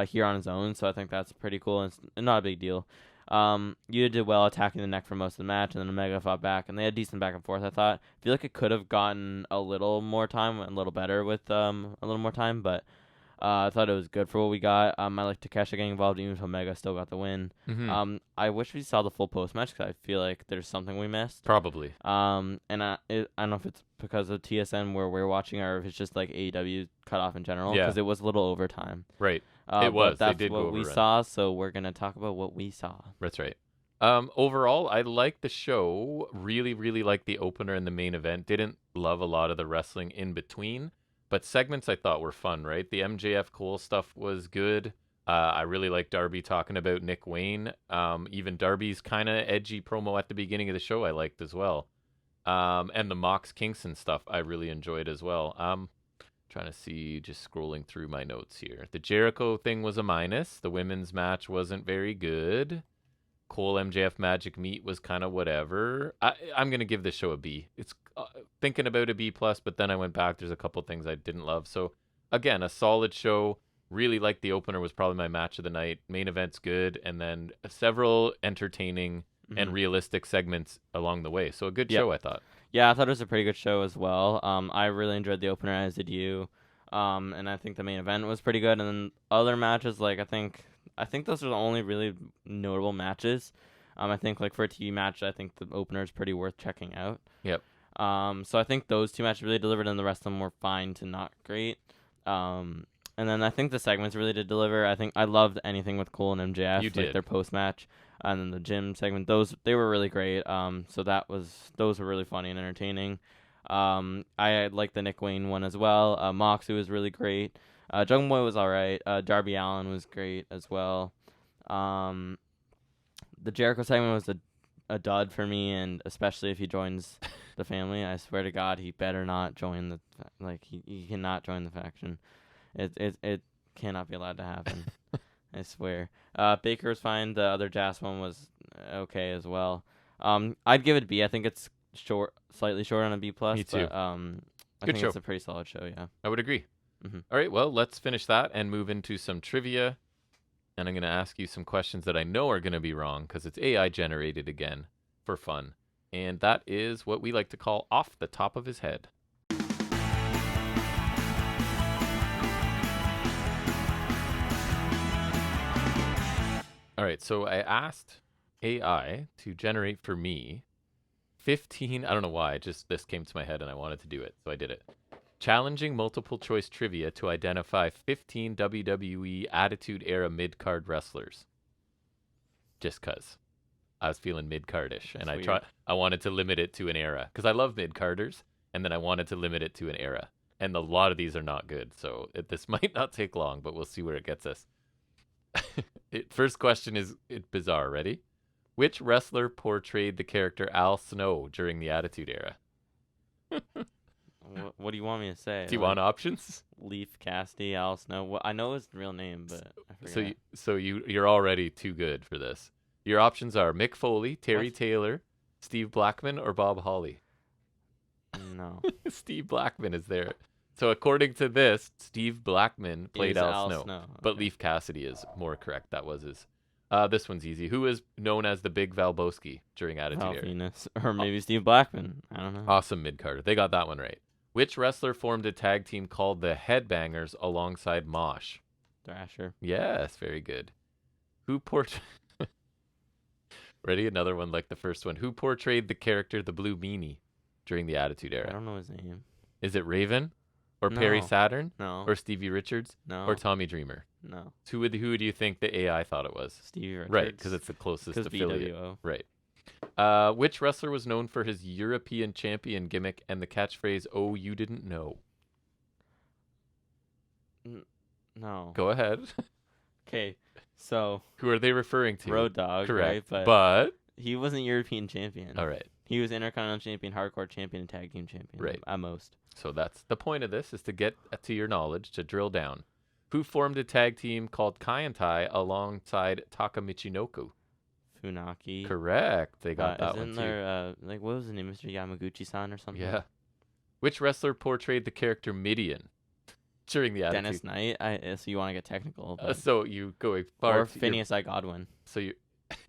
here on his own. So I think that's pretty cool and it's not a big deal. Yuta did well attacking the neck for most of the match, and then Omega fought back, and they had decent back and forth. I feel like it could have gotten a little more time, a little better with a little more time, but I thought it was good for what we got. I like Takeshita getting involved, even if Omega still got the win. I wish we saw the full post match because I feel like there's something we missed. Probably. And I don't know if it's because of TSN where we're watching, or if it's just like AEW cut off in general. Because it was a little overtime. Right. It was. That's they did what we saw, so we're gonna talk about what we saw. That's right. Overall, I liked the show. Really, really liked the opener and the main event. Didn't love a lot of the wrestling in between. But segments I thought were fun, right? The MJF Cole stuff was good. I really liked Darby talking about Nick Wayne. Even Darby's kind of edgy promo at the beginning of the show I liked as well. And the Mox Kingston stuff I really enjoyed as well. Trying to see, just scrolling through my notes here. The Jericho thing was a minus. The women's match wasn't very good. Cole MJF Magic Meet was kind of whatever. I'm going to give this show a B. It's thinking about a B+, but then I went back. There's a couple things I didn't love. So, again, a solid show. Really liked the opener, was probably my match of the night. Main event's good. And then several entertaining and realistic segments along the way. So, a good show, I thought. Yeah, I thought it was a pretty good show as well. I really enjoyed the opener, as did you. And I think the main event was pretty good. And then other matches, like, I think those are the only really notable matches. I think like for a TV match, I think the opener is pretty worth checking out. Yep. So I think those two matches really delivered, and the rest of them were fine to not great. And then I think the segments really did deliver. I think I loved anything with Cole and MJF, you did. Their post match, and then the gym segment. They were really great. So those were really funny and entertaining. I liked the Nick Wayne one as well. Moxley was really great. Jungle Boy was alright. Darby Allin was great as well. The Jericho segment was a dud for me, and especially if he joins the family. I swear to God, he better not join he cannot join the faction. It cannot be allowed to happen. I swear. Baker was fine. The other Jazz one was okay as well. I'd give it a B. I think it's slightly short on a B+. Me too. But, I think it's a pretty solid show, yeah. I would agree. All right, well, let's finish that and move into some trivia. And I'm going to ask you some questions that I know are going to be wrong because it's AI generated again for fun. And that is what we like to call off the top of his head. All right, so I asked AI to generate for me 15, I don't know why, just this came to my head and I wanted to do it, so I did it. Challenging multiple choice trivia to identify 15 WWE Attitude Era mid-card wrestlers. Just cuz I was feeling mid-cardish, and I wanted to limit it to an era because I love mid-carders, and then I wanted to limit it to an era. And a lot of these are not good, so this might not take long, but we'll see where it gets us. First question is bizarre. Ready? Which wrestler portrayed the character Al Snow during the Attitude Era? What do you want me to say? Do you want options? Leaf Cassidy, Al Snow. I know his real name, but I forget. So you're already too good for this. Your options are Mick Foley, Terry Taylor, Steve Blackman, or Bob Holly. No. Steve Blackman is there. So according to this, Steve Blackman played Al Snow. But Leaf Cassidy is more correct. That was his This one's easy. Who is known as the Big Valboski during Attitude Era? Venus. Or maybe Steve Blackman. I don't know. Awesome mid-carder. They got that one right. Which wrestler formed a tag team called the Headbangers alongside Mosh? Thrasher. Yes, very good. Who Ready? Another one like the first one. Who portrayed the character the Blue Meanie during the Attitude Era? I don't know his name. Is it Raven? Or Perry No. Saturn? No. Or Stevie Richards? No. Or Tommy Dreamer? No. Who do you think the AI thought it was? Stevie Richards. Right, because it's the closest affiliate. BWO. Right. Which wrestler was known for his European champion gimmick and the catchphrase, "Oh, you didn't know"? No. Go ahead. Okay, so Who are they referring to? Road Dogg, Correct. right? But he wasn't European champion. all right. He was Intercontinental champion, Hardcore champion, and Tag Team champion. Right. At most. So that's the point of this, is to get to your knowledge, to drill down. Who formed a tag team called Kai and Tai alongside Taka Michinoku? Funaki. Correct. They got that one Isn't too. there, what was his name? Mr. Yamaguchi-san or something? Yeah. Which wrestler portrayed the character Midian during the Attitude? Dennis Knight. So you want to get technical. So you go far. Or Phineas I. Godwin. So you.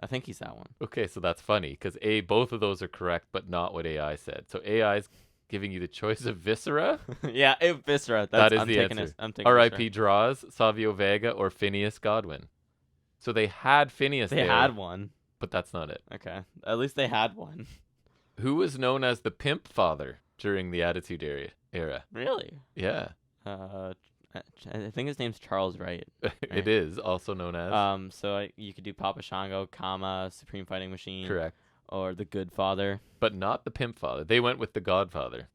I think he's that one. Okay, so that's funny because both of those are correct, but not what AI said. So AI is giving you the choice of Viscera. Yeah, Viscera. That is I'm the taking answer. I'm taking R.I.P. Viscera. Draws, Savio Vega, or Phineas Godwin. So they had Phineas They there, had one. but that's not it. Okay. At least they had one. Who was known as the Pimp Father during the Attitude Era? Really? Yeah. I think his name's Charles Wright. It is also known as. So you could do Papa Shango, Kama, Supreme Fighting Machine. Correct. Or the Good Father. But not the Pimp Father. They went with the Godfather.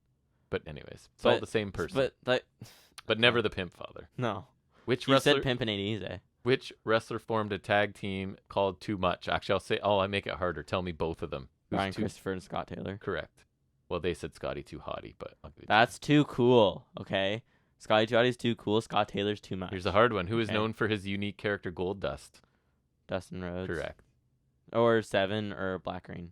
But anyways, it's all the same person. But never the Pimp Father. No. Which You wrestler? said Pimpin' Ain't Easy. Which wrestler formed a tag team called Too Much? Actually, I make it harder. Tell me both of them. Who's Ryan Christopher and Scott Taylor. Correct. Well, they said Scotty Too Hottie, but I'll give it That's too cool, okay? Scotty Too Hottie's too cool. Scott Taylor's too much. Here's a hard one. Who is Okay. known for his unique character Gold Dust? Dustin Rhodes. Correct. Or Seven or Black Green.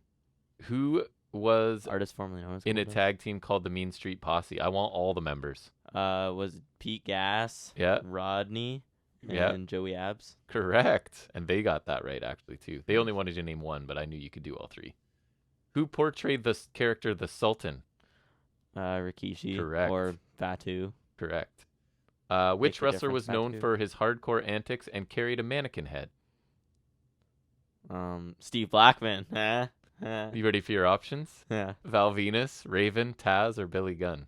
Who was Artist formerly known as in a Goldust. tag team called the Mean Street Posse? I want all the members. Was Pete Gas, Yeah. Rodney, and Yeah. Joey Abs. Correct. And they got that right, actually, too. They only wanted you to name one, but I knew you could do all three. Who portrayed the character the Sultan? Rikishi. Correct. Or Fatu. Correct. Which a wrestler was difference, known Fatu. for his hardcore antics and carried a mannequin head? Steve Blackman. You ready for your options? Yeah. Val Venus, Raven, Taz, or Billy Gunn?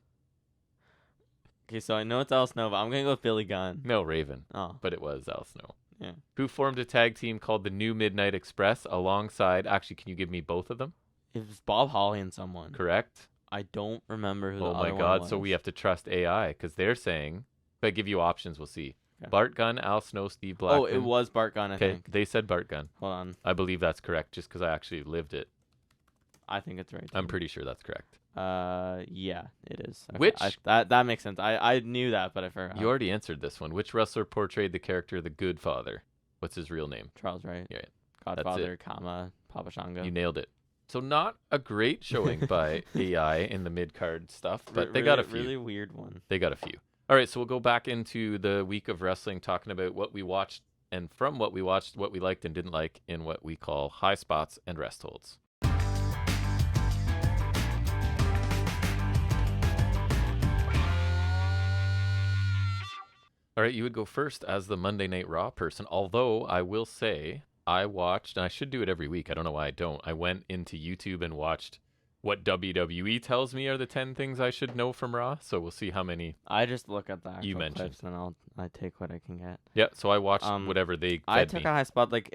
Okay, so I know it's Al Snow, but I'm going to go with Billy Gunn. No, Raven, Oh, but it was Al Snow. yeah. Who formed a tag team called the New Midnight Express alongside... Actually, can you give me both of them? It was Bob Holly and someone. Correct. I don't remember who the Oh other my one God, was. so we have to trust AI because they're saying... If I give you options, we'll see. Okay. Bart Gunn, Al Snow, Steve Blackman. Oh, it was Bart Gunn, I Okay, think. they said Bart Gunn. Hold on. I believe that's correct just because I actually lived it. I think it's right. I'm too. pretty sure that's correct. Yeah, it is. Okay, Which- that makes sense. I knew that, but I forgot. You already answered this one. Which wrestler portrayed the character the Good Father? What's his real name? Charles Wright. Yeah, Godfather, comma, Papa Shango. You nailed it. So not a great showing by AI in the mid-card stuff, but they got a few. Really weird one. They got a few. All right, so we'll go back into the week of wrestling, talking about what we watched, and from what we watched, what we liked and didn't like in what we call high spots and Restholds. All right, you would go first as the Monday Night Raw person, although I will say I watched, and I should do it every week. I don't know why I don't. I went into YouTube and watched what WWE tells me are the 10 things I should know from Raw, so we'll see how many. I just look at the actual You mentioned. clips and I take what I can get. Yeah, so I watched whatever they fed I took me. a high spot. Like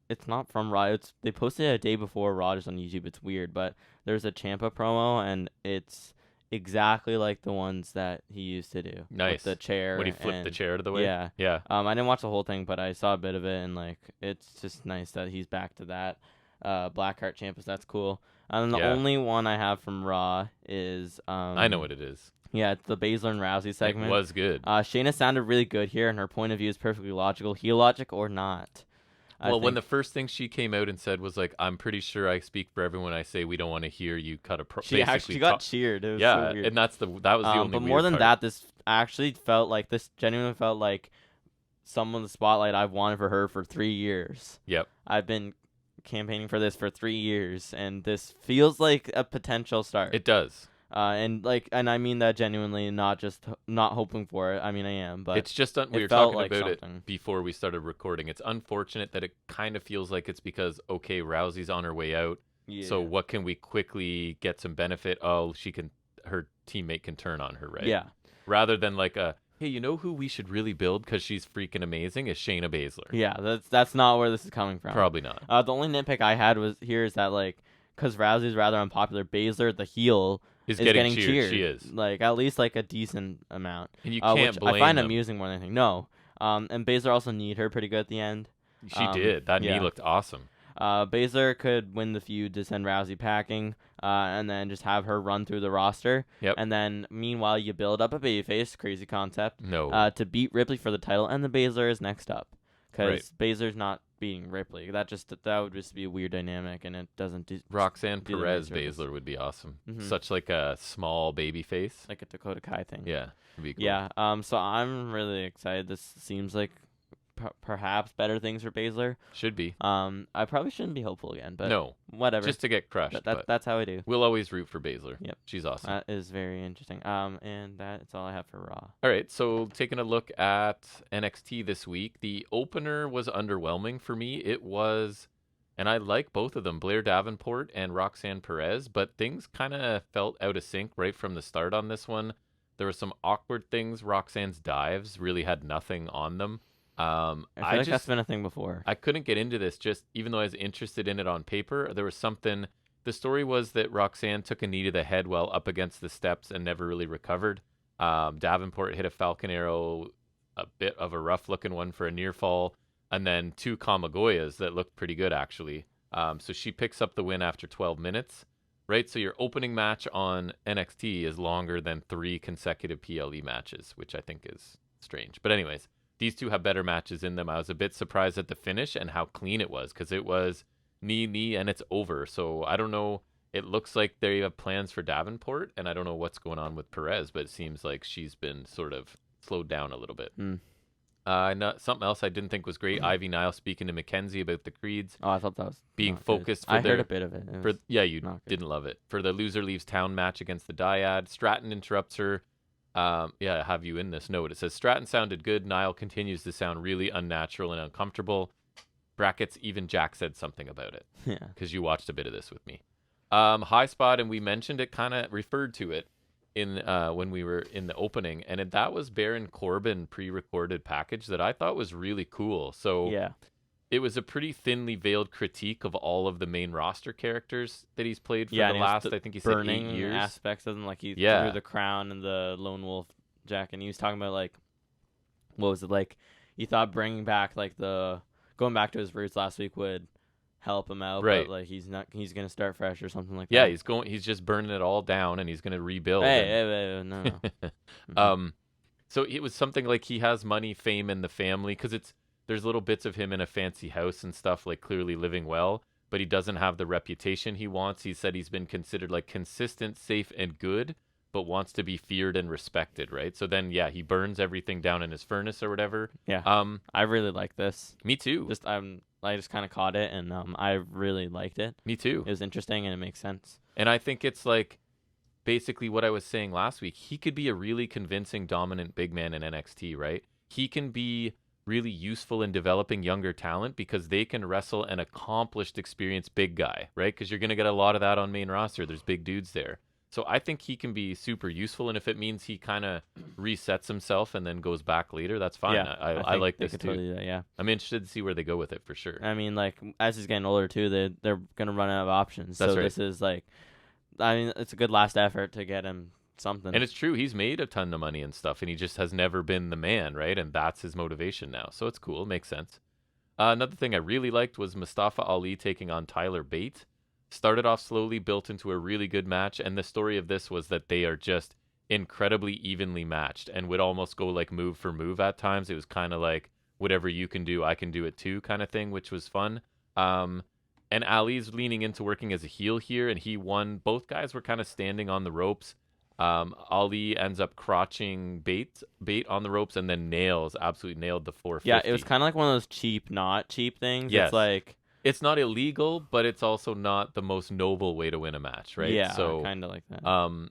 it's not from Raw. They posted it a day before Raw just on YouTube. It's weird, but there's a Ciampa promo and it's exactly like the ones that he used to do. Nice. With the chair. When he flipped the and- chair out of the way? Yeah. Yeah. I didn't watch the whole thing, but I saw a bit of it, and like it's just nice that he's back to that. Blackheart Ciampas, that's cool. And the Yeah. only one I have from Raw is I know what it is. Yeah, it's the Baszler and Rousey segment. It was good. Shayna sounded really good here, and her point of view is perfectly logical. Heel logic or not. Well, when the first thing she came out and said was like, I'm pretty sure I speak for everyone I say we don't want to hear you cut a pro. she actually got cheered. It was yeah, so weird. and that was the only But weird more than part. that, this actually felt like this genuinely felt like someone the spotlight I've wanted for her for 3 years. Yep. I've been campaigning for this for 3 years, and this feels like a potential start. It does. And I mean that genuinely, not just not hoping for it. I mean, I am, but it's just we were felt talking like about something. it before we started recording. It's unfortunate that it kind of feels like it's because okay, Rousey's on her way out. Yeah. So what can we quickly get some benefit? Oh, her teammate can turn on her, right? Yeah. Rather than like hey, you know who we should really build because she's freaking amazing is Shayna Baszler. Yeah, that's not where this is coming from. Probably not. The only nitpick I had is that like, because Rousey's rather unpopular, Baszler, the heel, is getting cheered. She is. Like, at least like a decent amount. And you can't which blame I find them. amusing more than anything. No. And Baszler also kneed her pretty good at the end. She did. That knee looked awesome. Baszler could win the feud to send Rousey packing, and then just have her run through the roster. Yep. And then, meanwhile, you build up a babyface, crazy concept. No. To beat Ripley for the title, and the Baszler is next up, because Right. Baszler's not beating Ripley. That would just be a weird dynamic, and it doesn't. Roxanne do the Perez right service. Baszler would be awesome. Mhm. Such like a small baby face. Like a Dakota Kai thing. Yeah. It'd be cool. Yeah. So I'm really excited. This seems like perhaps better things for Baszler. Should be. I probably shouldn't be hopeful again, but No. whatever. Just to get crushed. but That's how I do. we'll always root for Baszler. Yep. She's awesome. That is very interesting. And that's all I have for Raw. All right, so taking a look at NXT this week, the opener was underwhelming for me. It was, and I like both of them, Blair Davenport and Roxanne Perez, but things kind of felt out of sync right from the start on this one. There were some awkward things. Roxanne's dives really had nothing on them. I feel like that's been a thing before. I couldn't get into this, just even though I was interested in it on paper. There was something. The story was that Roxanne took a knee to the head while up against the steps and never really recovered. Davenport hit a Falcon Arrow, a bit of a rough-looking one for a near fall, and then 2 Kamagoyas that looked pretty good, actually. So she picks up the win after 12 minutes, right? So your opening match on NXT is longer than 3 consecutive PLE matches, which I think is strange. But anyways, these two have better matches in them. I was a bit surprised at the finish and how clean it was, because it was knee, and it's over. So I don't know. It looks like they have plans for Davenport, and I don't know what's going on with Perez, but it seems like she's been sort of slowed down a little bit. Something else I didn't think was great. Ivy Nile speaking to Mackenzie about the creeds. Oh, I thought that was being not focused. Good. I heard a bit of it. You didn't love it. For the loser leaves town match against the Dyad, Stratton interrupts her. I have you in this note. It says Stratton sounded good. Nile continues to sound really unnatural and uncomfortable. Brackets, even Jack said something about it. Yeah. Because you watched a bit of this with me. Highspot, and we mentioned it, kind of referred to it in when we were in the opening, and that was Baron Corbin pre-recorded package that I thought was really cool. So yeah. It was a pretty thinly veiled critique of all of the main roster characters that he's played for the last, I think he said 8 years. Aspects of them, like he threw the crown and the lone wolf jacket, and he was talking about like, what was it like? He thought bringing back like going back to his roots last week would help him out, right? But like he's gonna start fresh or something like that. Yeah, he's just burning it all down, and he's gonna rebuild. Hey, no. So it was something like he has money, fame, and the family, because there's little bits of him in a fancy house and stuff, like clearly living well, but he doesn't have the reputation he wants. He said he's been considered like consistent, safe, and good, but wants to be feared and respected, right? So then, he burns everything down in his furnace or whatever. Yeah. I really like this. Me too. I just kind of caught it, and I really liked it. Me too. It was interesting, and it makes sense. And I think it's like basically what I was saying last week. He could be a really convincing, dominant big man in NXT, right? He can be really useful in developing younger talent because they can wrestle an accomplished, experienced big guy, right? Because you're going to get a lot of that on main roster. There's big dudes there. So I think he can be super useful, and if it means he kind of resets himself and then goes back later, that's fine. Yeah, I like this too. Totally do that, yeah. I'm interested to see where they go with it for sure. I mean, like, as he's getting older too, they're going to run out of options. That's right. This is like, I mean, it's a good last effort to get him something. And it's true, he's made a ton of money and stuff, and he just has never been the man, right? And that's his motivation now. So it's cool, it makes sense. Another thing I really liked was Mustafa Ali taking on Tyler Bate. Started off slowly, built into a really good match, and the story of this was that they are just incredibly evenly matched and would almost go like move for move at times. It was kind of like, whatever you can do, I can do it too kind of thing, which was fun. And Ali's leaning into working as a heel here, and he won. Both guys were kind of standing on the ropes. Ali ends up crotching bait on the ropes and then absolutely nailed the 450. Yeah, it was kind of like one of those cheap, not cheap things. Yes. It's like, it's not illegal, but it's also not the most noble way to win a match, right? Yeah, so kind of like that.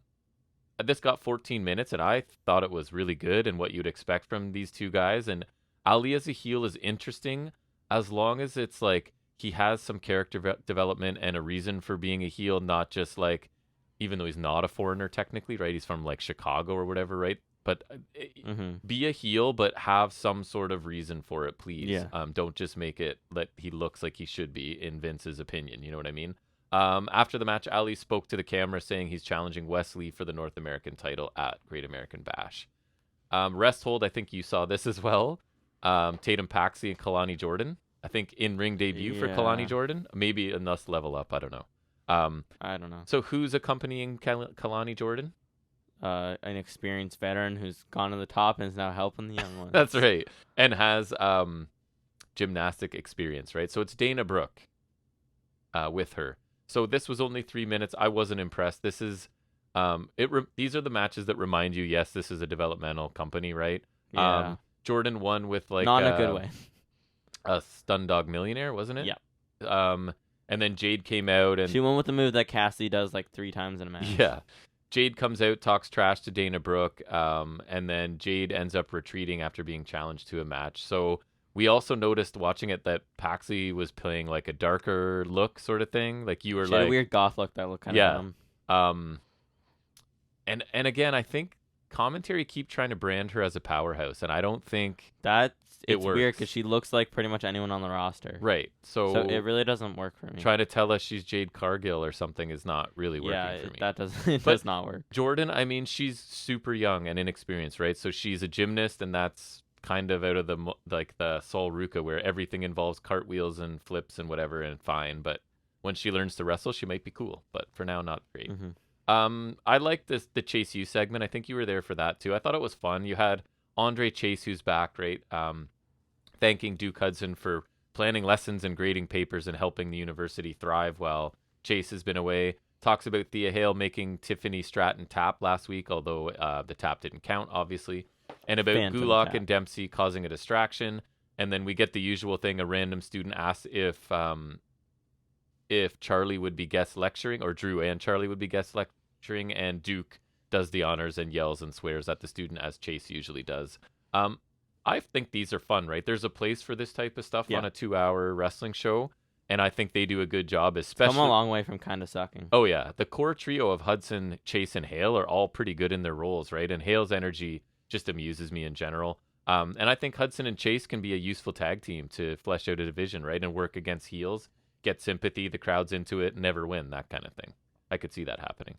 This got 14 minutes, and I thought it was really good and what you'd expect from these two guys. And Ali as a heel is interesting as long as it's like he has some character development and a reason for being a heel, not just like, even though he's not a foreigner technically, right? He's from like Chicago or whatever, right? But be a heel, but have some sort of reason for it, please. Yeah. Don't just make it that he looks like he should be in Vince's opinion. You know what I mean? After the match, Ali spoke to the camera saying he's challenging Wesley for the North American title at Great American Bash. Resthold, I think you saw this as well. Tatum Paxi and Kalani Jordan. I think in-ring debut for Kalani Jordan. Maybe a Nuss level up. I don't know. I don't know. So who's accompanying Kalani Jordan? An experienced veteran who's gone to the top and is now helping the young ones. That's right. And has gymnastic experience, right? So it's Dana Brooke with her. So this was only 3 minutes. I wasn't impressed. This is these are the matches that remind you, yes, this is a developmental company, right? Yeah. Jordan won with like not in a good way. A Stun Dog Millionaire, wasn't it? Yeah. And then Jade came out and she went with the move that Cassidy does like 3 times in a match. Yeah. Jade comes out, talks trash to Dana Brooke, and then Jade ends up retreating after being challenged to a match. So we also noticed watching it that Paxi was playing like a darker look sort of thing. Like you were she like had a weird goth look that looked kind of dumb. And again, I think commentary keep trying to brand her as a powerhouse, and I don't think it's weird because she looks like pretty much anyone on the roster. Right. So it really doesn't work for me. Trying to tell us she's Jade Cargill or something is not really working for me. That does not work. Jordan, I mean, she's super young and inexperienced, right? So she's a gymnast, and that's kind of out of the Sol Ruka, where everything involves cartwheels and flips and whatever, and fine. But when she learns to wrestle, she might be cool. But for now, not great. Mm-hmm. I like the Chase U segment. I think you were there for that too. I thought it was fun. You had Andre Chase, who's back, right? Thanking Duke Hudson for planning lessons and grading papers and helping the university thrive while Chase has been away. Talks about Thea Hale making Tiffany Stratton tap last week, although the tap didn't count, obviously. And about Gulak and Dempsey causing a distraction. And then we get the usual thing. A random student asks if Charlie would be guest lecturing, or Drew and Charlie would be guest lecturing, and Duke does the honors and yells and swears at the student, as Chase usually does. I think these are fun, right? There's a place for this type of stuff on a 2-hour wrestling show, and I think they do a good job, especially... Come a long way from kind of sucking. Oh, yeah. The core trio of Hudson, Chase, and Hale are all pretty good in their roles, right? And Hale's energy just amuses me in general. And I think Hudson and Chase can be a useful tag team to flesh out a division, right? And work against heels, get sympathy, the crowd's into it, never win, that kind of thing. I could see that happening.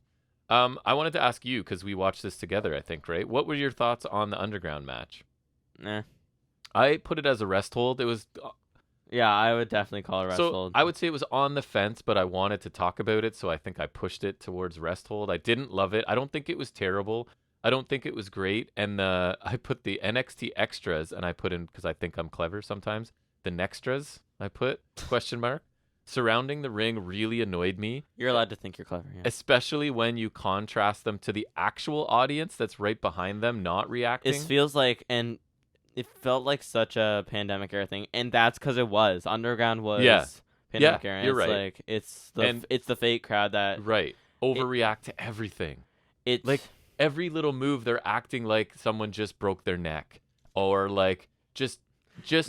I wanted to ask you, because we watched this together, I think, right? What were your thoughts on the Underground match? Nah. I put it as a rest hold. It was... Yeah, I would definitely call it rest hold. I would say it was on the fence, but I wanted to talk about it, so I think I pushed it towards rest hold. I didn't love it. I don't think it was terrible. I don't think it was great. And I put the NXT extras, and I put in, because I think I'm clever sometimes, the nextras, I put, question mark. Surrounding the ring really annoyed me. You're allowed to think you're clever, yeah. Especially when you contrast them to the actual audience that's right behind them, not reacting. It feels like, and it felt like such a pandemic era thing, and that's because it was. Underground was pandemic era. You're it's right. Like, it's the fake crowd that overreact to everything. It's like every little move, they're acting like someone just broke their neck, or like just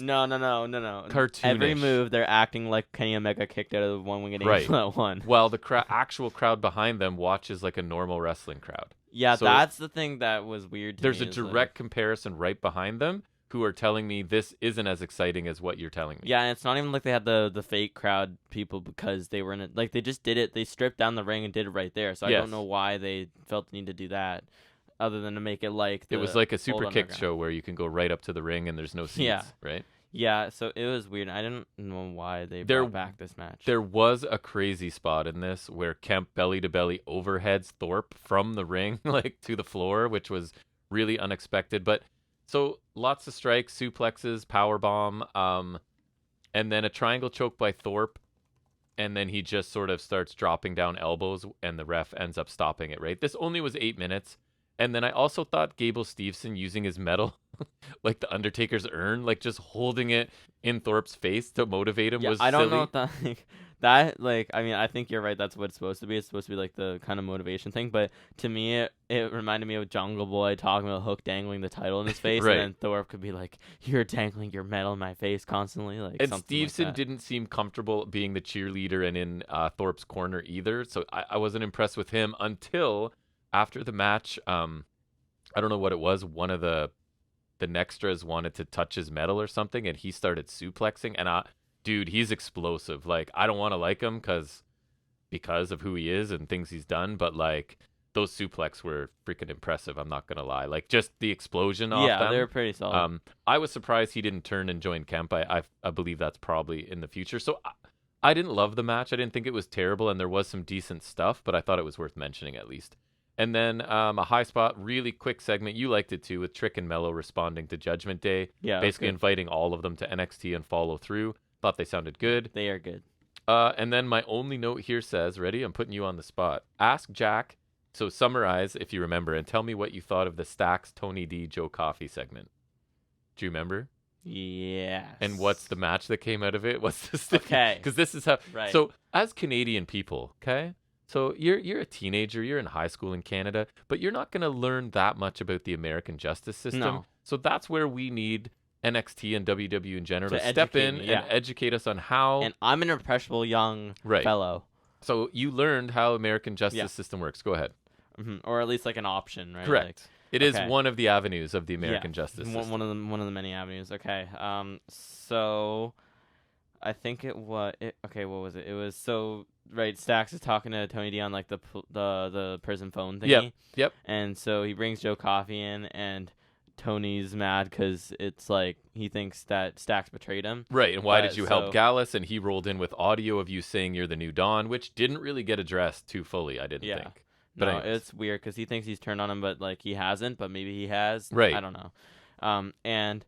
no. Cartoonish. Every move, they're acting like Kenny Omega kicked out of the one winged angel that one. While the actual crowd behind them watches like a normal wrestling crowd. Yeah, so that's the thing that was weird to me. There's a direct comparison right behind them, who are telling me this isn't as exciting as what you're telling me. Yeah, and it's not even like they had the fake crowd people because they were in it. Like, they just did it. They stripped down the ring and did it right there. So I don't know why they felt the need to do that, other than to make it like it was like a super kick show where you can go right up to the ring and there's no seats, right? Yeah, so it was weird. I didn't know why they brought back this match. There was a crazy spot in this where Kemp belly to belly overheads Thorpe from the ring like to the floor, which was really unexpected. But so lots of strikes, suplexes, powerbomb, and then a triangle choke by Thorpe. and then he just sort of starts dropping down elbows, and the ref ends up stopping it, right? This only was 8 minutes. And then I also thought Gable Steveson using his medal, like the Undertaker's urn, like just holding it in Thorpe's face to motivate him was silly. I don't know if I mean, I think you're right. That's what it's supposed to be. It's supposed to be like the kind of motivation thing. But to me, it reminded me of Jungle Boy talking about Hook dangling the title in his face. Right. And then Thorpe could be like, you're dangling your medal in my face constantly. Like, and something Steveson like that. didn't seem comfortable being the cheerleader and in Thorpe's corner either. So I wasn't impressed with him until after the match. I don't know what it was. One of the Nextras wanted to touch his medal or something, and he started suplexing. And dude, he's explosive. Like, I don't want to like him because of who he is and things he's done, but like those suplex were freaking impressive. I'm not gonna lie. Like, just the explosion off them. Yeah, they're pretty solid. I was surprised he didn't turn and join Kemp. I believe that's probably in the future. So I didn't love the match. I didn't think it was terrible, and there was some decent stuff, but I thought it was worth mentioning at least. And then a high spot, really quick segment. You liked it too, with Trick and Mello responding to Judgment Day. Yeah, basically inviting all of them to NXT and follow through. Thought they sounded good. They are good. And then my only note here says, ready? I'm putting you on the spot. Ask Jack. So summarize, if you remember, and tell me what you thought of the Stacks, Tony D, Joe Coffey segment. Do you remember? Yes. And what's the match that came out of it? What's the stick? Okay. Because this is how. Right. So as Canadian people, okay. So you're a teenager, you're in high school in Canada, but you're not going to learn that much about the American justice system. No. So that's where we need NXT and WWE in general to step educate in me, yeah. and educate us on how. And I'm an impressionable young fellow. So you learned how American justice system works. Go ahead. Mm-hmm. Or at least like an option, right? Correct. Like, it is one of the avenues of the American justice system. One of the many avenues. Okay. So I think it was okay. What was it? It was so. Right, Stacks is talking to Tony D on like the prison phone thingy. Yep. And so he brings Joe Coffey in, and Tony's mad because it's like he thinks that Stacks betrayed him. Right, and why did you help Gallus? And he rolled in with audio of you saying you're the new Dawn, which didn't really get addressed too fully, I didn't think. But no, it's weird because he thinks he's turned on him, but like he hasn't, but maybe he has. Right. I don't know. And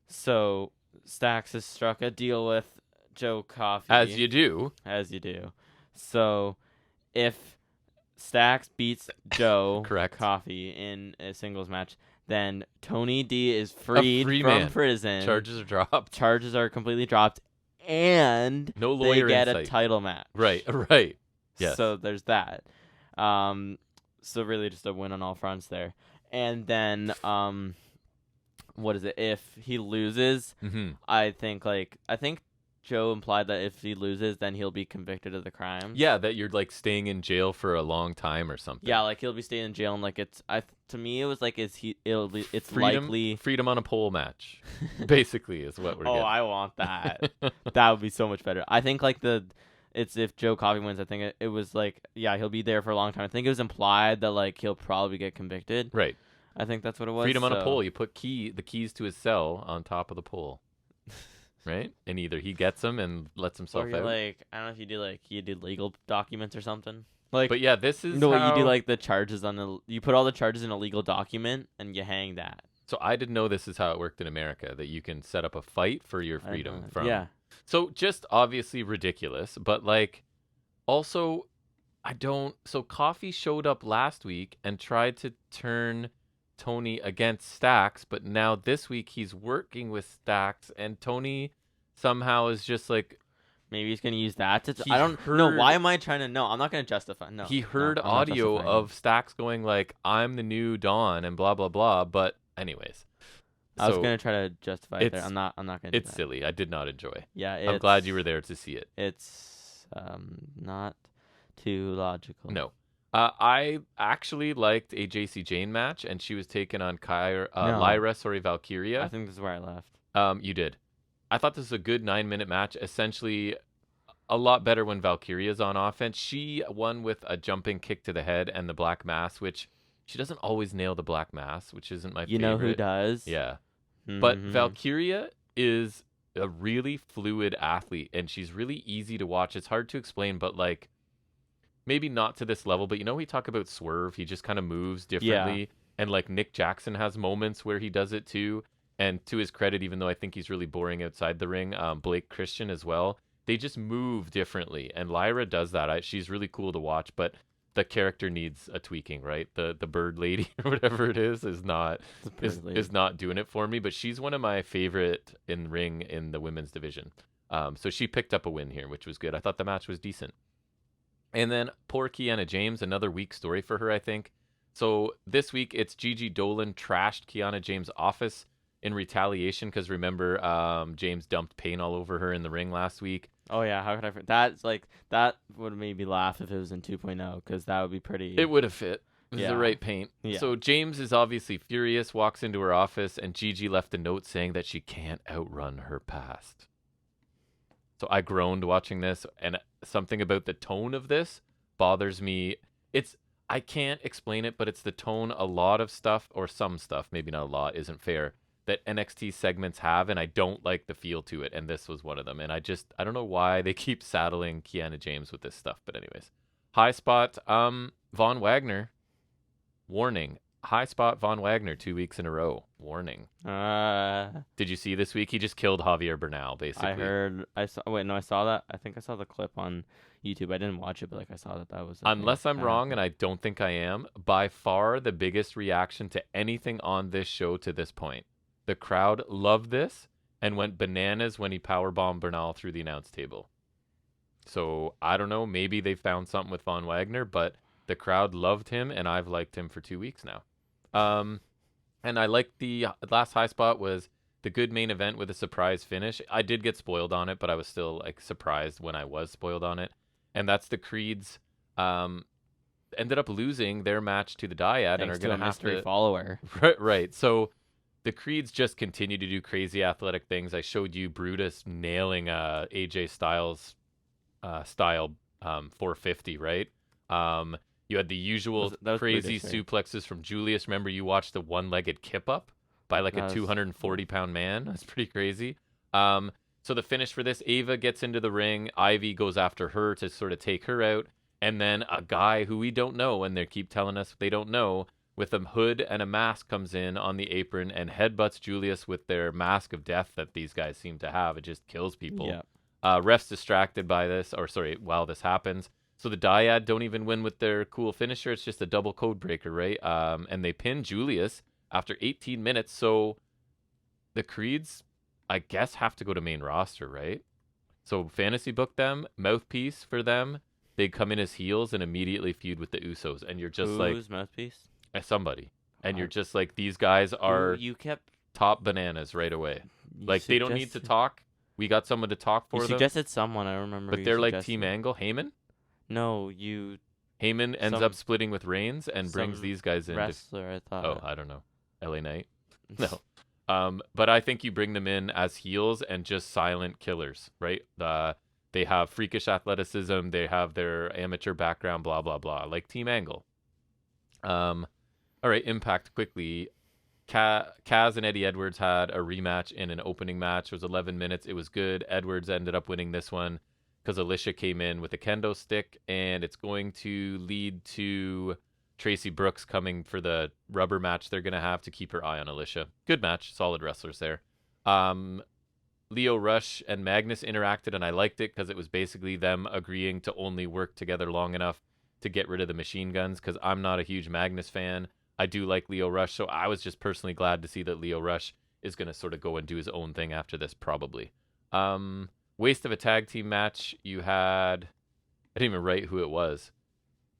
so Stacks has struck a deal with Joe Coffey. As you do. So if Stacks beats Joe Correct. Coffey in a singles match, then Tony D is freed from prison. Charges are dropped. Charges are completely dropped. And no lawyer they get insight. a title match. Right. Yes. So there's that. So really just a win on all fronts there. And then what is it? If he loses, I think Joe implied that if he loses, then he'll be convicted of the crime. Yeah, that you're like staying in jail for a long time or something. Yeah, like he'll be staying in jail, and like to me it was like it's freedom, likely freedom on a pole match, basically is what we're getting. Oh, I want that. That would be so much better. I think like it's if Joe Coffey wins. I think it was like he'll be there for a long time. I think it was implied that like he'll probably get convicted. Right. I think that's what it was. Freedom on a pole. You put the keys to his cell on top of the pole. Right? And either he gets them and lets himself out. Like, I don't know if you do legal documents or something. Like, but yeah, this is no, how... you do like the charges you put all the charges in a legal document and you hang that. So I didn't know this is how it worked in America, that you can set up a fight for your freedom from. Yeah. So just obviously ridiculous, but like also so Coffey showed up last week and tried to turn Tony against Stacks, but now this week he's working with Stacks, and Tony somehow is just like, maybe he's gonna use that to. I don't know. Why am I trying to? No, I'm not gonna justify. No, he heard audio of Stacks going like, "I'm the new Dawn" and blah blah blah. But anyways, I was gonna try to justify it there. I'm not gonna. It's silly. I did not enjoy. Yeah, I'm glad you were there to see it. It's not too logical. No. I actually liked a JC Jane match, and she was taken on Valkyria. I think this is where I left. You did. I thought this was a good 9-minute match. Essentially, a lot better when Valkyria's on offense. She won with a jumping kick to the head and the Black Mass, which she doesn't always nail the Black Mass, which isn't my favorite. You know who does? Yeah. But Valkyria is a really fluid athlete, and she's really easy to watch. It's hard to explain, but like, maybe not to this level, but we talk about Swerve. He just kind of moves differently. Yeah. And like Nick Jackson has moments where he does it too. And to his credit, even though I think he's really boring outside the ring, Blake Christian as well. they just move differently. And Lyra does that. She's really cool to watch, but the character needs a tweaking, right? The bird lady or whatever it is not doing it for me. But she's one of my favorite in ring in the women's division. So she picked up a win here, which was good. I thought the match was decent. And then poor Kiana James, another weak story for her, I think. So this week it's Gigi Dolan trashed Kiana James' office in retaliation because remember James dumped paint all over her in the ring last week. Oh yeah, how could I? That's like that would have made me laugh if it was in 2.0 because that would be pretty. It would have fit. It was the right paint. Yeah. So James is obviously furious, walks into her office, and Gigi left a note saying that she can't outrun her past. So I groaned watching this, and something about the tone of this bothers me. I can't explain it, but it's the tone a lot of stuff, or some stuff, maybe not a lot, isn't fair, that NXT segments have, and I don't like the feel to it, and this was one of them. And I don't know why they keep saddling Kiana James with this stuff, but anyways. Highspot, Von Wagner, warning. Highspot Von Wagner 2 weeks in a row. Warning. Did you see this week? He just killed Javier Bernal, basically. I saw that. I think I saw the clip on YouTube. I didn't watch it, but I saw that was. Unless I'm wrong, and I don't think I am, by far the biggest reaction to anything on this show to this point. The crowd loved this and went bananas when he powerbombed Bernal through the announce table. So I don't know. Maybe they found something with Von Wagner, but the crowd loved him, and I've liked him for 2 weeks now. And I like the last high spot was the good main event with a surprise finish. I did get spoiled on it, but I was still surprised when I was spoiled on it. And that's the Creeds ended up losing their match to the Dyad and are going to have to follower. Right. So the Creeds just continue to do crazy athletic things. I showed you Brutus nailing AJ Styles style 450, right? You had the usual crazy British, suplexes from Julius. Remember, you watched the one-legged kip up by a 240-pound man. That's pretty crazy. So the finish for this, Ava gets into the ring. Ivy goes after her to sort of take her out. And then a guy who we don't know, and they keep telling us they don't know, with a hood and a mask comes in on the apron and headbutts Julius with their mask of death that these guys seem to have. It just kills people. Yeah. Ref's distracted by this, while this happens. So the Dyad don't even win with their cool finisher. It's just a double code breaker, right? And they pin Julius after 18 minutes. So the Creeds, I guess, have to go to main roster, right? So fantasy book them, mouthpiece for them. They come in as heels and immediately feud with the Usos. And you're just Who's mouthpiece? Somebody. And you're just like, these guys are top bananas right away. They don't need to talk. We got someone to talk for them. You suggested someone, I remember. But they're like Team Angle. Heyman? No, Heyman ends up splitting with Reigns and brings these guys in. Wrestler, I thought. Oh, I don't know. LA Knight? No. But I think you bring them in as heels and just silent killers, right? They have freakish athleticism. They have their amateur background, blah, blah, blah, like Team Angle. All right, Impact quickly. Kaz and Eddie Edwards had a rematch in an opening match. It was 11 minutes. It was good. Edwards ended up winning this one because Alicia came in with a kendo stick, and it's going to lead to Tracy Brooks coming for the rubber match they're going to have to keep her eye on Alicia. Good match. Solid wrestlers there. Leo Rush and Magnus interacted, and I liked it because it was basically them agreeing to only work together long enough to get rid of the machine guns, because I'm not a huge Magnus fan. I do like Leo Rush, so I was just personally glad to see that Leo Rush is going to sort of go and do his own thing after this, probably. Waste of a tag team match. You had, I didn't even write who it was.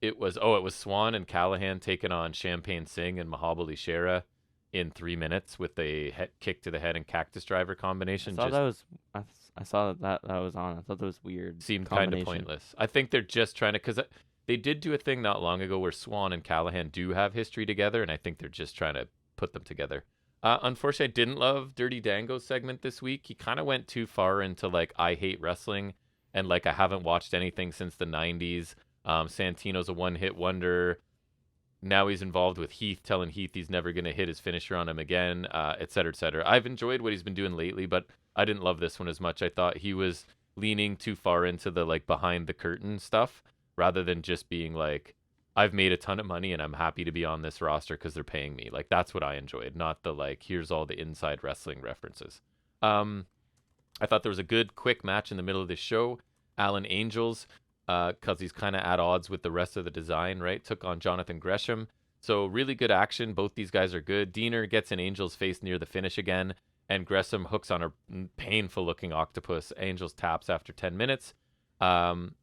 It was Swan and Callahan taking on Champagne Singh and Mahabali Shera in 3 minutes with a kick to the head and cactus driver combination. I saw that was on. I thought that was weird. Seemed kind of pointless. I think they're just trying to, because they did do a thing not long ago where Swan and Callahan do have history together, and I think they're just trying to put them together. Unfortunately, I didn't love Dirty Dango's segment this week. He kind of went too far into I hate wrestling, and I haven't watched anything since the 90s. Santino's a one-hit wonder. Now he's involved with Heath, telling Heath he's never going to hit his finisher on him again, et cetera, et cetera. I've enjoyed what he's been doing lately, but I didn't love this one as much. I thought he was leaning too far into the behind the curtain stuff rather than just being I've made a ton of money and I'm happy to be on this roster because they're paying me. That's what I enjoyed, not the here's all the inside wrestling references. I thought there was a good, quick match in the middle of this show. Alan Angels, because he's kind of at odds with the rest of the design, right? Took on Jonathan Gresham. So really good action. Both these guys are good. Diener gets in Angel's face near the finish again, and Gresham hooks on a painful-looking octopus. Angels taps after 10 minutes. And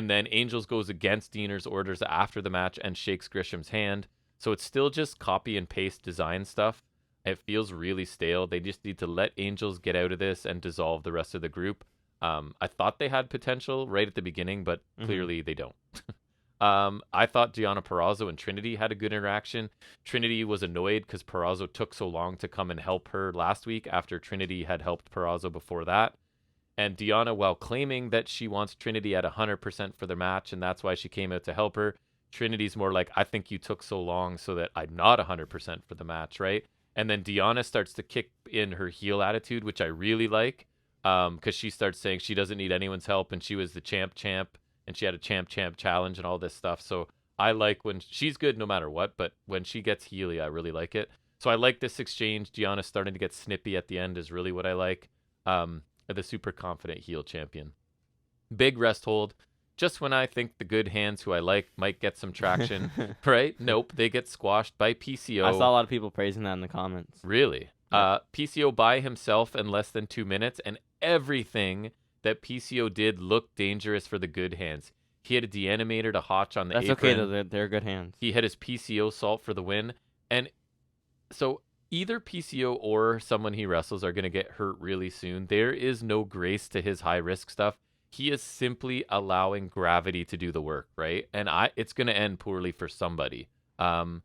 then Angels goes against Diener's orders after the match and shakes Gresham's hand. So it's still just copy and paste design stuff. It feels really stale. They just need to let Angels get out of this and dissolve the rest of the group. I thought they had potential right at the beginning, but clearly they don't. I thought Deonna Purrazzo and Trinity had a good interaction. Trinity was annoyed because Purrazzo took so long to come and help her last week after Trinity had helped Purrazzo before that. And Deonna, while claiming that she wants Trinity at 100% for the match, and that's why she came out to help her, Trinity's more like, I think you took so long so that I'm not 100% for the match, right? And then Deonna starts to kick in her heel attitude, which I really like, because she starts saying she doesn't need anyone's help, and she was the champ, and she had a champ challenge and all this stuff. So I like when she's good no matter what, but when she gets heely, I really like it. So I like this exchange. Deonna starting to get snippy at the end is really what I like. The super confident heel champion. Big rest hold. Just when I think the good hands who I like might get some traction, right? Nope, they get squashed by PCO. I saw a lot of people praising that in the comments. Really? Yeah. PCO by himself in less than 2 minutes, and everything that PCO did looked dangerous for the good hands. He had a deanimator to Hotch on the apron. That's okay, though. They're good hands. He had his PCO salt for the win. And so either PCO or someone he wrestles are going to get hurt really soon. There is no grace to his high-risk stuff. He is simply allowing gravity to do the work, right? And it's going to end poorly for somebody. And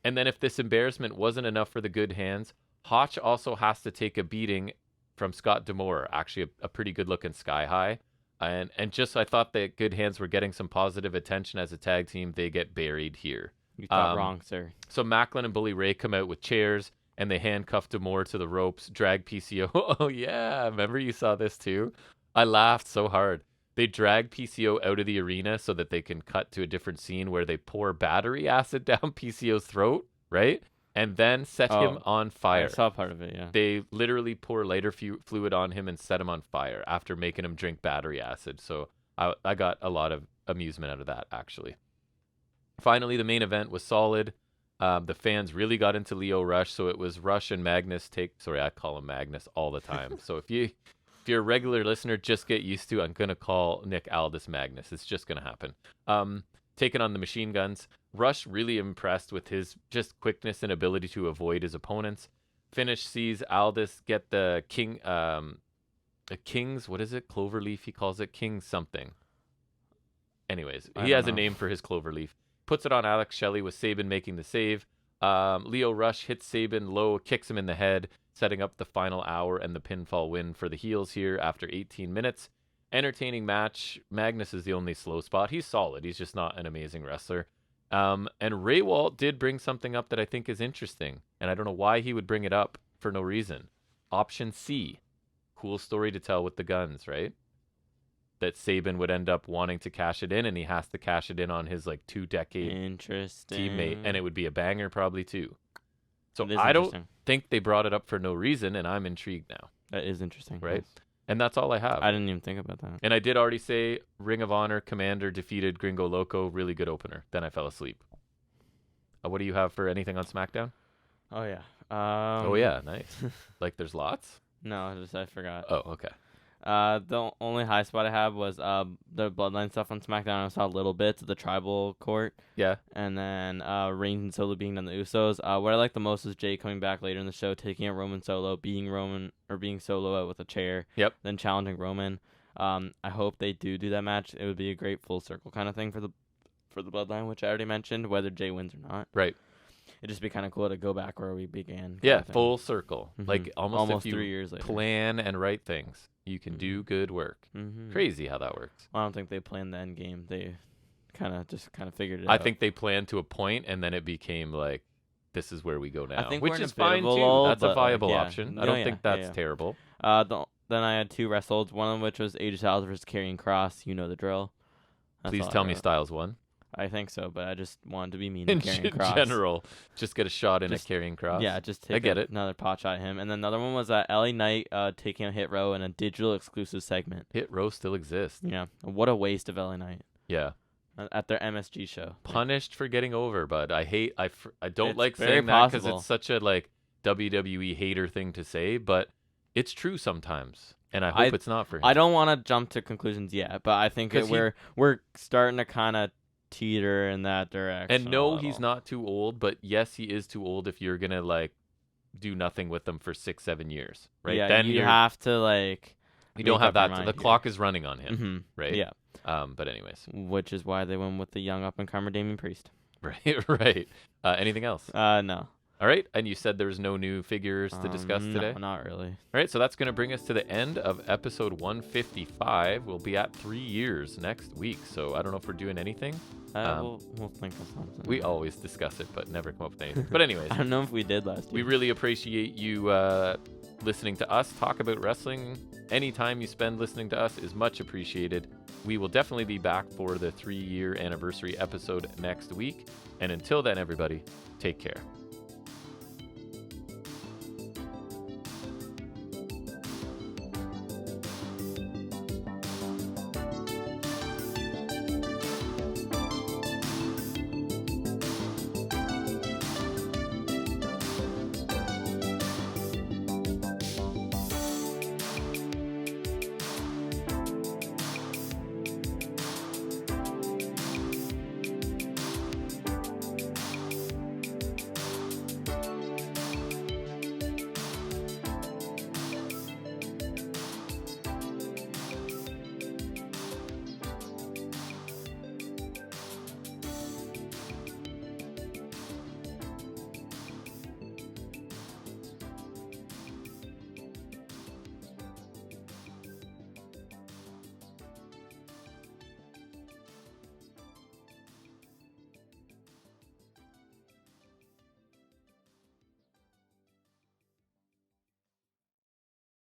then if this embarrassment wasn't enough for the good hands, Hotch also has to take a beating from Scott D'Amore, actually a pretty good-looking Sky High. And just I thought that good hands were getting some positive attention as a tag team. They get buried here. You thought wrong, sir. So Macklin and Bully Ray come out with chairs, and they handcuff D'Amore to the ropes, drag PCO. Oh, yeah. Remember you saw this too? I laughed so hard. They drag PCO out of the arena so that they can cut to a different scene where they pour battery acid down PCO's throat, right? And then set him on fire. I saw part of it, yeah. They literally pour lighter fluid on him and set him on fire after making him drink battery acid. So I got a lot of amusement out of that, actually. Finally, the main event was solid. The fans really got into Lio Rush, so it was Rush and Magnus Sorry, I call him Magnus all the time. So if you're a regular listener, just get used to I'm going to call Nick Aldis Magnus. It's just going to happen. Taking on the Machine Guns. Rush really impressed with his just quickness and ability to avoid his opponents. Finish sees Aldis get the King's, what is it? Cloverleaf, he calls it. King something. Anyways, he has a name for his Cloverleaf. Puts it on Alex Shelley with Sabin making the save. Lio Rush hits Sabin low, kicks him in the head, setting up the final hour and the pinfall win for the heels here after 18 minutes. Entertaining match. Magnus is the only slow spot. He's solid. He's just not an amazing wrestler. And Ray Walt did bring something up that I think is interesting. And I don't know why he would bring it up for no reason. Option C. Cool story to tell with the guns, right? That Sabin would end up wanting to cash it in, and he has to cash it in on his 2-decade teammate. And it would be a banger probably too. So I don't think they brought it up for no reason, and I'm intrigued now. That is interesting. Right? Yes. And that's all I have. I didn't even think about that. And I did already say Ring of Honor Commander defeated Gringo Loco. Really good opener. Then I fell asleep. What do you have for anything on SmackDown? Oh, yeah. Oh, yeah. Nice. There's lots? No, I forgot. Oh, okay. The only high spot I have was the Bloodline stuff on SmackDown. I saw little bits of the Tribal Court. Yeah. And then Reigns and Solo being on the Usos. What I like the most is Jay coming back later in the show, taking out Roman Solo, being Solo out with a chair. Yep. Then challenging Roman. I hope they do that match. It would be a great full circle kind of thing for the Bloodline, which I already mentioned, whether Jay wins or not. Right. It'd just be kind of cool to go back where we began. Yeah, full circle. Mm-hmm. Almost 3 years later. Plan and write things. You can do good work. Mm-hmm. Crazy how that works. Well, I don't think they planned the end game. They kind of figured it out. I think they planned to a point, and then it became this is where we go now. I think which is fine too. That's a viable option. I don't think that's terrible. Then I had 2 Restholds, one of which was AJ Styles versus Karrion Kross. You know the drill. Please tell me Styles won. I think so, but I just wanted to be mean In to Karrion Kross. general, just get a shot in at Karrion Kross. Yeah, just take I get it. another pot shot at him. And then another one was LA Knight taking a Hit Row in a digital exclusive segment. Hit Row still exists. Yeah, what a waste of LA Knight. Yeah. At their MSG show. Punished for getting over, bud. I don't It's like very saying that because possible. it's such a like WWE hater thing to say, but it's true sometimes. And I hope it's not for him. I don't want to jump to conclusions yet, but I think we're starting to kind of teeter in that direction. And no, he's not too old, but yes, he is too old if you're going to like do nothing with them for 6-7 years, right? Yeah, then you have to like you don't have that. The clock is running on him, Mm-hmm. right? Yeah. But anyways. Which is why they went with the young up-and-comer Damian Priest. Right, right. Anything else? No. All right, and you said there's no new figures to discuss today? No, not really. All right, so that's going to bring us to the end of episode 155. We'll be at 3 years next week, so I don't know if we're doing anything. We'll think of something. We always discuss it, but never come up with anything. But anyways. I don't know if we did last year. We really appreciate you listening to us talk about wrestling. Any time you spend listening to us is much appreciated. We will definitely be back for the 3-year anniversary episode next week. And until then, everybody, take care.